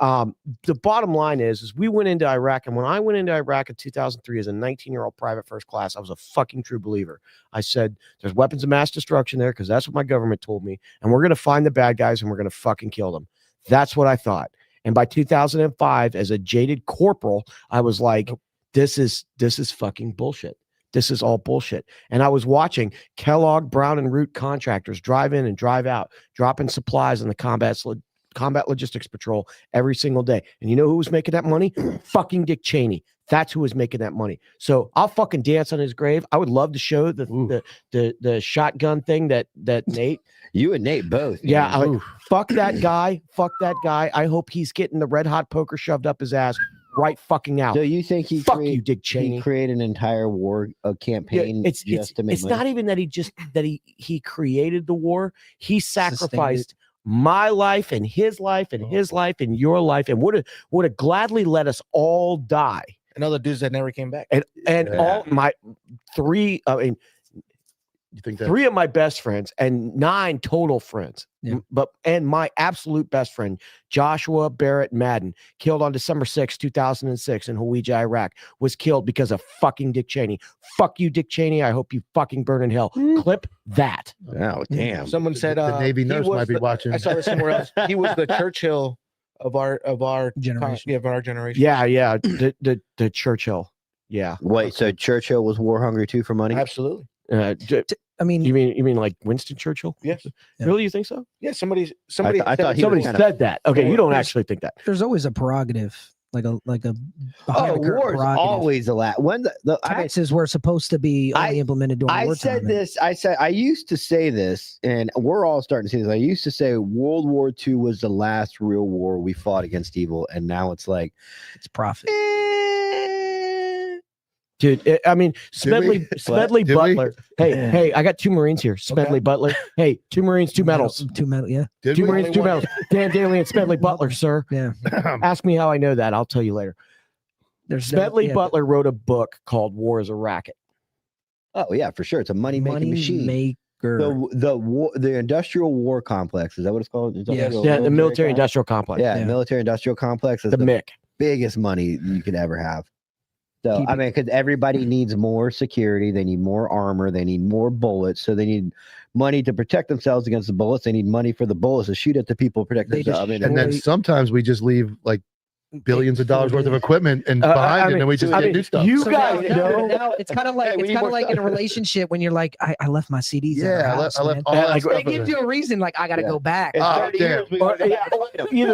S4: The bottom line is we went into Iraq, and when I went into Iraq in 2003 as a 19-year-old private first class, I was a fucking true believer. I said, "There's weapons of mass destruction there because that's what my government told me, and we're gonna find the bad guys and we're gonna fucking kill them." That's what I thought. And by 2005, as a jaded corporal, I was like, this is fucking bullshit. This is all bullshit. And I was watching Kellogg, Brown and Root contractors drive in and drive out, dropping supplies in the Combat Logistics Patrol every single day. And you know who was making that money? Fucking Dick Cheney. That's who was making that money. So I'll fucking dance on his grave. I would love to show the shotgun thing that Nate.
S2: You and Nate both.
S4: Yeah. Fuck that guy. Fuck that guy. I hope he's getting the red hot poker shoved up his ass right fucking out.
S2: So you think he
S4: you, Dick Cheney.
S2: He created an entire war campaign
S4: it's
S2: to make money?
S4: Not even that he created the war. He sacrificed my life and his life and his life and your life and would have gladly let us all die.
S8: And other dudes that never came back.
S4: And all my three, I mean,
S3: you think that
S4: 3 of my best friends and 9 total friends, and my absolute best friend, Joshua Barrett Madden, killed on December 6, 2006 in Hawija, Iraq, was killed because of fucking Dick Cheney. Fuck you, Dick Cheney. I hope you fucking burn in hell. Clip that.
S2: Oh, damn.
S8: Someone said
S3: the Navy nurse might be watching.
S8: I saw this somewhere else. He was the Churchill of our
S7: generation.
S8: Of our generation.
S4: Yeah. The Churchill. Yeah.
S2: Wait, so Churchill was war hungry too for money?
S8: Absolutely.
S9: I mean,
S4: you mean like Winston Churchill?
S8: Yes.
S4: Really, you think so?
S8: Yeah. Somebody
S2: I thought he
S4: somebody
S2: was
S4: said that. Okay, you don't actually think that.
S9: There's always a prerogative, like a
S2: war is always allowed. When
S9: taxes were supposed to be only implemented during wartime.
S2: I used to say this, and we're all starting to see this. I used to say World War II was the last real war we fought against evil, and now it's like
S9: it's profit.
S4: Dude, I mean, Smedley Butler. Hey, I got 2 Marines here. Smedley Butler. Hey, 2 Marines, 2 medals.
S9: 2 medals, yeah.
S4: 2 Marines, 2 medals. Dan Daly and Smedley Butler, sir.
S9: Yeah.
S4: Ask me how I know that. I'll tell you later. Smedley Butler wrote a book called War is a Racket.
S2: Oh, yeah, for sure. It's a money-making machine. The industrial war complex, is that what it's called?
S4: Yeah, the military industrial complex.
S2: Yeah, military industrial complex is
S4: the MIC.
S2: Biggest money you could ever have. So, I mean, because everybody needs more security, they need more armor, they need more bullets, so they need money to protect themselves against the bullets. They need money for the bullets to shoot at the people, protect themselves.
S3: And then sometimes we just leave like billions of dollars worth of equipment and behind it, and we just get new stuff.
S4: You guys know,
S9: now it's kind of like in a relationship when you're like, I left my CDs.
S3: Yeah, I left all that stuff.
S9: They give you a reason, like I got to go back.
S4: Either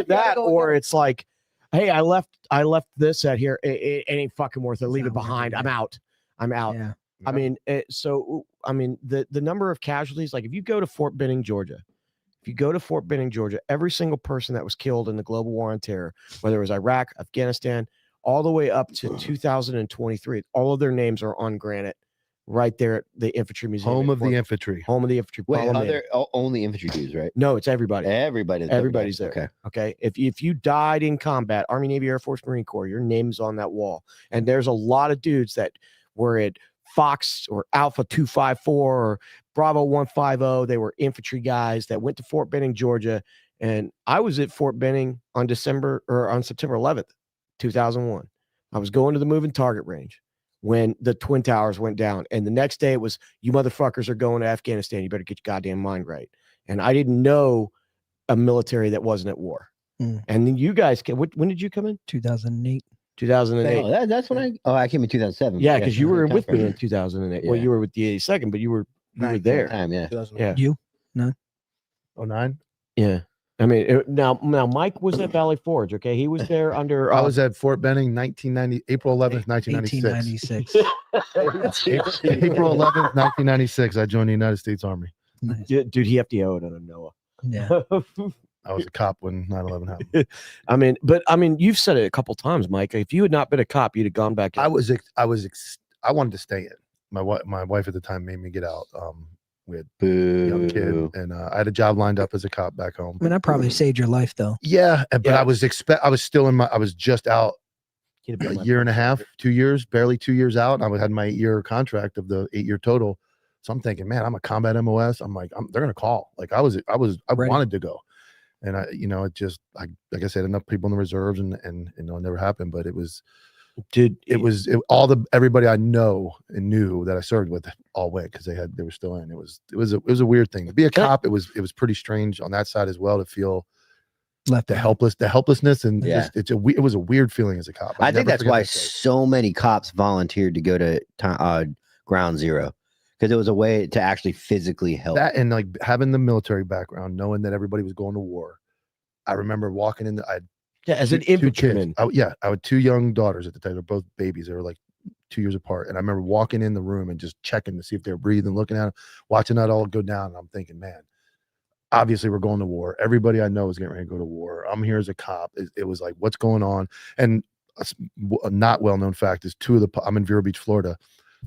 S4: that, or it's like, hey, I left this at here. It ain't fucking worth it. Leave it behind. I'm out.
S9: Yeah.
S4: I mean, the number of casualties, like if you go to Fort Benning, Georgia, every single person that was killed in the global war on terror, whether it was Iraq, Afghanistan, all the way up to 2023, all of their names are on granite right there at the infantry museum.
S3: Home of the infantry.
S2: Wait, only infantry dudes, right?
S4: No, it's everybody.
S2: Everybody's
S4: there. Okay. If you died in combat, Army, Navy, Air Force, Marine Corps, your name's on that wall. And there's a lot of dudes that were at Fox or Alpha 254 or Bravo 150. They were infantry guys that went to Fort Benning, Georgia. And I was at Fort Benning on September 11th, 2001. I was going to the moving target range when the Twin Towers went down. And the next day it was, you motherfuckers are going to Afghanistan. You better get your goddamn mind right. And I didn't know a military that wasn't at war. And then you guys when did you come in?
S9: 2008.
S4: 2008.
S2: Oh, that's when I came in 2007.
S4: Yeah, because you were with me in 2008. Yeah. Well, you were with the 82nd, but you were there.
S2: Yeah.
S9: You? None.
S3: 09?
S4: Yeah. I mean, now Mike was at Valley Forge. Okay, he was there under.
S3: I was at Fort Benning, April 11th, 1996. April 11th, 1996. I joined the United States Army.
S4: Nice. Dude, he FDO'd under Noah.
S9: Yeah.
S3: I was a cop when 9/11 happened.
S4: I mean, you've said it a couple times, Mike. If you had not been a cop, you'd have gone back in.
S3: I wanted to stay in. My wife at the time made me get out. We had a young kid, and I had a job lined up as a cop back home.
S9: I mean, I probably saved your life though.
S3: Yeah, but I was just out a year and a half, 2 years, barely 2 years out. And I had my 8-year contract of the 8-year total. So I'm thinking, man, I'm a combat MOS. I'm like, they're gonna call. Like I wanted to go, and like I said, enough people in the reserves, and it never happened. But it was. Dude, everybody I know and knew that I served with all went because they were still in. It was a weird thing to be a cop. It was pretty strange on that side as well to feel the helplessness, and
S2: Yeah.
S3: just, it was a weird feeling as a cop.
S2: I think
S3: never
S2: that's
S3: forget
S2: why
S3: that day.
S2: so many cops volunteered to go to Ground Zero, because it was a way to actually physically help.
S3: That, and like having the military background, knowing that everybody was going to war. I remember walking in.
S4: As an
S3: two kids.
S4: infantryman.
S3: I had 2 young daughters at the time. They're both babies. They were like 2 years apart. And I remember walking in the room and just checking to see if they were breathing, looking at them, watching that all go down. And I'm thinking, man, obviously we're going to war. Everybody I know is getting ready to go to war. I'm here as a cop. It was like, what's going on? And a not well-known fact is I'm in Vero Beach, Florida.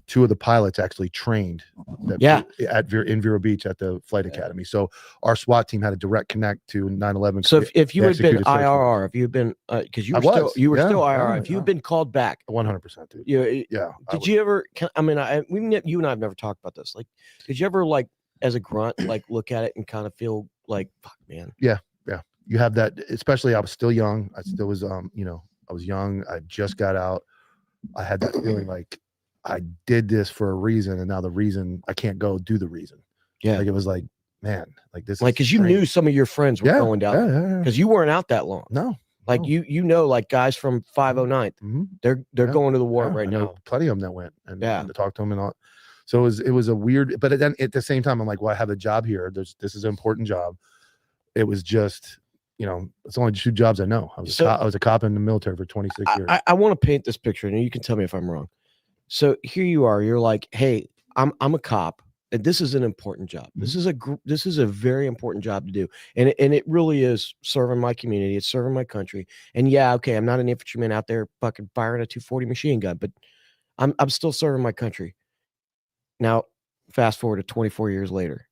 S3: 2 of the pilots actually trained in Vero Beach at the flight academy. So our SWAT team had a direct connect to 9/11.
S4: So if you had been IRR, if you had been because you were still IRR, if you had been called back,
S3: 100%, dude.
S4: Did you ever? I mean, you and I have never talked about this. Like, did you ever like as a grunt like look at it and kind of feel like, fuck, man?
S3: Yeah. You have that, especially I was still young. I still was, I was young. I just got out. I had that feeling like I did this for a reason, and now the reason I can't go do the reason.
S4: Yeah,
S3: like it was like, man, like this,
S4: like because you knew some of your friends were going down because you weren't out that long.
S3: No,
S4: like you know, like guys from 509, they're going to the war right now.
S3: Plenty of them that went and to talk to them and all. So it was a weird, but then at the same time, I'm like, well, I have a job here. This is an important job. It was just, it's only 2 jobs I know. I was a cop in the military for 26 years.
S4: I want to paint this picture, and you can tell me if I'm wrong. So here you are. You're like, hey, I'm a cop, and this is an important job. This is a very important job to do, and it really is serving my community. It's serving my country. And yeah, okay, I'm not an infantryman out there fucking firing a 240 machine gun, but I'm still serving my country. Now, fast forward to 24 years later,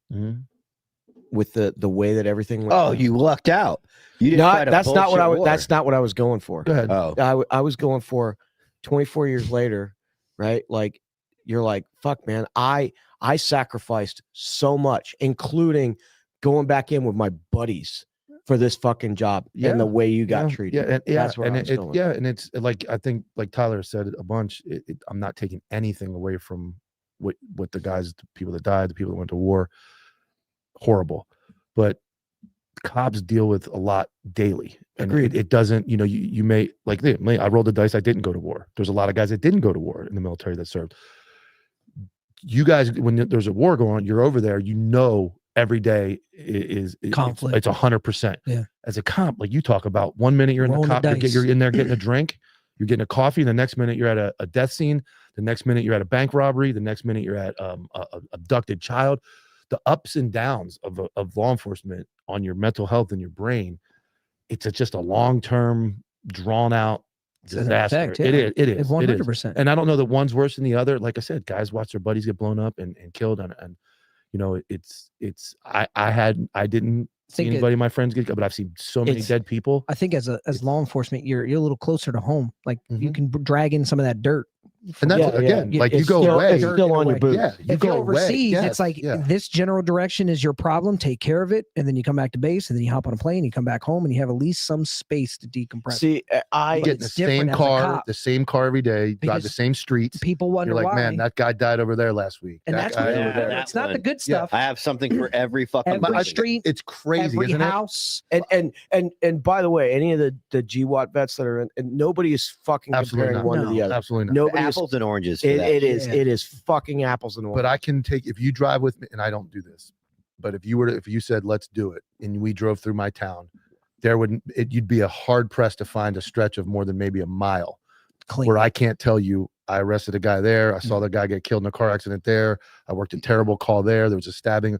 S4: with the way that everything went.
S2: Oh, you lucked out. You didn't.
S4: That's not what I was. That's not what I was going for.
S3: Go ahead.
S2: Oh,
S4: I was going for 24 years later. Right? Like you're like, fuck, man, I sacrificed so much, including going back in with my buddies for this fucking job and the way you got treated. That's where I was going.
S3: And it's like, I think like Tyler said a bunch, I'm not taking anything away from what the guys, the people that died, the people that went to war. Horrible. But cops deal with a lot daily. And it doesn't, you may like me. I rolled the dice. I didn't go to war. There's a lot of guys that didn't go to war in the military that served. You guys, when there's a war going on, you're over there, every day is
S9: conflict.
S3: It's 100%.
S9: Yeah.
S3: As a cop, like you talk about, 1 minute you're in the cop, you're in there getting a drink, you're getting a coffee. The next minute you're at a death scene. The next minute you're at a bank robbery. The next minute you're at a abducted child. The ups and downs of law enforcement on your mental health and your brain, it's just a long-term, drawn-out disaster.
S9: Effect,
S3: It is
S9: 100%.
S3: And I don't know that one's worse than the other. Like I said, guys watch their buddies get blown up and killed, and I didn't see anybody of my friends get, but I've seen so many dead people.
S9: I think as law enforcement, you're a little closer to home. Like you can drag in some of that dirt.
S3: And that's like you go away.
S4: It's still on your boot.
S3: Yeah,
S9: if you're overseas, it's like this general direction is your problem. Take care of it, and then you come back to base, and then you hop on a plane, you come back home, and you have at least some space to decompress.
S4: See, I
S3: get the same car every day, drive the same streets.
S9: People wonder
S3: You're like,
S9: why.
S3: man, that guy died over there last week.
S9: And that's what it's not the good stuff.
S2: I have something for every fucking
S9: street.
S3: It's crazy,
S9: every
S3: isn't
S9: house.
S4: And by the way, any of the GWAT vets that are in, and nobody is fucking comparing one to the other.
S3: Absolutely not.
S4: Nobody
S2: apples and oranges.
S4: It is fucking apples and oranges.
S3: But I can take, if you drive with me, and I don't do this, but if you said let's do it, and we drove through my town, you'd be a hard pressed to find a stretch of more than maybe a mile where I can't tell you I arrested a guy there, I saw the guy get killed in a car accident there, I worked a terrible call there was a stabbing,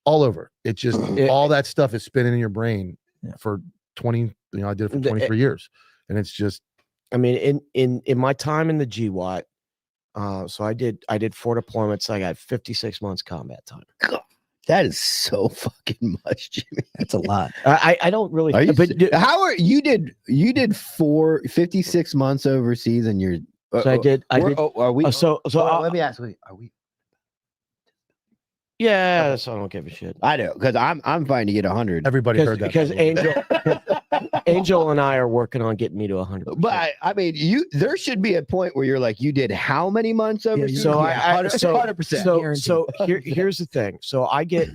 S3: all over. It's just all that stuff is spinning in your brain for 20. I did it for 23 years, and it's just.
S4: I mean, in my time in the GWAT. So I did 4 deployments. I got 56 months combat time.
S2: God, that is so fucking much, Jimmy.
S9: That's a lot.
S4: I don't really.
S2: You did 56 months overseas, and you're.
S4: So I did.
S2: Are we?
S4: Let
S2: me ask. Are we?
S4: Yeah, so I don't give a shit.
S2: I know, because I'm fine to get 100.
S3: Everybody heard that
S4: because Angel and I are working on getting me to 100.
S2: But I mean, there should be a point where you're like, you did how many months overseas?
S4: So
S2: 100%.
S4: So here's the thing. So I get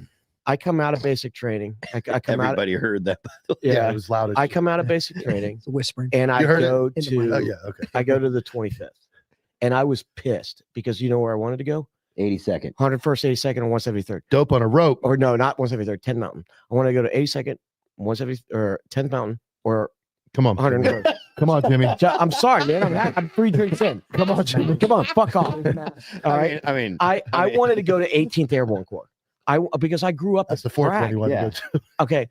S4: I come out of basic training. I come
S2: Everybody heard that.
S3: Yeah, it was loud.
S4: I come out of basic training,
S9: whispering,
S4: and I
S3: You heard it?
S4: go
S3: In the
S4: to.
S3: mic. Oh, yeah, okay.
S4: I go to the 25th, and I was pissed because you know where I wanted to go?
S2: 82nd,
S4: 101st, 82nd, and 173rd.
S3: Dope on a rope.
S4: Or no, not 173rd, 10 Mountain. I want to go to 82nd, 170 or 10th Mountain, or
S3: Come on,
S4: 101st.
S3: Come on, Jimmy.
S4: I'm sorry, man. I'm 3 drinks in.
S3: Come on, Jimmy.
S4: Come on, fuck off. All right.
S2: I
S4: I wanted to go to 18th Airborne Corps. Because I grew up.
S3: That's the fourth one you want to go to.
S4: Okay,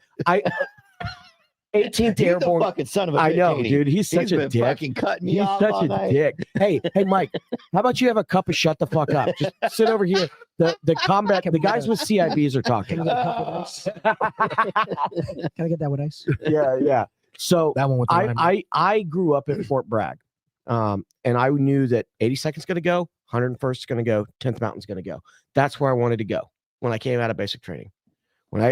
S4: 18th
S2: He's
S4: Airborne.
S2: the fucking son of a
S4: I
S2: bitch,
S4: know,
S2: ain't he?
S4: dude. He's such a
S2: been
S4: dick.
S2: fucking cutting me
S4: He's
S2: off
S4: such
S2: all
S4: a
S2: night.
S4: dick. Hey, Mike. How about you have a cup of shut the fuck up? Just sit over here. The combat. The guys with CIBs are talking.
S9: Can I get that with ice?
S4: Yeah. So
S9: that one with the lime.
S4: I grew up at Fort Bragg, and I knew that 82nd is going to go, 101st is going to go, 10th Mountain's going to go. That's where I wanted to go when I came out of basic training. When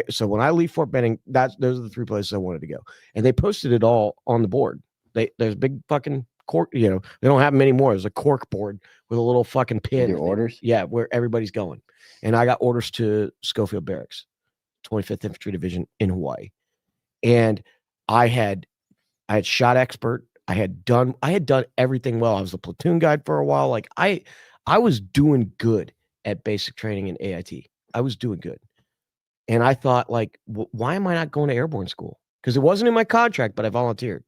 S4: I leave Fort Benning, those are the 3 places I wanted to go, and they posted it all on the board. There's a big fucking cork. You know, they don't have them anymore. There's a cork board with a little fucking pin.
S2: Your orders?
S4: Yeah, where everybody's going, and I got orders to Schofield Barracks, 25th Infantry Division in Hawaii, and I had shot expert. I had done everything well. I was a platoon guide for a while. Like I was doing good at basic training in AIT. I was doing good. And I thought, like, why am I not going to airborne school? Because it wasn't in my contract, but I volunteered.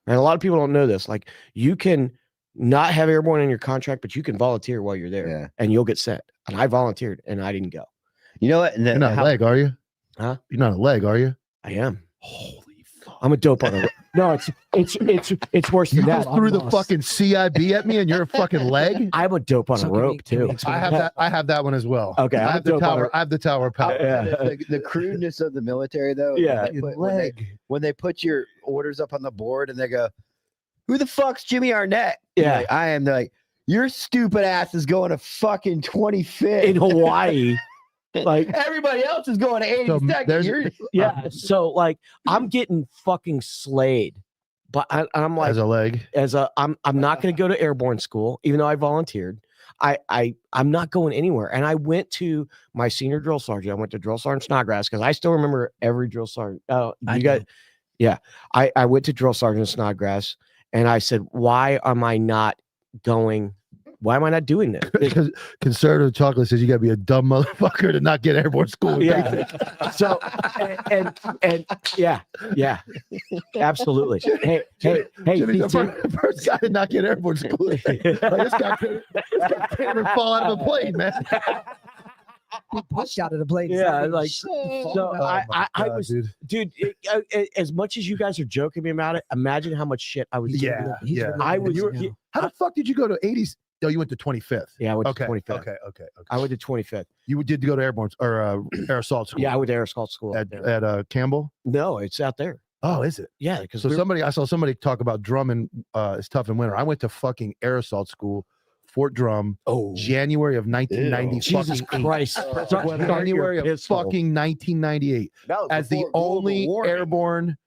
S4: And a lot of people don't know this. Like, you can not have airborne in your contract, but you can volunteer while you're there, and you'll get sent. And I volunteered, and I didn't go.
S2: You know what?
S3: You're not a leg, are you?
S4: Huh?
S3: You're not a leg, are you?
S4: I am. Holy fuck! I'm a dope on the. No, it's worse than
S3: You
S4: that.
S3: just threw the fucking CIB at me, and you're a fucking leg.
S4: I'm a dope on a rope too.
S3: I have that one as well.
S4: Okay,
S3: I have the tower. I have the tower power.
S2: The crudeness of the military, though.
S4: Yeah.
S2: When they put your orders up on the board and they go, "Who the fuck's Jimmy Arnett?"
S4: Yeah,
S2: like, I am. They're like, your stupid ass is going to fucking 25th
S4: in Hawaii. Like
S2: everybody else is going to 82nd.
S4: Yeah, so like I'm getting fucking slayed, but I'm like
S3: as a leg.
S4: I'm not going to go to airborne school, even though I volunteered. I'm not going anywhere. And I went to my senior drill sergeant. I went to Drill Sergeant Snodgrass because I still remember every drill sergeant. Oh, you guys, yeah. I went to Drill Sergeant Snodgrass and I said, why am I not going? Why am I not doing this?
S3: Because conservative chocolate says you gotta be a dumb motherfucker to not get airborne school.
S4: Yeah. So and yeah, absolutely. Hey,
S3: Jimmy's the first guy to not get airborne school. Like, this guy can't even fall out of a plane, man.
S9: He pushed out of the plane.
S4: Yeah, like so. I was, dude. As much as you guys are joking me about it, imagine how much shit I was.
S3: Yeah.
S4: I was.
S3: How the fuck did you go to 80s? No, you went to 25th.
S4: Yeah, I went
S3: to
S4: 25th.
S3: Okay.
S4: I went to 25th.
S3: You did go to airborne or air assault school?
S4: Yeah, I went to air assault school
S3: at Campbell.
S4: No, it's out there.
S3: Oh, is it?
S4: Yeah, because
S3: I saw somebody talk about drumming is tough in winter. I went to fucking air assault school, Fort Drum, January of 1990.
S4: Jesus Christ!
S3: January of fucking 1998. As the only airborne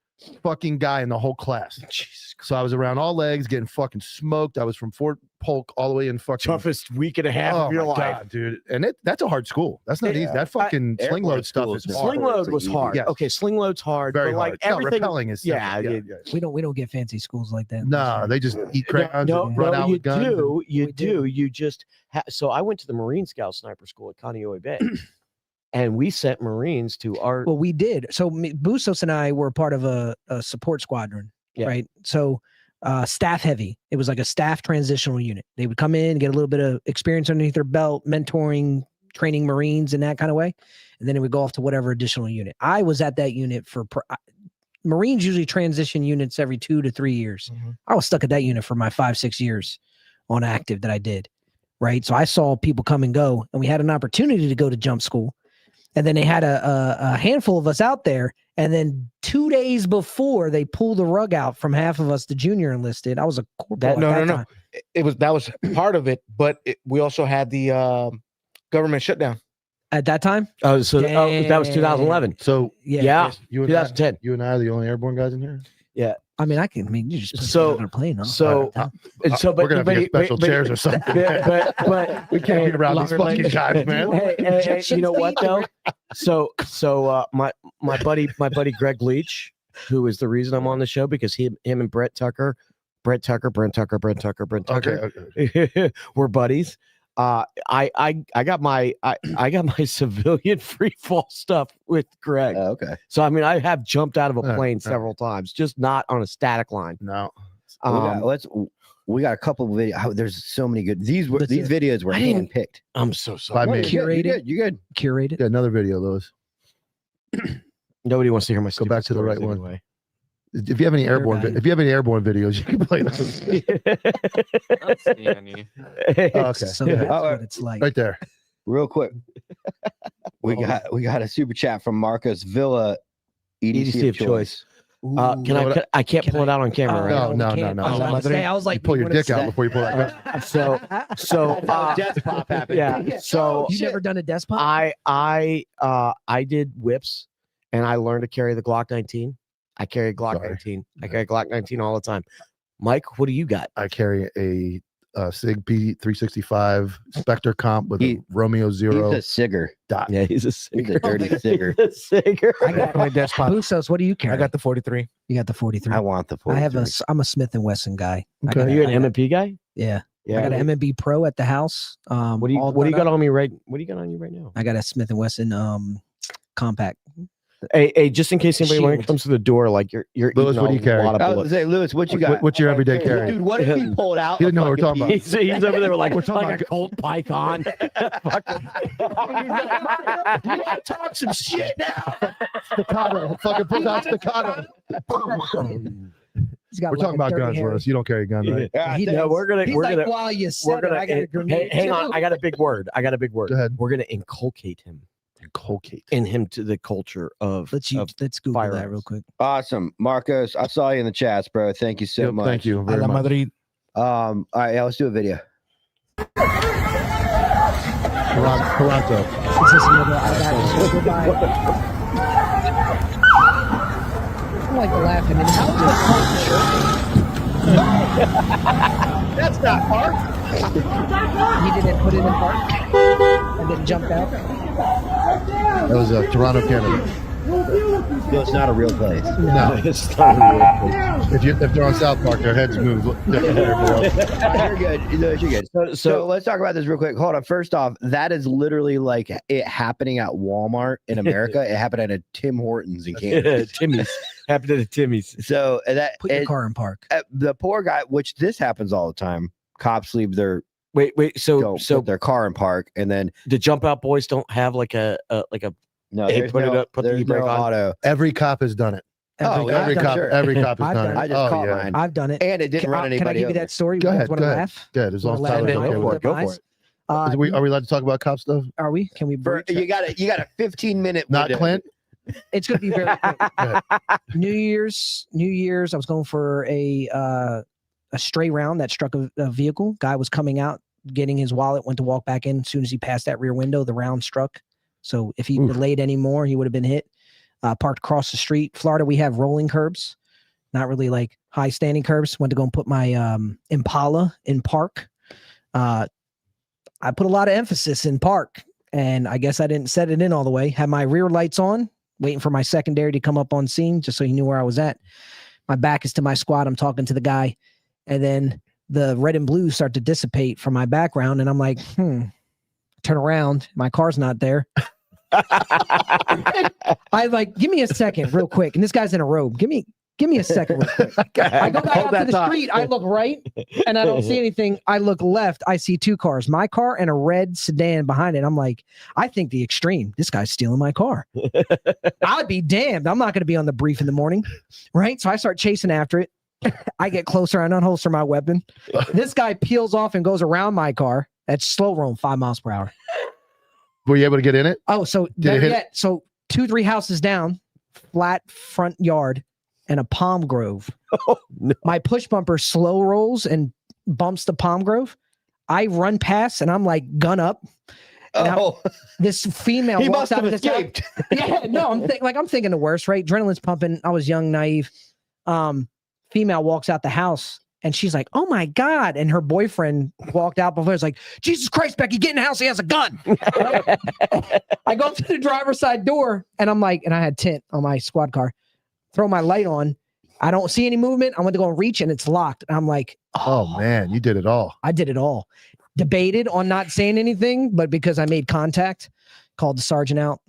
S3: fucking guy in the whole class.
S4: Jesus.
S3: So I was around all legs, getting fucking smoked. I was from Fort Polk all the way in fucking
S4: toughest week and a half of your life,
S3: God, dude. And that's a hard school. That's not easy. That fucking sling load stuff is hard.
S4: Sling load was hard.
S3: Yes.
S4: Okay, sling load's hard.
S3: Very
S4: but like
S3: hard.
S4: everything,
S3: rappelling is
S9: We don't get fancy schools like that.
S3: No, they just eat crayons and run out with guns.
S4: You do. You just so I went to the Marine Scout Sniper School at Kaneohe Bay. And we sent Marines to our.
S9: Well, we did. So Bustos and I were part of a support squadron, right? So staff heavy. It was like a staff transitional unit. They would come in, get a little bit of experience underneath their belt, mentoring, training Marines in that kind of way. And then it would go off to whatever additional unit. I was at that unit for Marines usually transition units every 2 to 3 years.
S4: Mm-hmm.
S9: I was stuck at that unit for my 5-6 years on active that I did, right? So I saw people come and go, and we had an opportunity to go to jump school. And then they had a handful of us out there. And then 2 days before they pulled the rug out from half of us, the junior enlisted. I was a corporal.
S8: No. That was part of it, but we also had the government shutdown
S9: at that time.
S4: Oh, so that was 2011.
S3: So
S9: yeah,
S3: you and
S4: 2010.
S3: You and I are the only airborne guys in here.
S4: Yeah.
S9: I mean, you just put
S4: So-
S9: on a plane. Huh?
S4: So, and so,
S3: We're gonna have to get special chairs or something.
S4: But
S3: We can't be around these fucking guys, man.
S4: Hey, you know what though? So my buddy Greg Leach, who is the reason I'm on the show, because him and Brent Tucker,
S3: Okay.
S4: we're buddies. I got my civilian free fall stuff with Greg.
S2: Okay.
S4: So I mean, I have jumped out of a
S3: Yeah,
S4: plane
S3: yeah.
S4: several times, just not on a static line.
S3: No.
S2: We got a couple of videos. There's so many good. These videos were
S4: I didn't-
S2: handpicked.
S4: I'm so sorry.
S3: By me.
S9: Curated.
S2: You good?
S9: Curated.
S3: Yeah, another video, Lewis.
S4: Nobody wants to hear my.
S3: Go back to the right
S4: stories
S3: one.
S4: anyway.
S3: If you have any airborne,
S9: guy.
S3: videos, you can play those.
S15: Don't see any.
S3: Okay.
S9: So
S3: Yeah.
S9: that's
S2: Oh,
S9: what it's like.
S3: Right there.
S2: Real quick. We got a super chat from Marcos Villa, EDC of choice.
S4: I can't pull it out on camera, right?
S3: No,
S9: we
S3: no,
S9: can't.
S3: no.
S9: I was about to say, I was like,
S3: You pull your
S9: wanna
S3: dick out
S9: say-
S3: before you pull that gun.
S4: So
S2: Death pop happened.
S4: yeah. So
S9: You never done a desk pop?
S4: I did whips, and I learned to carry the Glock 19. I carry a Glock
S3: Sorry.
S4: 19. I carry a Glock 19 all the time. Mike, what do you got?
S3: I carry a Sig P365 Spectre comp with a Romeo Zero
S2: He's a cigger.
S3: dot.
S4: Yeah, he's a
S2: He's
S4: singer.
S2: a dirty cigger.
S9: I got
S8: My desk pop.
S9: Bustos, what do you carry?
S8: I got the 43.
S9: You got the 43.
S2: I want the 43.
S9: I'm a Smith and Wesson guy. I
S3: Okay.
S9: got
S4: Are
S9: a-
S4: you
S9: I
S4: an
S9: got-
S4: M&P guy?
S9: Yeah.
S4: Yeah.
S9: I got an M&B Pro at the house.
S4: What do you
S9: all
S4: got
S9: done up.
S4: on me right? What do you got on you right now?
S9: I got a Smith and Wesson compact.
S4: Hey, just in case anybody
S9: Shield.
S4: comes to the door, like you're
S3: Lewis,
S4: eating
S3: what do you
S4: a
S3: carry?
S4: lot of
S2: I was
S4: bullets.
S2: gonna say, Lewis, what you got?
S3: What's your everyday carry?
S2: Dude, what if we pulled out?
S3: He didn't know what we're talking about.
S4: He's over there like
S3: We're talking
S4: like a Colt Python.
S9: Talk some shit now.
S3: Staccato. Fucking pull out staccato.
S9: He's got
S3: We're talking about guns, Lewis. You don't carry a gun, right?
S2: Yeah,
S9: He
S4: No, we're gonna
S9: He's
S4: we're
S9: like,
S4: gonna
S9: while you
S4: we're
S9: said it,
S4: gonna
S9: I got a
S4: hey,
S9: grenade.
S4: hang on.
S9: too.
S4: I got a big word.
S3: Go ahead.
S4: We're gonna inculcate him
S3: Inculcate.
S4: in him to the culture of.
S9: Let's
S4: of
S9: Google that
S4: firearms.
S9: real quick.
S2: Awesome, Marcos. I saw you in the chats, bro. Thank you so
S3: Yep,
S2: much.
S3: thank you
S8: A
S3: very
S8: la
S3: much.
S8: Madrid.
S2: All right, yeah, let's do a video.
S3: Toronto.
S9: Is this another? I got this. Goodbye. I like laughing. And how
S14: That's not hard.
S9: he didn't put it in park and then jumped out.
S3: That was Toronto, Canada.
S2: So it's not a real place.
S3: No,
S4: It's not a real
S3: if they're on South Park, their heads move different there below.
S2: All right, you're good. Lewis, you're good.
S4: thing.
S2: So let's talk about this real quick. Hold on. First off, that is literally like it happening at Walmart in America. It happened at a Tim Hortons in Kansas.
S4: Timmy's happened to the Timmy's.
S2: So that
S9: Put your car in park.
S2: the poor guy, which this happens all the time. Cops leave their
S4: Wait. So
S2: put their car in park, and then
S4: the jump out boys don't have like a
S2: no,
S4: Hey,
S2: there's
S4: put it
S2: no,
S4: up, put the
S2: there's
S4: e-brake
S2: no
S4: on.
S2: auto.
S3: Every cop has done it.
S2: Oh, yeah,
S3: Every
S2: I'm
S3: cop,
S2: sure.
S3: every cop has
S9: I've
S3: done
S9: done
S3: it.
S9: it.
S2: I just caught
S3: yeah.
S2: mine,
S9: I've done it.
S2: and it didn't run
S9: Can I
S2: anybody
S9: give you
S2: over.
S9: that story?
S3: Go
S9: You guys
S3: ahead,
S9: wanna
S3: go ahead.
S9: laugh?
S3: Good, as long as
S9: Wanna
S3: Tyler's
S9: laugh?
S3: okay with it.
S2: Go for it.
S9: Uh,
S3: Are we allowed to talk about cop stuff?
S9: Are we? Can we?
S2: For,
S9: breach?
S2: you got a 15-minute.
S3: Not Clint.
S9: It's going to be very quick.
S3: ahead.
S9: New Year's. I was going for a stray round that struck a vehicle. Guy was coming out, getting his wallet, went to walk back in. As soon as he passed that rear window, the round struck. So if he delayed any more, he would have been hit. Parked across the street. Florida, we have rolling curbs, not really like high standing curbs. Went to go and put my Impala in park. I put a lot of emphasis in park, and I guess I didn't set it in all the way. Had my rear lights on, waiting for my secondary to come up on scene, just so he knew where I was at. My back is to my squad. I'm talking to the guy, and then the red and blue start to dissipate from my background, and I'm like, turn around. My car's not there. I like, give me a second real quick. And this guy's in a robe. Give me a second real quick. I go back out to the street. I look right and I don't see anything. I look left. I see two cars, my car and a red sedan behind it. I'm like, I think the extreme. This guy's stealing my car. I'd be damned. I'm not going to be on the brief in the morning. Right. So I start chasing after it. I get closer. I unholster my weapon. This guy peels off and goes around my car. That's slow roll, 5 miles per hour.
S3: Were you able to get in it?
S9: Oh, so better yet, so 2-3 houses down, flat front yard, and a palm grove.
S4: Oh, no.
S9: My push bumper slow rolls and bumps the palm grove. I run past and I'm like gun up. And this female
S2: He
S9: walks
S2: must
S9: out
S2: have
S9: of this house.
S2: escaped.
S9: Yeah, no, I'm thinking the worst, right? Adrenaline's pumping. I was young, naive. female walks out the house and she's like, "Oh my God." And her boyfriend walked out before. It's like, "Jesus Christ, Becky, get in the house. He has a gun." I go up to the driver's side door and I'm like, and I had tint on my squad car, throw my light on. I don't see any movement. I went to go reach and it's locked. And I'm like,
S3: oh man, you did it all.
S9: I did it all. Debated on not saying anything, but because I made contact, called the sergeant out.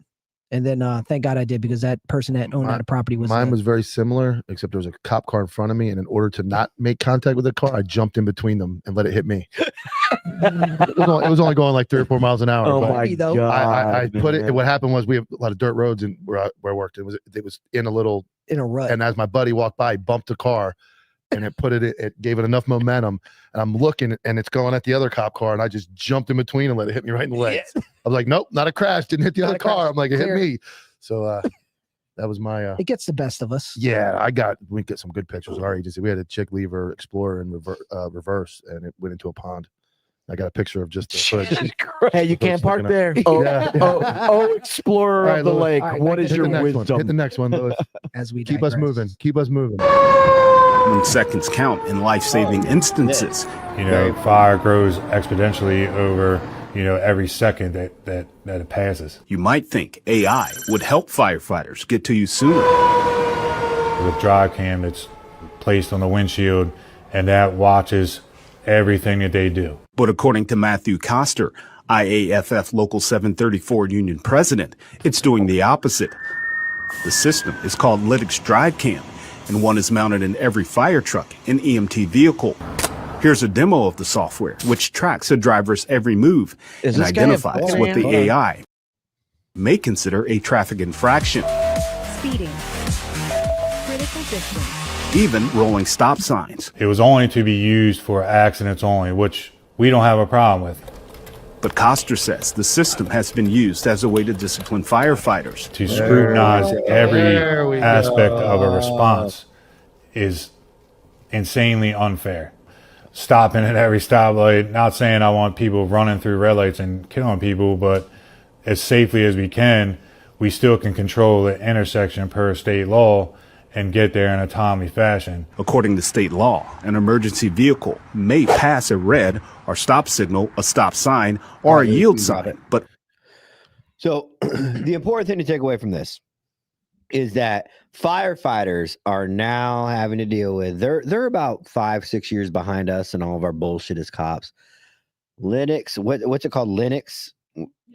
S9: And then thank God I did, because that person that owned that property was
S3: mine was very similar, except there was a cop car in front of me, and in order to not make contact with the car, I jumped in between them and let it hit me. It was only going like 3 or 4 miles an hour.
S4: Oh
S3: but
S4: my God!
S3: I put it. What happened was we have a lot of dirt roads and where I worked. It was in a
S9: rut.
S3: And as my buddy walked by, he bumped the car, and it gave it enough momentum. And I'm looking, and it's going at the other cop car, and I just jumped in between and let it hit me right in the legs. I was like, nope, not a crash. Didn't hit the other car. I'm like, it hit me. So that was my.
S9: It gets the best of us.
S3: Yeah, we get some good pictures of our agency. We had a chick leave her Explorer in reverse, and it went into a pond. I got a picture of just the footage.
S4: Hey, you can't park there. Explorer
S3: right,
S4: of the
S3: Lewis.
S4: lake.
S3: Right,
S4: What is your wisdom?
S3: Hit the next one, Lewis.
S9: As we
S3: keep us moving. Keep us moving.
S16: When seconds count in life-saving instances.
S17: Fire grows exponentially over, every second that it passes.
S16: You might think AI would help firefighters get to you sooner.
S17: With drive cam that's placed on the windshield, and that watches everything that they do.
S16: But according to Matthew Koster, IAFF Local 734 Union President, it's doing the opposite. The system is called Lytx Drive Cam, and one is mounted in every fire truck and EMT vehicle. Here's a demo of the software, which tracks a driver's every move and identifies what the AI may consider a traffic infraction.
S18: Speeding. Critical distance.
S16: Even rolling stop signs.
S17: It was only to be used for accidents only, which we don't have a problem with.
S16: But Koster says the system has been used as a way to discipline firefighters.
S17: To scrutinize every aspect of a response is insanely unfair. Stopping at every stoplight, not saying I want people running through red lights and killing people, but as safely as we can, we still can control the intersection per state law and get there in a timely fashion.
S16: According to state law, an emergency vehicle may pass a red or stop signal, a stop sign, or a yield sign. But
S2: so the important thing to take away from this is that firefighters are now having to deal with, they're about 5-6 years behind us and all of our bullshit as cops. Linux, what's it called? Linux?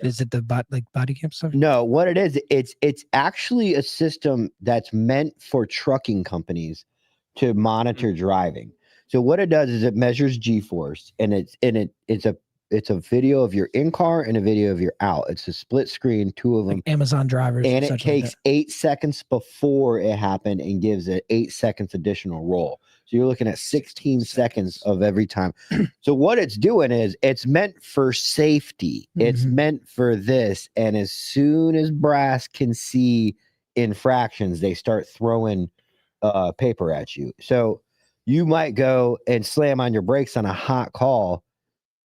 S9: Is it the body cam stuff?
S2: No, what it is, it's actually a system that's meant for trucking companies to monitor driving. So what it does is it measures G-force, and it's a video of your in-car and a video of your out. It's a split screen, two of them.
S9: Like Amazon drivers.
S2: And it takes 8 seconds before it happened and gives it 8 seconds additional roll. So you're looking at 16 seconds of every time. So what it's doing is it's meant for safety. It's meant for this. And as soon as brass can see infractions, they start throwing paper at you. So you might go and slam on your brakes on a hot call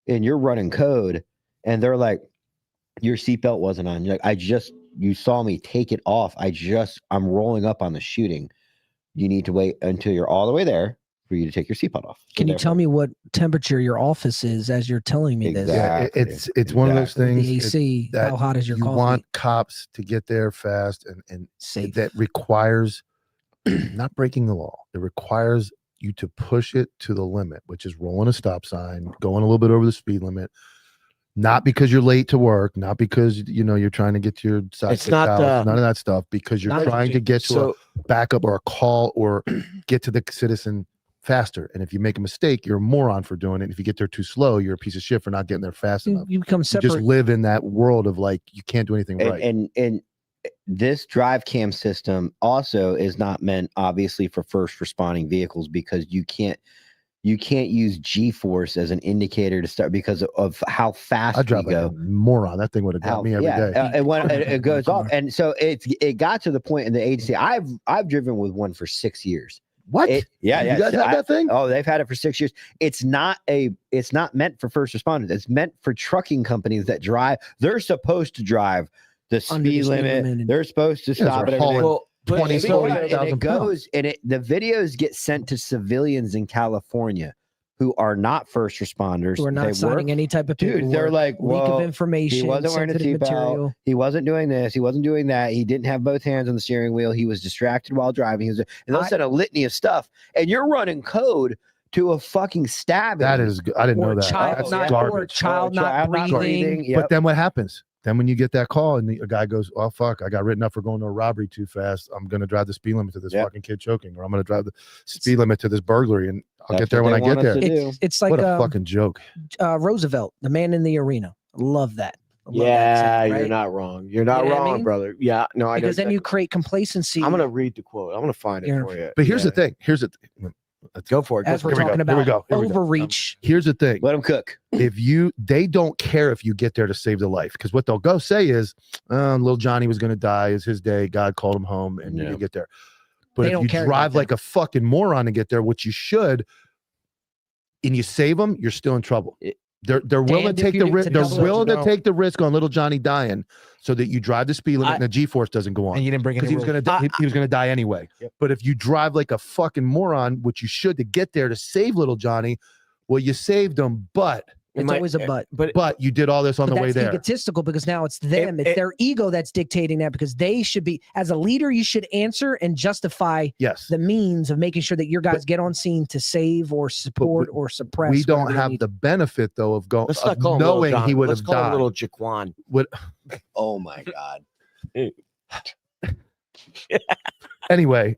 S2: and you're running code and they're like, your seatbelt wasn't on. You're like, you saw me take it off. I'm rolling up on the shooting. You need to wait until you're all the way there for you to take your seatbelt off. So
S9: Can you tell me what temperature your office is as you're telling me this?
S3: Yeah, it's one of those things.
S9: The AC, how hot is your coffee?
S3: You want cops to get there fast and safe. That requires not breaking the law. It requires you to push it to the limit, which is rolling a stop sign, going a little bit over the speed limit. Not because you're late to work, not because you're trying to get to your side.
S4: It's not
S3: none of that stuff. Because you're trying to get to a backup or a call or get to the citizen faster. And if you make a mistake, you're a moron for doing it. If you get there too slow, you're a piece of shit for not getting there fast enough.
S9: You become separate.
S3: You just live in that world of like you can't do anything right.
S2: And this drive cam system also is not meant obviously for first responding vehicles because you can't use G-force as an indicator to start because of how fast
S3: I drive
S2: we go.
S3: like a moron. That thing would have got me every day.
S2: And when it goes off, and so it got to the point in the agency. I've driven with one for 6 years.
S3: What?
S2: You
S3: guys have that thing?
S2: Oh, they've had it for 6 years. It's not meant for first responders. It's meant for trucking companies that drive. They're supposed to drive the speed limit. They're supposed to stop at everything.
S3: 20,
S2: And
S3: 40,000
S2: it goes, and the videos get sent to civilians in California who are not first responders.
S9: Who are not
S2: They
S9: signing
S2: work-
S9: any type of
S2: Dude, they're
S9: paperwork,
S2: like,
S9: leak
S2: well,
S9: of information,
S2: he wasn't wearing a
S9: sensitive
S2: seatbelt.
S9: material.
S2: He wasn't doing this. He wasn't doing that. He didn't have both hands on the steering wheel. He was distracted while driving. And they'll send a litany of stuff. And you're running code to a fucking stabbing.
S3: That is, I didn't know that.
S9: Child
S3: That's
S9: not, or
S3: garbage.
S9: child not breathing.
S3: But then what happens? Then when you get that call and a guy goes, "Oh fuck, I got written up for going to a robbery too fast. I'm gonna drive the speed limit to this fucking kid choking, or I'm gonna drive the speed limit to this burglary, and I'll get there when I get there."
S9: It's like
S3: what a fucking joke.
S9: Roosevelt, the man in the arena. Love that. I love that
S4: Yeah,
S9: saying,
S4: you're
S9: right?
S4: not wrong. You're not
S9: You know what I
S4: wrong,
S9: mean?
S4: brother. Yeah, no, I know.
S9: Because then you
S4: exactly.
S9: create complacency.
S4: I'm gonna read the quote. I'm gonna find it for you.
S3: But here's the thing. Let's
S4: go for it.
S9: As we're
S3: Here we go.
S9: talking
S3: Here we
S9: about
S3: go. Here we go.
S9: overreach.
S3: Here's the thing.
S2: Let them cook.
S3: They don't care if you get there to save the life, because what they'll go say is, little Johnny was going to die. It's his day. God called him home, and you get there. But
S9: They
S3: if
S9: don't
S3: you
S9: care
S3: drive
S9: about
S3: like a fucking moron to get there, which you should, and you save them, you're still in trouble. They're willing to
S9: Damned if
S3: take
S9: you
S3: the
S9: do
S3: risk.
S9: to
S3: They're
S9: double it.
S3: willing to
S9: No.
S3: take the risk on little Johnny dying, so that you drive the speed limit and the G-force doesn't go on.
S8: And you didn't bring
S3: because
S8: any
S3: he was going to he was going to die anyway. But if you drive like a fucking moron, which you should, to get there to save little Johnny, well, you saved him, but
S9: It's always a but.
S3: But you did all this on
S9: But
S3: the way
S9: that's
S3: there.
S9: egotistical, because now it's them. It's their ego that's dictating that, because they should be, as a leader, you should answer and justify the means of making sure that your guys get on scene to save or support or suppress.
S3: We don't
S9: whatever they
S3: have
S9: need.
S3: the benefit though of going,
S4: Let's not
S3: of
S4: call him Little
S3: knowing
S4: John.
S3: he would
S4: Let's
S3: have
S4: call him
S3: died.
S4: Little Jaquan.
S3: What?
S2: Oh my God.
S3: Anyway,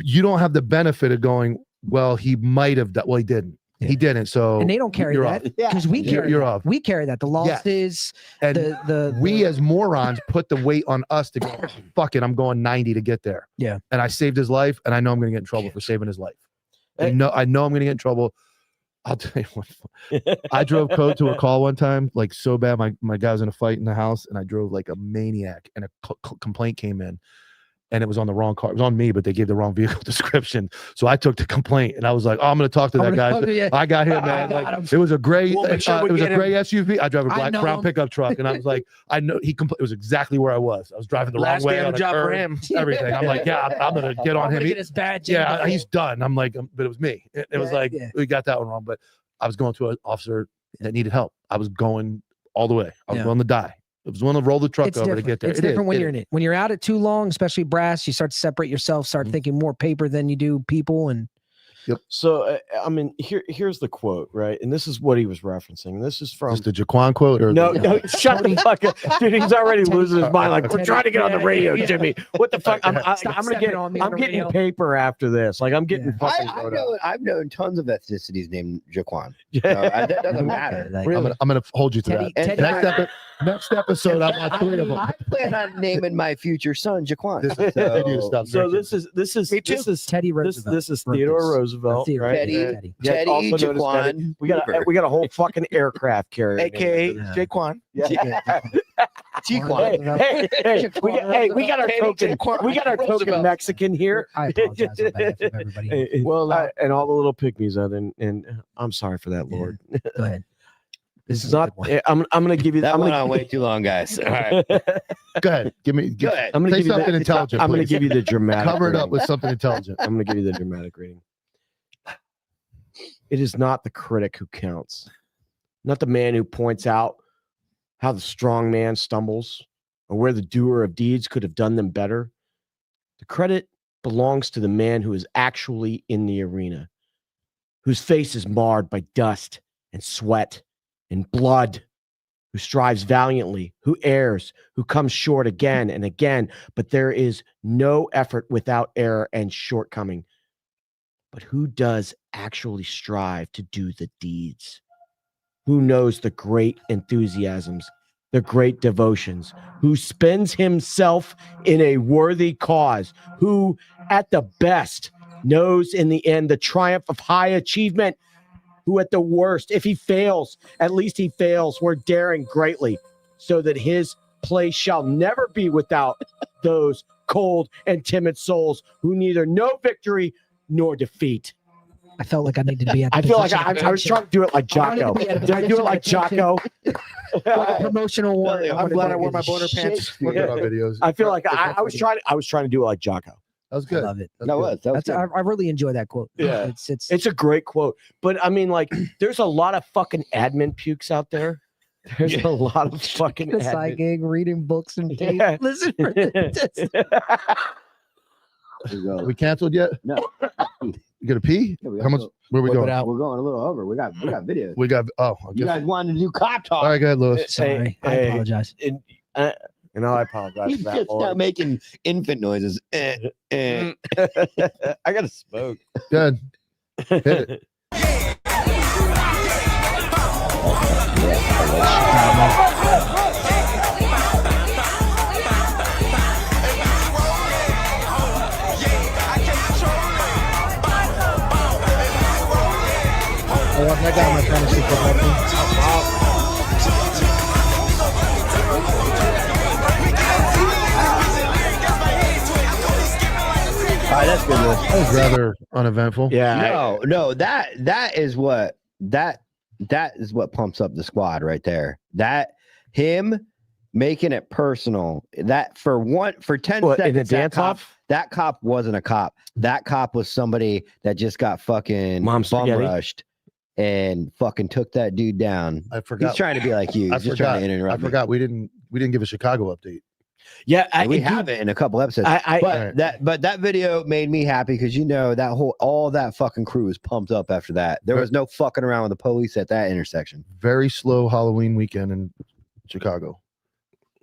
S3: you don't have the benefit of going, well, he might have died. Well, he didn't. He didn't. So
S9: And they don't carry
S3: you're
S9: that
S3: off.
S9: because we carry
S3: You're
S9: that.
S3: off.
S9: We carry that. The losses,
S3: And we as morons put the weight on us to go, fuck it, I'm going 90 to get there.
S9: Yeah.
S3: And I saved his life, and I know I'm going to get in trouble for saving his life. I know I'm going to get in trouble. I'll tell you what. I drove code to a call one time, like so bad. My guy was in a fight in the house, and I drove like a maniac, and a complaint came in. And it was on the wrong car. It was on me, but they gave the wrong vehicle description. So I took the complaint, and I was like, "Oh, I'm going to talk to that guy." I got him, man. Like, it was a gray,
S4: We'll make sure
S3: it
S4: we
S3: was a
S4: get
S3: gray SUV. I drive a
S9: I
S3: black
S9: know
S3: brown
S9: him.
S3: pickup truck, and I was like, I know he. It was exactly where I was. I was driving the
S8: Last
S3: wrong way
S8: day on
S3: on
S8: the
S3: a
S8: job for
S3: curve,
S8: him.
S3: everything. I'm like, yeah, I'm going to get on
S9: I'm
S3: him.
S9: gonna
S3: He-
S9: get his badge.
S3: yeah, he's done. I'm like, but it was me. It was like we got that one wrong. But I was going to an officer that needed help. I was going all the way. I was
S9: Yeah.
S3: willing to die. I was willing to roll the truck
S9: It's
S3: over
S9: different.
S3: to get there.
S9: It's
S3: It is.
S9: different when
S3: It
S9: you're
S3: is.
S9: in it. When you're out it too long, especially brass, you start to separate yourself, start thinking more paper than you do people. And
S4: So I mean, here's the quote, right? And this is what he was referencing. This is from
S3: Just the Jaquan quote, or
S4: no, shut the fuck up, dude. He's already losing his mind. Like, we're trying to get on the radio, Jimmy. What the fuck? I'm gonna
S9: stepping
S4: get.
S9: on me on
S4: I'm
S9: the
S4: getting
S9: radio.
S4: paper after this. Like, I'm getting fucking.
S2: I've known tons of ethnicities named Jaquan. So, that doesn't matter.
S3: I'm gonna hold you to
S9: Teddy-
S3: that.
S9: Teddy-
S3: Next episode, I want 3 of them.
S2: I plan on naming my future son Jaquan.
S3: They need to stop
S4: So
S3: drinking.
S4: this is
S9: Teddy
S4: this
S9: Roosevelt.
S4: this is
S9: wrote
S4: Theodore
S9: this.
S4: Roosevelt,
S9: Theodore.
S4: right?
S2: Teddy,
S4: Yeah,
S2: Teddy,
S4: also known as Teddy.
S2: Jaquan.
S4: We got a whole fucking aircraft carrier, named
S8: AKA
S4: after
S8: Jaquan.
S2: Jaquan.
S4: Hey, we got our token. We got our token
S8: Roosevelt.
S4: Mexican here.
S9: I apologize on behalf of everybody.
S4: Well, and all the little pygmies out, and I'm sorry for that, Lord.
S9: Go ahead.
S4: This is not. I'm gonna give you.
S2: That
S4: I'm
S2: went
S4: gonna,
S2: on way too long, guys. All right.
S3: Go ahead.
S2: Go ahead.
S4: I'm gonna
S3: Say
S4: give you
S3: something
S4: the,
S3: intelligent.
S4: I'm gonna
S3: please.
S4: give you the dramatic.
S3: Cover it up
S4: rating.
S3: with something intelligent.
S4: I'm gonna give you the dramatic rating. It is not the critic who counts, not the man who points out how the strong man stumbles or where the doer of deeds could have done them better. The credit belongs to the man who is actually in the arena, whose face is marred by dust and sweat and blood, who strives valiantly, who errs, who comes short again and again, but there is no effort without error and shortcoming. But who does actually strive to do the deeds? Who knows the great enthusiasms, the great devotions, who spends himself in a worthy cause, who at the best knows in the end the triumph of high achievement, who at the worst, if he fails, at least he fails where daring greatly, so that his place shall never be without those cold and timid souls who neither know victory nor defeat.
S9: I felt like I needed to be at the
S4: I feel like
S9: position of
S4: I was trying to do it like Jocko. Did I do it like Jocko?
S9: like a promotional warrior.
S8: I'm glad I wore my border pants.
S3: Look at our videos.
S4: I feel like I was trying to do it like Jocko.
S3: That was good.
S9: I love it.
S2: That was
S9: That's,
S2: good.
S9: I really enjoy that quote.
S4: Yeah.
S9: It's
S4: a great quote. But I mean, like, there's a lot of fucking admin pukes out there. There's a lot of fucking
S9: the
S4: admin.
S9: side gig, reading books and tape.
S4: Yeah.
S9: Listen for this.
S3: We canceled yet?
S2: No.
S3: You gonna pee?
S2: Yeah, we
S3: How much?
S2: gotta
S3: Where we
S2: Whip it
S3: going?
S2: out. We're going a little over. We got videos.
S3: We got. Oh, I
S2: You
S3: guess.
S2: guys wanted to do cop talk.
S3: All right, go ahead, Lewis.
S9: Sorry, I apologize.
S4: And I apologize for that.
S2: Just start making infant noises.
S4: I gotta smoke.
S3: Good. Hit it.
S7: I want that guy on my fantasy football team.
S2: All right, that's good. Lewis.
S3: That was rather uneventful.
S2: No, that is what pumps up the squad right there. That him making it personal. That for 10
S4: What, in
S2: seconds,
S4: the dance off?
S2: that cop wasn't a cop. That cop was somebody that just got fucking
S4: Mom
S2: bum
S4: spaghetti.
S2: rushed and fucking took that dude down.
S3: I forgot.
S2: He's trying to be like you. He's just trying to interrupt.
S3: I forgot. We didn't give a Chicago update.
S4: Yeah,
S2: We have it in a couple episodes. But that video made me happy because all that fucking crew was pumped up after that. There was no fucking around with the police at that intersection.
S3: Very slow Halloween weekend in Chicago.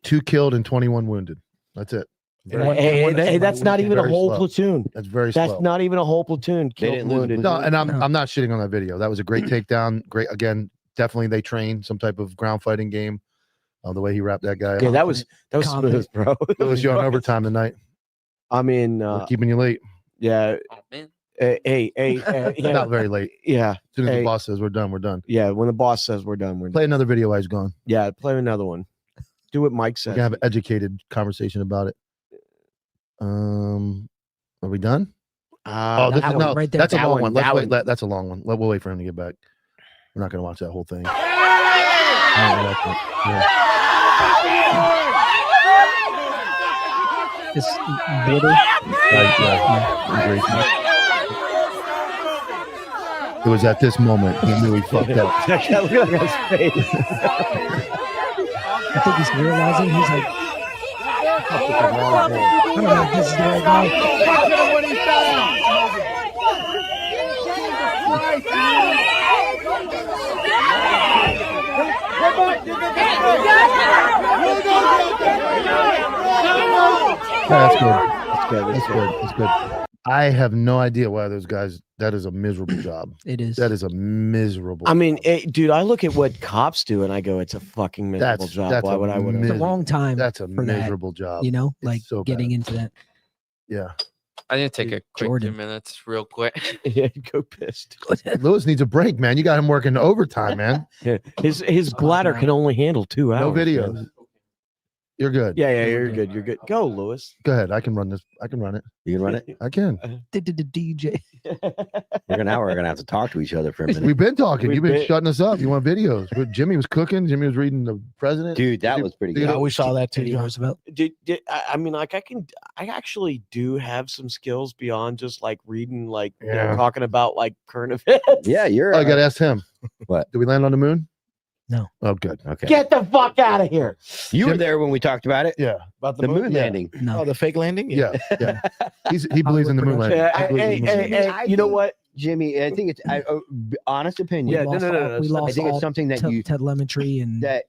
S3: 2 killed and 21 wounded. That's it.
S4: Hey, that's not even a
S3: Very
S4: whole
S3: slow.
S4: platoon.
S3: That's very slow.
S4: That's not even a whole platoon killed and wounded.
S3: No, and I'm not shitting on that video. That was a great takedown. Great again. Definitely they trained some type of ground fighting game. The way he wrapped that guy.
S4: Yeah,
S3: up.
S4: that was smooth, bro.
S3: Lewis, you're on overtime tonight.
S4: I mean,
S3: We're keeping you late.
S4: yeah. Hey, yeah.
S3: Not very late.
S4: Yeah.
S3: As soon as
S4: Hey.
S3: the boss says we're done, we're done.
S4: Yeah, when the boss says we're done, we're done.
S3: Play another video while he's gone.
S4: Yeah, play another one. Do what Mike
S3: We
S4: said.
S3: can have an educated conversation about it. Are we done?
S4: That
S3: this is
S4: one
S3: no.
S4: right there.
S3: That's a
S4: That
S3: long
S4: one,
S3: one.
S4: that
S3: Let's wait.
S4: one.
S3: That's a long one. We'll wait for him to get back. We're not going to watch that whole thing.
S9: This bitter.
S3: It was at this moment he knew he fucked up.
S4: Look at his face.
S9: I think he's realizing he's like, I don't know if this is the right guy.
S3: That's good. That's good. I have no idea why those guys. That is a miserable job.
S9: It is.
S3: That is a miserable.
S4: I mean, dude, I look at what cops do and I go, it's a fucking miserable job.
S3: that's
S4: Why
S3: a
S4: would I?
S9: It's a long time.
S3: That's a
S9: for that,
S3: miserable job.
S9: You know,
S3: It's
S9: like
S3: so
S9: getting into that.
S3: Yeah.
S15: I need to take a quick
S9: Jordan.
S15: 2 minutes, real quick.
S4: Yeah, go pissed.
S3: Lewis needs a break, man. You got him working overtime, man.
S4: Yeah. His bladder can only handle 2 hours.
S3: No
S4: man.
S3: videos. You're good.
S4: Yeah, you're good. You're good. Go, Lewis.
S3: Go ahead. I can run this. I can run it.
S2: You can run it.
S3: I can.
S9: DJ.
S2: We're gonna have to talk to each other for a minute.
S3: We've been talking.
S4: We've
S3: You've been
S4: been-
S3: shutting us up. You want videos? But Jimmy was cooking. Jimmy was reading the president.
S2: Dude, that was pretty good.
S7: Yeah, we saw that too.
S9: Teddy
S7: John.
S9: Roosevelt.
S4: I mean, like I actually do have some skills beyond just like reading, like you know,
S3: Yeah.
S4: talking about like current events.
S2: Yeah, you're.
S3: Oh, I got to ask him.
S2: What?
S3: Did we land on the moon?
S9: No.
S3: Oh, good.
S2: Okay.
S4: Get the fuck out of here.
S2: You were there when we talked about it.
S3: Yeah.
S8: About
S2: The moon
S3: Yeah.
S2: landing.
S9: No.
S8: Oh, the fake landing?
S3: Yeah. Yeah. He believes in the moon landing.
S4: Yeah,
S3: He believes in the moon landing.
S4: hey, you know what?
S2: Jimmy, I think it's honest opinion.
S4: Yeah,
S9: We
S4: no,
S9: lost
S4: no,
S9: all-
S4: no,
S9: We
S4: no,
S9: lost
S2: I think it's
S9: all
S2: something that
S9: telemetry and
S2: that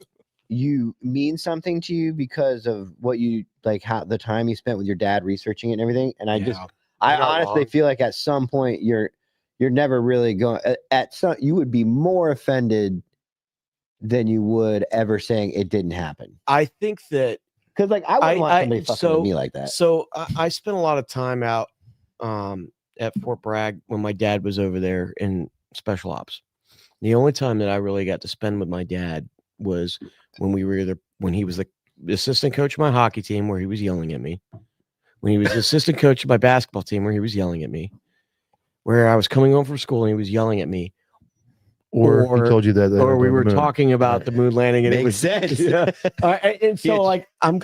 S2: you mean something to you because of what you like, how the time you spent with your dad researching it and everything. And I
S4: Yeah.
S2: I
S4: You're not
S2: honestly
S4: wrong.
S2: feel like at some point you're never really going at some. You would be more offended than you would ever saying it didn't happen.
S4: I think that
S2: Because like I wouldn't want somebody fucking with me like that.
S4: So I spent a lot of time out at Fort Bragg when my dad was over there in special ops. The only time that I really got to spend with my dad was when we were when he was the assistant coach of my hockey team, where he was yelling at me. When he was the assistant coach of my basketball team, where he was yelling at me. Where I was coming home from school and he was yelling at me.
S3: Or he told you that,
S4: or we were talking about the moon landing, and it was
S2: sense.
S4: Yeah. And so like I'm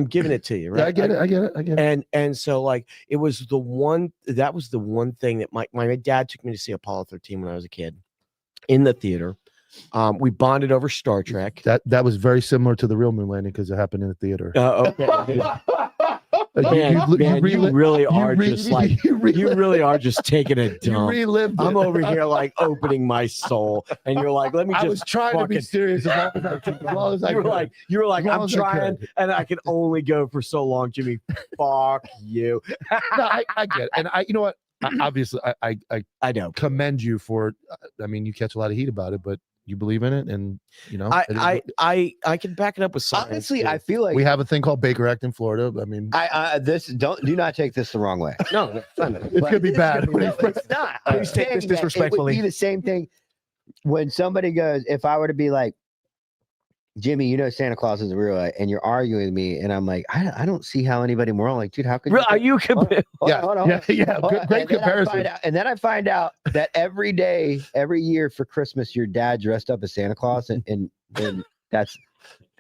S4: giving it to you, right?
S3: Yeah, I get it.
S4: And so like it was the one thing that my dad took me to see Apollo 13 when I was a kid in the theater. We bonded over Star Trek.
S3: That was very similar to the real moon landing because it happened in the theater.
S4: Okay. You really are just taking a dump. I'm over here like opening my soul, and you're like, let me just.
S3: I was trying to be serious as long as I
S4: you were
S3: could.
S4: like, I'm trying, and I can only go for so long, Jimmy. Fuck you.
S3: No, I get it, and you know what? Obviously, I
S4: know.
S3: Commend you for. I mean, you catch a lot of heat about it, but you believe in it, and you know.
S4: I can back it up with science.
S2: Honestly, I feel like
S3: we have a thing called Baker Act in Florida. I mean,
S2: do not take this the wrong way.
S4: No,
S3: it could be bad.
S2: It's not.
S8: Please take this disrespectfully.
S2: It would be the same thing when somebody goes, if I were to be like, Jimmy, you know Santa Claus isn't real, and you're arguing with me, and I'm like, I don't see how anybody more. I'm like, dude, how could you?
S4: Are you?
S3: Yeah. Great comparison.
S2: And then I find out that every year for Christmas, your dad dressed up as Santa Claus, and that's.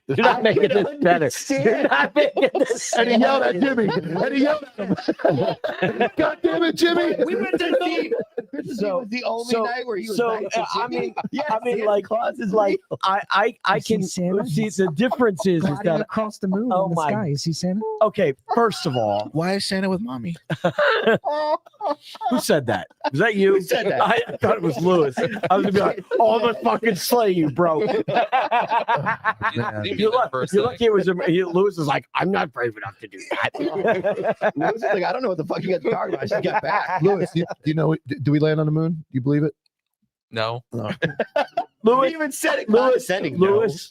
S4: You're not making this better. You're not making this.
S3: And he yelled at Jimmy. And he yelled at him. God damn it, Jimmy!
S2: We went to see. This was the only night where he was.
S4: So
S2: nice to Jimmy.
S4: I mean, like Claus is like I can see the difference is that
S9: across the moon in the sky. You see Santa?
S4: Okay, first of all,
S8: why is Santa with mommy?
S4: Who said that? Was that you?
S2: Who said that?
S4: I thought it was Lewis. I was gonna be like, "Oh, I'm gonna fucking slay you, bro." You're lucky it was Lewis is like, I'm not brave enough to do that.
S2: Lewis is like, I don't know what the fuck you guys are talking about. I should get back.
S3: Lewis, do you know? Do we land on the moon? Do you believe it?
S15: No.
S4: Lewis
S2: even said it.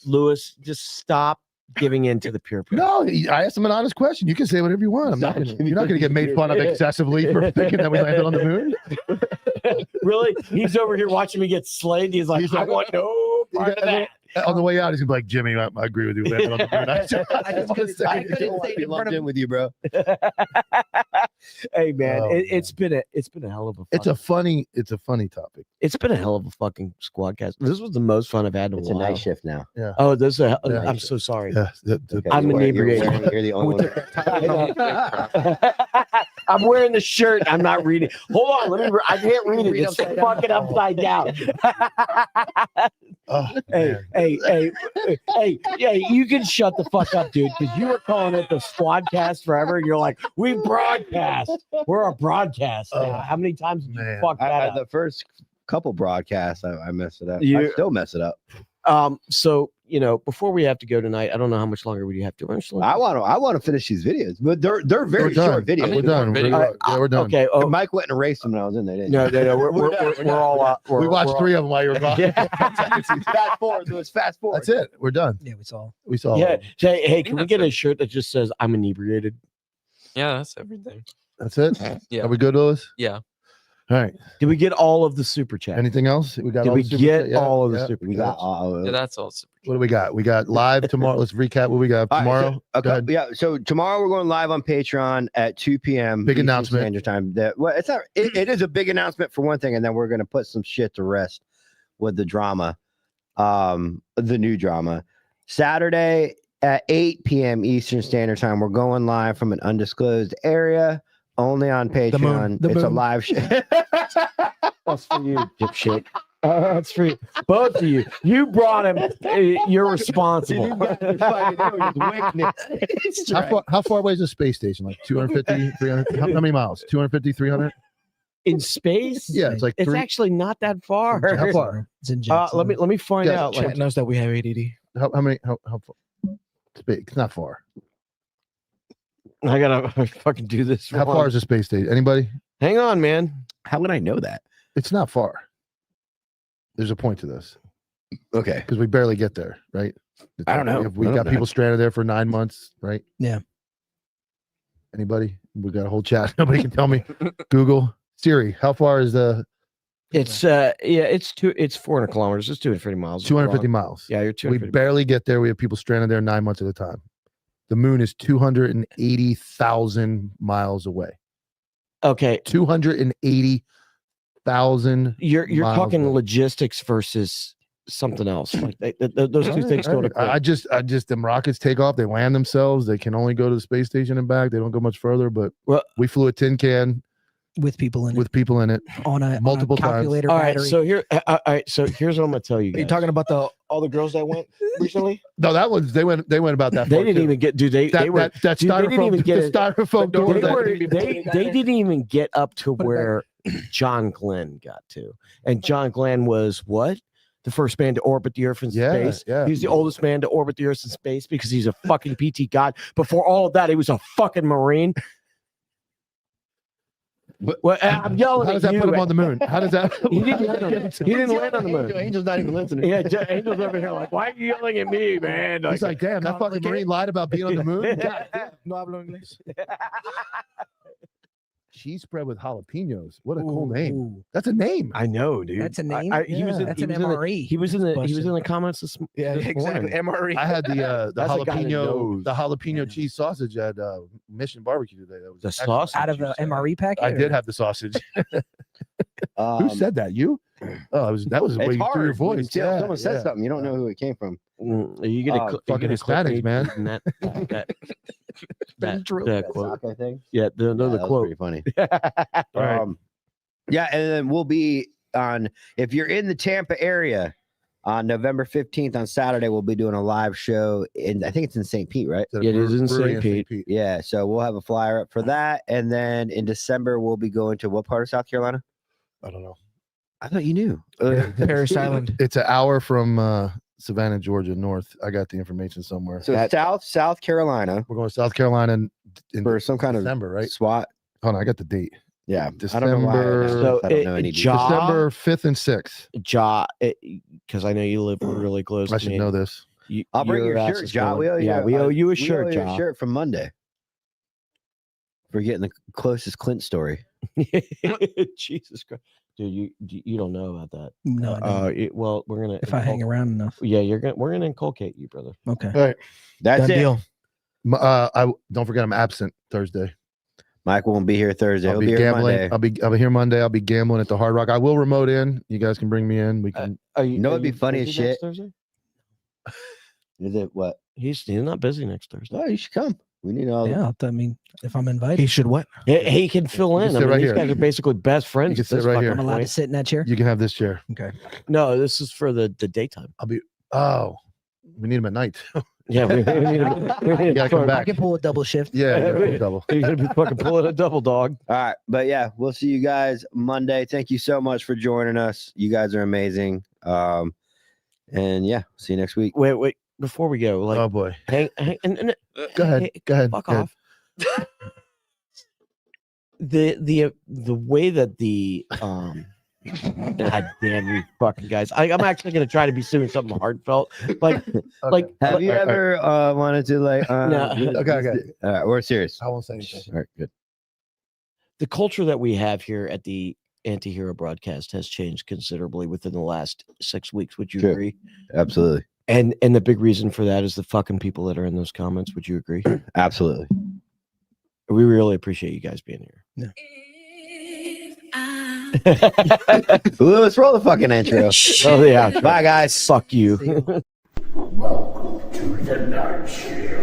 S4: Lewis, just stop giving in to the peer pressure.
S3: No, I asked him an honest question. You can say whatever you want. You're not going to get made fun of excessively for thinking that we landed on the moon.
S4: Really? He's over here watching me get slayed. He's like, I want no part of that.
S3: On the way out, he's gonna be like, Jimmy, I agree with you. Landed on the moon.
S2: I couldn't say lumped in with you, bro.
S4: Hey man, it's been a hell of a.
S3: It's a funny topic.
S4: It's been a hell of a fucking squadcast. This was the most fun I've had in a while.
S2: It's a night shift now.
S3: Yeah.
S4: Oh, I'm so sorry.
S3: Yeah,
S4: I'm inebriated.
S2: You're the only one.
S4: I'm wearing the shirt. I'm not reading. Hold on, I can't read it. It's fucking upside down. Hey, you can shut the fuck up, dude, because you were calling it the Squadcast forever. You're like, we broadcast. We're a broadcast now. How many times did you fuck that up?
S2: The first couple broadcasts, I messed it up. I still mess it up.
S4: So before we have to go tonight, I don't know how much longer would you have to.
S2: I want to finish these videos, but they're very short videos.
S3: We're done. We're done.
S4: Okay.
S2: Mike went and erased them when I was in there.
S4: No. We're all out.
S3: We watched 3 of them while you were gone.
S2: Fast forward. It was fast forward.
S3: That's it. We're done.
S9: Yeah,
S3: we saw.
S4: Yeah. Hey, can we get a shirt that just says "I'm inebriated"?
S15: Yeah, that's everything.
S3: That's it.
S15: Yeah.
S3: Are we good, Lewis?
S15: Yeah.
S3: All right.
S4: Did we get all of the super chat?
S3: Anything else? We got.
S4: Did
S3: all
S4: we
S3: the super
S4: get
S3: chat?
S4: all of the super?
S2: We got all of it.
S15: Yeah, that's all super.
S3: What do we got? We got live tomorrow. Let's recap what we got tomorrow.
S2: Go ahead. Yeah. So tomorrow we're going live on Patreon at 2 p.m.
S3: Big
S2: Eastern
S3: announcement.
S2: Standard Time. It's not. It is a big announcement for one thing, and then we're going to put some shit to rest with the drama, the new drama. Saturday at 8 p.m. Eastern Standard Time, we're going live from an undisclosed area, only on Patreon. It's a live show.
S4: That's for you, dipshit. That's for you. Both of you. You brought him. You're responsible.
S3: How far away is the space station? Like 250, 300? How many miles? 250, 300?
S4: In space?
S3: Yeah, it's like
S4: it's actually not that far.
S3: How far?
S9: It's in
S4: let me find out.
S8: Chat knows that we have ADD.
S3: How many? How far? It's not far.
S4: I gotta fucking do this.
S3: How far is the space station? Anybody?
S4: Hang on, man.
S2: How would I know that?
S3: It's not far. There's a point to this.
S2: Okay.
S3: Because we barely get there, right?
S2: I don't know.
S3: We got people stranded there for 9 months, right?
S9: Yeah.
S3: Anybody? We got a whole chat. Nobody can tell me. Google. Siri, how far is the...
S4: It's 400 kilometers. It's 250 miles.
S3: 250 miles.
S4: Yeah, you're 250.
S3: We barely get there. We have people stranded there 9 months at a time. The moon is 280,000 miles away.
S4: Okay.
S3: 280,000 1,000.
S4: You're
S3: miles
S4: talking
S3: away.
S4: logistics versus something else. Like those two things go to.
S3: I just them rockets take off. They land themselves. They can only go to the space station and back. They don't go much further. But we flew a tin can
S9: with people in
S3: it
S9: on a
S3: multiple
S9: calculator
S3: times.
S4: All right,
S9: battery.
S4: so here's what I'm gonna tell you
S8: Are you
S4: guys.
S8: talking about all the girls that went recently?
S3: No, that was they went about that.
S4: They
S3: far,
S4: didn't
S3: too.
S4: even get. Dude, they were.
S3: that
S4: dude, they didn't
S3: styrofoam.
S4: even get
S3: The
S4: it.
S3: styrofoam door.
S4: They didn't even get up to where John Glenn got to, and John Glenn was what? The first man to orbit the Earth in space.
S3: Yeah.
S4: He's the oldest man to orbit the Earth in space because he's a fucking PT god. Before all of that, he was a fucking Marine. Well, I'm yelling
S3: How
S4: at
S3: does that
S4: you.
S3: put him on the moon? How does that?
S4: He didn't land on the moon.
S14: Angel's not even listening.
S4: Yeah, Angel's over here like, why are you yelling at me, man?
S3: He's like, damn, that fucking Marine lied about being on the moon. God damn.
S8: No hablo inglés.
S3: Cheese spread with jalapenos. What a cool
S9: Ooh,
S3: name.
S9: ooh.
S3: That's a name.
S4: I know, dude.
S9: That's a name.
S4: He was in,
S9: That's
S4: he
S9: an
S4: was in the-
S9: MRE.
S4: He was in the
S9: Question.
S4: comments this
S8: Yeah,
S4: this
S8: exactly.
S4: morning.
S8: MRE.
S3: I had the
S4: That's a guy that knows.
S3: jalapeno cheese sausage at Mission Barbecue today. That was
S4: The
S3: excellent.
S4: sausage
S9: Out of the MRE packet.
S3: I did have the sausage. Who said that? You? Oh, that was the way
S2: It's
S3: you threw your
S2: hard. when
S3: voice.
S2: someone says something, you don't know who it came from.
S4: You get a
S3: fucking Hispanics, man.
S4: That quote.
S2: I think.
S4: Yeah, the
S2: That was
S4: quote.
S2: pretty funny.
S3: Right.
S2: Yeah, and then we'll be on. If you're in the Tampa area, on November 15th on Saturday, we'll be doing a live show in. I think it's in St. Pete, right?
S3: The
S4: Yeah, it is in
S3: brewery
S4: St. Pete.
S2: Yeah, so we'll have a flyer up for that, and then in December we'll be going to what part of South Carolina?
S3: I don't know.
S2: I thought you knew.
S8: Paris Island.
S3: It's an hour from Savannah, Georgia, north. I got the information somewhere.
S2: So South Carolina
S3: We're going to South Carolina in
S2: for some kind of
S3: December, right?
S2: SWAT.
S3: Hold on, I got the date.
S2: Yeah,
S3: December.
S2: I don't know why.
S4: So
S2: I don't know any details.
S3: December 5th and 6th.
S4: Because I know you live really close.
S3: I
S4: to
S3: should
S4: me.
S3: know this.
S2: I'll bring your shirt, John. We owe you,
S4: we owe you a shirt,
S2: owe you
S4: John.
S2: shirt from Monday. We're getting the closest Clint story.
S4: Jesus Christ, dude, you don't know about that.
S9: No, I don't.
S4: Well, we're gonna
S9: If I hang around enough.
S4: Yeah, we're gonna inculcate you, brother.
S9: Okay.
S3: All right.
S2: That's
S8: Done
S2: it.
S8: deal.
S3: I don't forget I'm absent Thursday.
S2: Mike won't be here Thursday.
S3: I'll
S2: He'll
S3: be
S2: be here
S3: gambling.
S2: Monday.
S3: I'll be here Monday. I'll be gambling at the Hard Rock. I will remote in. You guys can bring me in. We can.
S2: You know what'd be funny as
S4: busy next
S2: shit?
S4: Thursday?
S2: Is it what?
S4: He's not busy next Thursday.
S2: Oh, you should come. We need all.
S9: Yeah, I mean, if I'm invited,
S8: He should what?
S4: He can fill
S3: You
S4: in.
S3: can
S4: I
S3: sit
S4: mean,
S3: right
S4: these
S3: here.
S4: guys are basically best friends.
S3: You can
S4: at
S3: sit
S4: this
S3: right
S4: fucking
S3: here.
S9: I'm allowed to
S4: point.
S9: sit in that chair.
S3: You can have this chair.
S9: Okay.
S4: No, this is for the daytime.
S3: I'll be. Oh, we need him at night.
S4: Yeah, we need to.
S3: You gotta come
S9: I
S3: back.
S9: can pull a double shift.
S3: Yeah, you gotta double.
S4: You're gonna be fucking pulling a double dog.
S2: All right, but yeah, we'll see you guys Monday. Thank you so much for joining us. You guys are amazing. And yeah, see you next week.
S4: Wait. Before we go, like,
S3: Oh boy.
S4: hang,
S3: Go ahead. Go ahead.
S4: fuck
S3: go ahead.
S4: off. The way that the God damn you fucking guys. I'm actually gonna try to be doing something heartfelt. Like
S2: Have you ever wanted to like?
S4: No.
S3: Okay.
S2: All right, we're serious.
S3: I won't say anything.
S2: All right, good.
S4: the culture that we have here at the Anti-Hero broadcast has changed considerably within the last 6 weeks. Would you
S2: Sure.
S4: agree?
S2: Absolutely.
S4: And the big reason for that is the fucking people that are in those comments. Would you agree?
S2: Absolutely.
S4: We really appreciate you guys being here.
S2: Let's roll the fucking intro.
S4: Oh yeah.
S2: Bye guys.
S4: Fuck you.
S10: Welcome to the night shift.